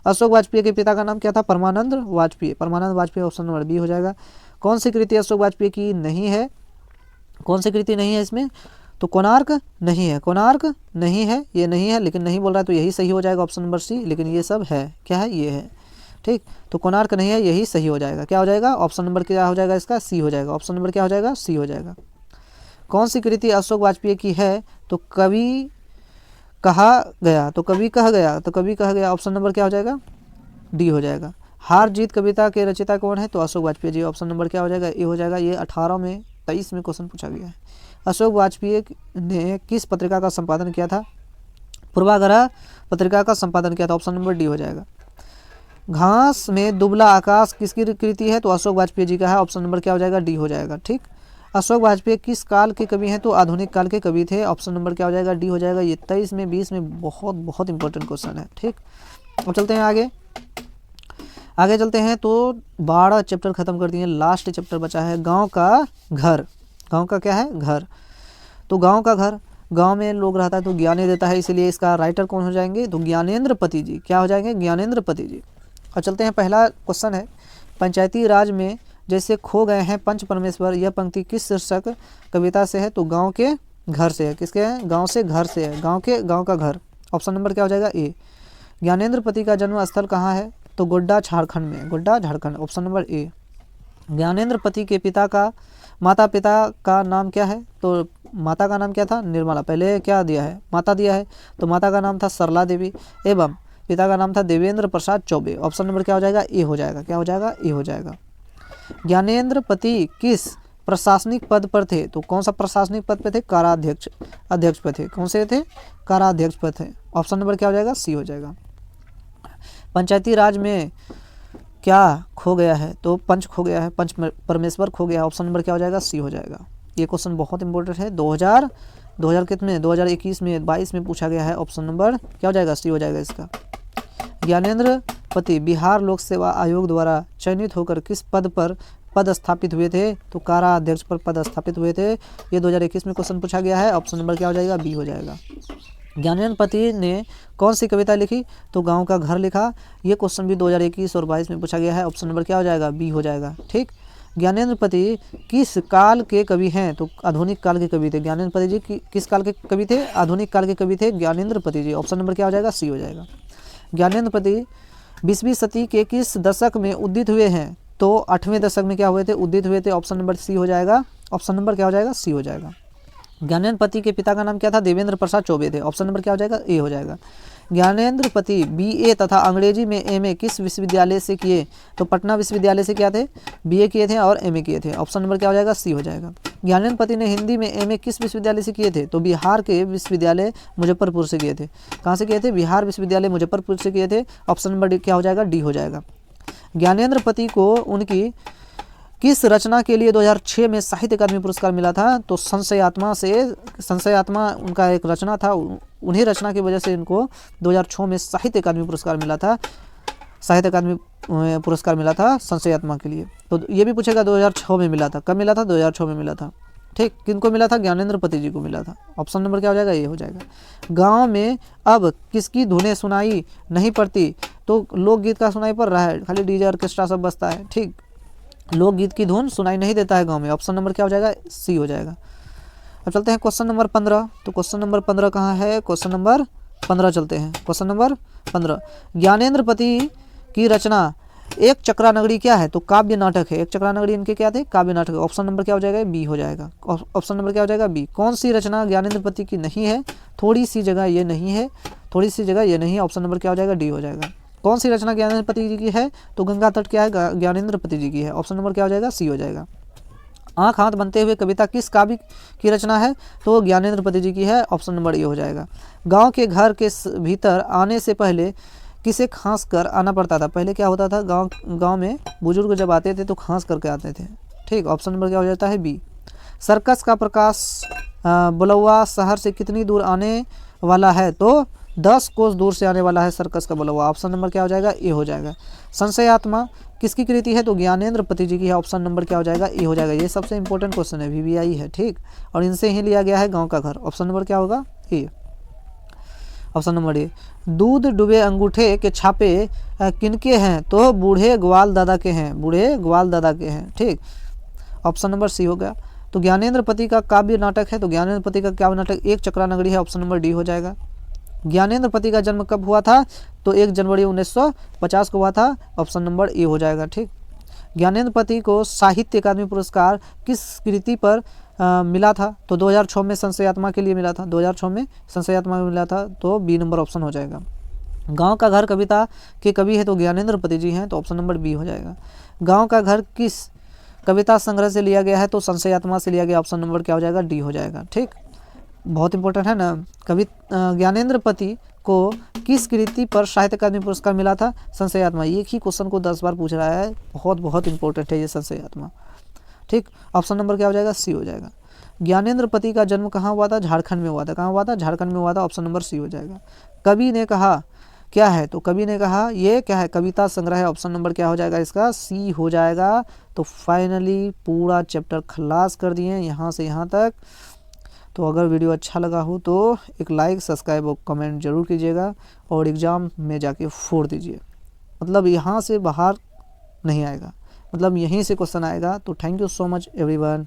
अशोक वाजपेयी के पिता का नाम क्या था, परमानंद वाजपेयी। परमानंद वाजपेयी, ऑप्शन नंबर बी हो जाएगा। कौन सी कृति अशोक वाजपेयी की नहीं है, कौन सी कृति नहीं है इसमें, तो कोणार्क नहीं है। कोणार्क नहीं है, ये नहीं है, लेकिन नहीं बोल रहा है तो यही सही हो जाएगा, ऑप्शन नंबर सी। लेकिन ये सब है, क्या है, ये है, ठीक। तो कोणार्क नहीं है, यही सही हो जाएगा। क्या हो जाएगा, ऑप्शन नंबर क्या हो जाएगा इसका, सी हो जाएगा। ऑप्शन नंबर क्या हो जाएगा, सी हो जाएगा। कौन सी कृति अशोक वाजपेयी की है, तो कवि कहा गया, तो कवि कह गया, तो कवि कह गया। ऑप्शन नंबर क्या हो जाएगा, डी हो जाएगा। हार जीत कविता के रचयिता कौन है, तो अशोक वाजपेयी जी। ऑप्शन नंबर क्या हो जाएगा, ए हो जाएगा। ये 18 में 23 में क्वेश्चन पूछा गया है। अशोक वाजपेयी ने किस पत्रिका का संपादन किया था, पूर्वाग्रह पत्रिका का संपादन किया था। ऑप्शन नंबर डी हो जाएगा। घास में दुबला आकाश किसकी कृति है, तो अशोक वाजपेयी जी का है। ऑप्शन नंबर क्या हो जाएगा, डी हो जाएगा, ठीक। अशोक वाजपेयी किस काल के कवि हैं, तो आधुनिक काल के कवि थे। ऑप्शन नंबर क्या हो जाएगा, डी हो जाएगा। ये 23 में 20 में बहुत इंपॉर्टेंट क्वेश्चन है, ठीक। अब चलते हैं आगे चलते हैं। तो 12 चैप्टर खत्म कर दिए, लास्ट चैप्टर बचा है गाँव का घर। गाँव का क्या है, घर। तो गाँव का घर, गांव में लोग रहता है तो ज्ञाने देता है, इसलिए इसका राइटर कौन हो जाएंगे, तो ज्ञानेंद्र पति जी। क्या हो जाएंगे, ज्ञानेंद्र पति जी। और चलते हैं, पहला क्वेश्चन है, पंचायती राज में जैसे खो गए हैं पंच परमेश्वर, यह पंक्ति किस शीर्षक कविता से है, तो गांव के घर से है। किसके है, गांव से घर से है, गांव का घर। ऑप्शन नंबर क्या हो जाएगा, ए। ज्ञानेंद्र पति का जन्म स्थल कहाँ है, तो गोड्डा झारखंड में, गोड्डा झारखंड। ऑप्शन नंबर ए। ज्ञानेंद्र पति के माता पिता का नाम क्या है, तो माता का नाम क्या था, निर्मला। पहले क्या दिया है, माता दिया है, तो माता का नाम था सरला देवी, एवं पिता का नाम था देवेंद्र प्रसाद चौबे। ऑप्शन नंबर क्या हो जाएगा, ए हो जाएगा। क्या हो जाएगा, ए हो जाएगा। ज्ञानेंद्र पति प्रशासनिक पद पर थे, तो कौन सा प्रशासनिक पद पे थे, काराध्यक्ष अध्यक्ष पे थे। कौन से थे, काराध्यक्ष पे थे। ऑप्शन नंबर क्या हो जाएगा, सी हो जाएगा। पंचायती राज में क्या खो गया है, तो पंच खो गया है, पंच परमेश्वर खो गया है। ऑप्शन नंबर क्या हो जाएगा, सी हो जाएगा। ये क्वेश्चन बहुत इंपॉर्टेंट है, 2000 कितने 2021 में 22 में पूछा गया है। ऑप्शन नंबर क्या हो जाएगा, सी हो जाएगा इसका। ज्ञानेंद्र पति बिहार लोक सेवा आयोग द्वारा चयनित होकर किस पद पर स्थापित हुए थे, तो कारा अध्यक्ष पर पद स्थापित हुए थे। ये 2021 में क्वेश्चन पूछा गया है। ऑप्शन नंबर क्या हो जाएगा, बी हो जाएगा। ज्ञानेंद्र पति ने कौन सी कविता लिखी, तो गांव का घर लिखा। ये क्वेश्चन भी 2021 और 22 में पूछा गया है। ऑप्शन नंबर क्या हो जाएगा, बी हो जाएगा, ठीक। ज्ञानेंद्र पति किस काल के कवि हैं, तो आधुनिक काल के कवि थे। ज्ञानेंद्र पति जी किस काल के कवि थे, आधुनिक काल के कवि थे ज्ञानेंद्र पति जी। ऑप्शन नंबर क्या हो जाएगा, सी हो जाएगा। ज्ञानेंद्र पति 20वीं सदी के किस दशक में उदित हुए हैं, तो 8वें दशक में क्या हुए थे, उदित हुए थे। ऑप्शन नंबर सी हो जाएगा। ऑप्शन नंबर क्या हो जाएगा, सी हो जाएगा। ज्ञानेन्द्र पति के पिता का नाम क्या था? देवेंद्र प्रसाद चौबे थे। ऑप्शन नंबर क्या हो जाएगा? ए हो जाएगा। ज्ञानेन्द्र पति बीए तथा अंग्रेजी में एमए किस विश्वविद्यालय से किए? तो पटना विश्वविद्यालय से क्या थे? बीए किए थे और एमए किए थे। ऑप्शन नंबर क्या हो जाएगा? सी हो जाएगा। ज्ञानेन्द्र पति ने हिंदी में एमए किस विश्वविद्यालय से किए थे? तो बिहार के विश्वविद्यालय मुजफ्फरपुर से किए थे। कहाँ से किए थे? बिहार विश्वविद्यालय मुजफ्फरपुर से किए थे। ऑप्शन नंबर क्या हो जाएगा? डी हो जाएगा। ज्ञानेन्द्र पति को उनकी किस रचना के लिए 2006 में साहित्य अकादमी पुरस्कार मिला था? तो संशय आत्मा उनका एक रचना था, उन्हीं रचना की वजह से इनको 2006 में साहित्य अकादमी पुरस्कार मिला था। साहित्य अकादमी पुरस्कार मिला था संशय आत्मा के लिए। तो ये भी पूछेगा 2006 में मिला था। कब मिला था? 2006 में मिला था। ठीक, किनको मिला था? ज्ञानेन्द्र पति जी को मिला था। ऑप्शन नंबर क्या हो जाएगा? ये हो जाएगा। गाँव में अब किसकी धुनें सुनाई नहीं पड़ती? तो लोकगीत का सुनाई पड़ रहा है, खाली डीजे ऑर्केस्ट्रा सब बजता है। ठीक, लोकगीत की धुन सुनाई नहीं देता है गांव में। ऑप्शन नंबर क्या हो जाएगा? सी हो जाएगा। अब चलते हैं क्वेश्चन नंबर 15। तो क्वेश्चन नंबर 15 कहाँ है? क्वेश्चन नंबर 15 चलते हैं। क्वेश्चन नंबर 15, ज्ञानेन्द्र पति की रचना एक चक्रा नगरी क्या है? तो काव्य नाटक है। एक चक्रा नगरी इनके क्या थे? काव्य नाटक। ऑप्शन नंबर क्या हो जाएगा? बी हो जाएगा। ऑप्शन नंबर क्या हो जाएगा? बी। कौन सी रचना ज्ञानेन्द्र पति की नहीं है? थोड़ी सी जगह ये नहीं है, थोड़ी सी जगह ये नहीं है। ऑप्शन नंबर क्या हो जाएगा? डी हो जाएगा। कौन सी रचना ज्ञानेन्द्र पति जी की है? तो गंगा तट क्या है? ज्ञानेन्द्र पति जी की है। ऑप्शन नंबर क्या हो जाएगा? सी हो जाएगा। आँख हाथ बनते हुए कविता किस काव्य की रचना है? तो ज्ञानेन्द्र पति जी की है। ऑप्शन नंबर ए हो जाएगा। गांव के घर के भीतर आने से पहले किसे खांस कर आना पड़ता था? पहले क्या होता था? गांव में बुजुर्ग जब आते थे तो खांस करके आते थे। ठीक, ऑप्शन नंबर क्या हो जाता है? बी। सर्कस का प्रकाश बलौआ शहर से कितनी दूर आने वाला है? तो 10 कोस दूर से आने वाला है सर्कस का बलौआ। ऑप्शन नंबर क्या हो जाएगा? ए हो जाएगा। संशय आत्मा किसकी कृति है? तो ज्ञानेन्द्र पति जी की है। ऑप्शन नंबर क्या हो जाएगा? ए हो जाएगा। ये सबसे इंपॉर्टेंट क्वेश्चन है, VVI है। ठीक, और इनसे ही लिया गया है गांव का घर। ऑप्शन नंबर क्या होगा? ए। Option number A. दूध डूबे अंगूठे के छापे किनके हैं? तो बूढ़े ग्वाल दादा के हैं। बूढ़े ग्वाल दादा के हैं। ठीक, ऑप्शन नंबर सी हो गया। तो ज्ञानेन्द्र पति का काव्य नाटक है, तो ज्ञानेन्द्र पति का काव्य नाटक एक चक्रा नगरी है। ऑप्शन नंबर डी हो जाएगा। ज्ञानेन्द्र पति का जन्म कब हुआ था? तो 1 जनवरी 1950 को हुआ था। ऑप्शन नंबर ए हो जाएगा। ठीक, ज्ञानेन्द्र पति को साहित्य अकादमी पुरस्कार किस कृति पर मिला था? तो 2006 में संशय आत्मा के लिए मिला था। 2006 में संशय आत्मा में मिला था, तो बी नंबर ऑप्शन हो जाएगा। गांव का घर कविता के कवि है, तो ज्ञानेन्द्र पति जी हैं, तो ऑप्शन नंबर बी हो जाएगा। गांव का घर किस कविता संग्रह से लिया गया है? तो संशय आत्मा से लिया गया। ऑप्शन नंबर क्या हो जाएगा? डी हो जाएगा। ठीक, बहुत इंपॉर्टेंट है ना। ज्ञानेन्द्र पति को किस कृति पर साहित्य अकादमी पुरस्कार मिला था? संशय आत्मा। एक ही क्वेश्चन को 10 बार पूछ रहा है, बहुत इंपॉर्टेंट है ये संशय आत्मा। ठीक, ऑप्शन नंबर क्या हो जाएगा? सी हो जाएगा। ज्ञानेन्द्र पति का जन्म कहाँ हुआ था? झारखंड में हुआ था। कहाँ हुआ था? झारखंड में हुआ था। ऑप्शन नंबर सी हो जाएगा। कवि ने कहा क्या है? तो कवि ने कहा ये क्या है? कविता संग्रह है। ऑप्शन नंबर क्या हो जाएगा? इसका सी हो जाएगा। तो फाइनली पूरा चैप्टर खलास कर दिए यहाँ से यहाँ तक। तो अगर वीडियो अच्छा लगा हो तो एक लाइक, सब्सक्राइब और कमेंट जरूर कीजिएगा, और एग्ज़ाम में जाके फोड़ दीजिए। मतलब यहाँ से बाहर नहीं आएगा, मतलब यहीं से क्वेश्चन आएगा। तो thank you so much everyone.